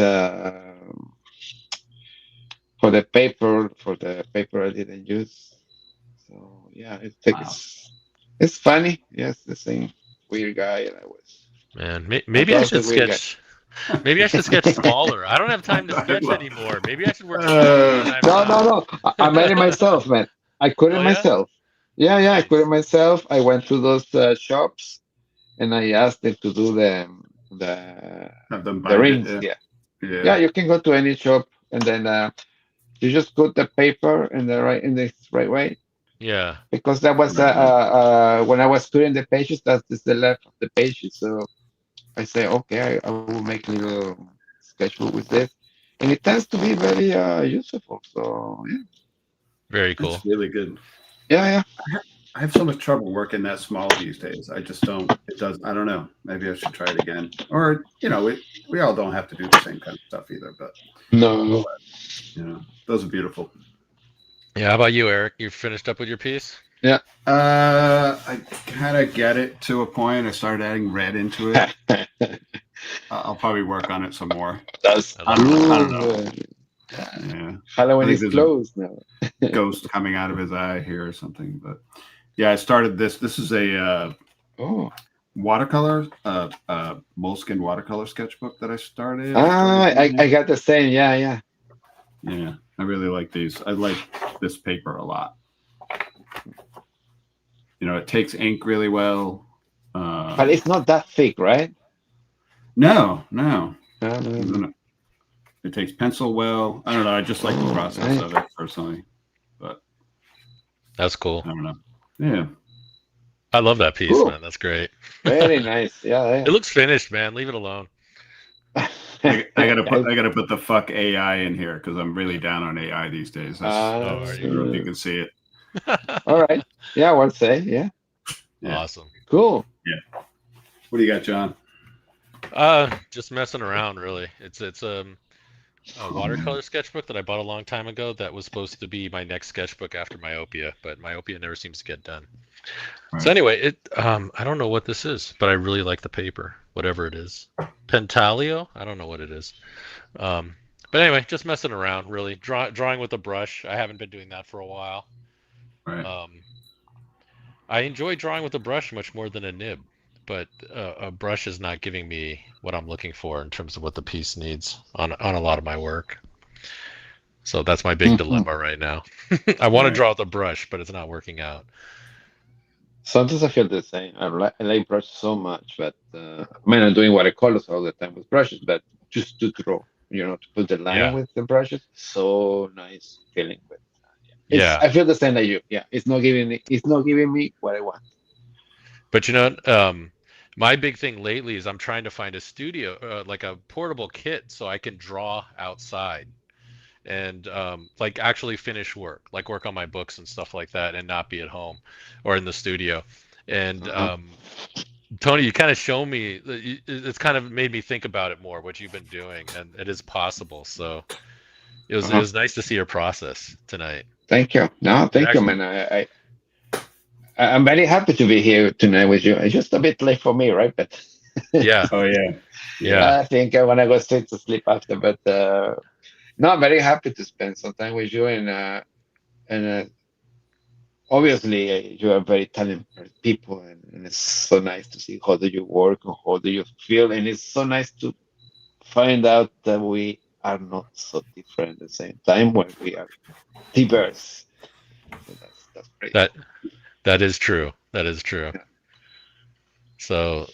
for the paper I didn't use. So yeah, wow. it's funny. Yes, the same weird guy I was. Man, maybe I That's should the weird guy. sketch. Maybe I should sketch smaller. I don't have time to sketch anymore. Maybe I should work Uh, smaller than No, I'm no, not. no. I made it myself, man. I could it Oh yeah? myself. Yeah, yeah, I could it Nice. myself. I went to those shops and I asked them to do the have them the bind it. rings. Yeah, Yeah. yeah. Yeah. You can go to any shop and then you just put the paper in the right way Yeah. because that was Right, right. when I was clearing the pages. That is the left of the pages. So I say, okay, I will make a little sketchbook with this, and it tends to be very useful. So Very cool. That's really good. yeah. I have so much trouble working that small these days. I just don't. It does. I don't know. Maybe I should try it again. Or we all don't have to do the same kind of stuff either. But No. those are beautiful. Yeah. How about you, Eric? You finished up with your piece? I kind of get it to a point. I started adding red into it. I'll probably work on it some more. That's I don't know. Yeah, Halloween I is think there's closed now. a ghost coming out of his eye here or something. But yeah, I started this. This is a Oh, watercolor, moleskin watercolor sketchbook that I started. I got the same. Yeah. Yeah, I really like these. I like this paper a lot. It takes ink really well. But it's not that thick, right? No. No. It takes pencil well. I don't know. I just like the process of it personally. But That's cool. I don't know. Yeah. I love that piece, Cool. man. That's great. Very nice. Yeah. It looks finished, man. Leave it alone. I gotta put the fuck AI in here because I'm really down on AI these days. I don't know if you can see it. All right. Yeah, I would say. Yeah. Awesome. Cool. What do you got, John? Just messing around, really. It's a watercolor sketchbook that I bought a long time ago that was supposed to be my next sketchbook after Myopia, but Myopia never seems to get done. Right. So anyway, I don't know what this is, but I really like the paper, whatever it is. Pentalio? I don't know what it is. But anyway, just messing around, really. Drawing with a brush. I haven't been doing that for a while. Right. I enjoy drawing with a brush much more than a nib, but a brush is not giving me what I'm looking for in terms of what the piece needs on a lot of my work. So that's my big dilemma right now. I want to draw with a brush, but it's not working out. Sometimes I feel the same. I like brushes so much, but I'm doing watercolors all the time with brushes, but just to draw, to put the line with the brushes, so nice feeling with. I feel the same as you. Yeah, it's not giving me what I want. But my big thing lately is I'm trying to find a studio, like a portable kit, so I can draw outside and like actually finish work, like work on my books and stuff like that, and not be at home or in the studio. And Tony, you kind of show me, it's kind of made me think about it more, what you've been doing, and it is possible. So it was nice to see your process tonight. Thank you. No, thank you, man. I'm very happy to be here tonight with you. It's just a bit late for me, right? But yeah. Oh yeah. I think I want to go straight to sleep after. But no, I'm very happy to spend some time with you, and obviously you are very talented people, and it's so nice to see how do you work and how do you feel, and it's so nice to find out that we are not so different at the same time when we are diverse. So that's great. That is true. That is true. Yeah. So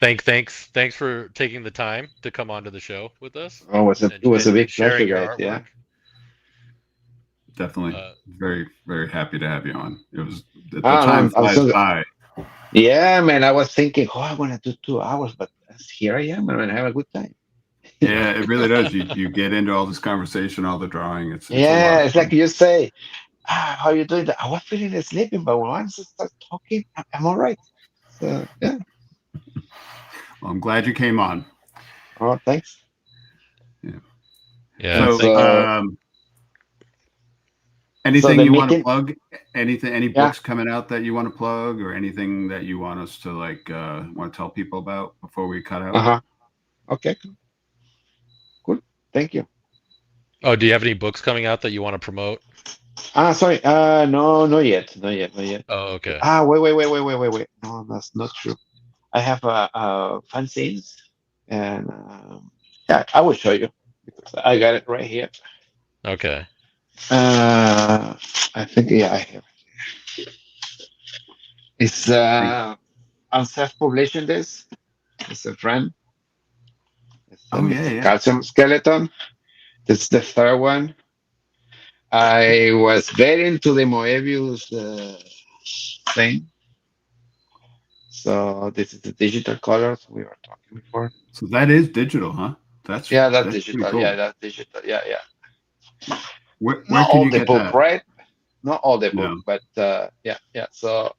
thanks for taking the time to come onto the show with us. Oh, it was a big pleasure, guys. Yeah. Definitely. Very, very happy to have you on. It was the time flies by. Yeah, man. I was thinking, I want to do 2 hours, but here I am, and I have a good time. Yeah, it really does. You get into all this conversation, all the drawing. It's like you say, how you doing? I was feeling sleeping, but once I start talking, I'm all right. So yeah. Well, I'm glad you came on. Oh, thanks. Yeah. So, anything you want to plug? Any books coming out that you want to plug, or anything that you want us to want to tell people about before we cut out? Okay. Cool. Thank you. Oh, do you have any books coming out that you want to promote? Sorry. No, not yet. Oh, okay. Wait. No, that's not true. I have fanzines, and yeah, I will show you because I got it right here. Okay. I think yeah, I have. It's I'm self-publishing this. It's a friend. It's a Oh yeah, Mr. yeah. Calcium Skeleton. This is the third one. I was very into the Moebius thing. So this is the digital colors we were talking before. So that is digital, huh? Yeah, that's That's pretty digital. cool. Yeah, that's digital. Yeah, yeah. Where Not can all you the get book, that? right? Not all the book, No. but yeah, yeah. So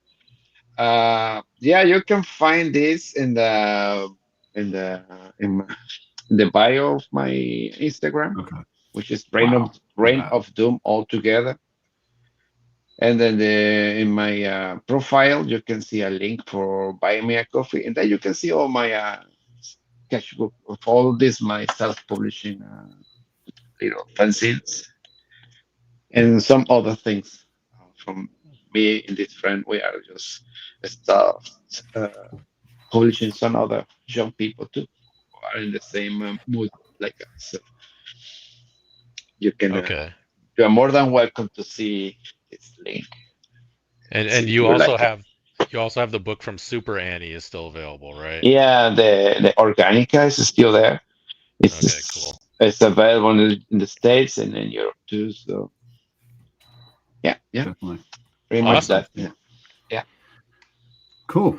yeah, you can find this in the in, my- in the bio of my Instagram, Okay. which is Wow. Reign of Doom all together. And then in my profile, you can see a link for buy me a coffee, and then you can see all my sketchbook of all this my self-publishing fanzines and some other things from me and this friend. We are just stuff uh, publishing some other young people too who are in the same mood like us. So you can Okay. you are more than welcome to see this link. See And if you like it. you also have the book from Super Annie is still available, right? Yeah, the Organica is still there. It's Okay, cool. it's available in the States and in Europe too. So yeah, yeah, Definitely. pretty much Awesome. that. Yeah, yeah. Cool.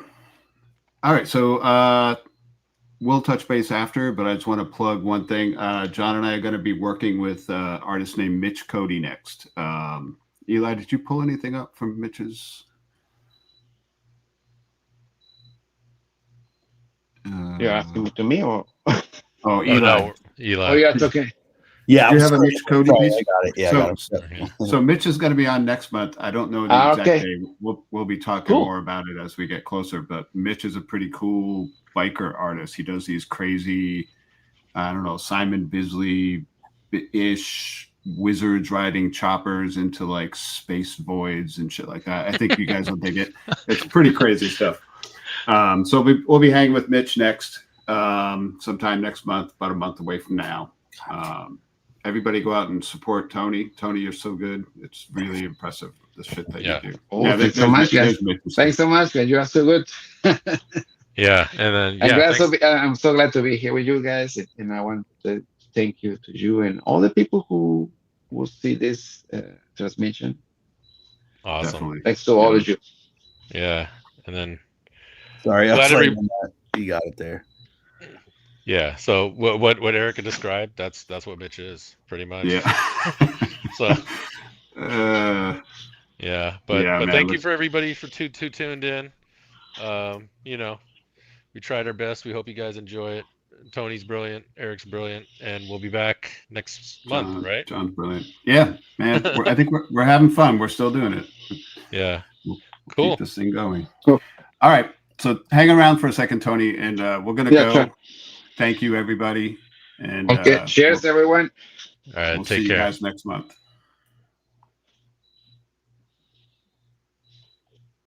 All right. So we'll touch base after, but I just want to plug one thing. John and I are going to be working with artist named Mitch Cody next. Eli, did you pull anything up from Mitch's? You're asking me to me or Oh, Oh Eli. no, Eli. oh yeah, it's okay. Yeah, Do you I'm have a sorry. Mitch Cody Sorry, piece? I got it. Yeah, So- I got it. So Mitch is going to be on next month. I don't know the exact Okay. day. We'll be talking Cool. more about it as we get closer. But Mitch is a pretty cool biker artist. He does these crazy, I don't know, Simon Bisley-ish wizards riding choppers into like space voids and shit like that. I think you guys will dig it. It's pretty crazy stuff. So we'll be hanging with Mitch next, sometime next month, about a month away from now. Everybody go out and support Tony. Tony, you're so good. It's really impressive, the shit that Yeah. you do. Oh, thanks so much, guys. Thanks so much, guys. You are so good. Yeah, and then I'm yeah, glad thanks. I'm so glad to be here with you guys, and I want to thank you to you and all the people who will see this transmission. Awesome. Definitely. Thanks to all of you. Yeah, and then Sorry, I Glad was every- writing on that. You got it there. yeah. So what Erica described, that's what Mitch is pretty much. Yeah. So yeah, but Yeah, man, thank you let's- for everybody for tuned in. You know, we tried our best. We hope you guys enjoy it. Tony's brilliant, Eric's brilliant, and we'll be back next month, right? John's brilliant. Yeah, man. I think we're having fun. We're still doing it. Yeah. We'll Cool. Keep this thing going. Cool. All right. So hang around for a second, Tony, and we're gonna Yeah, go. sure. Thank you, everybody. And Okay. Cheers, everyone. All right. we'll see Take you care. guys next month.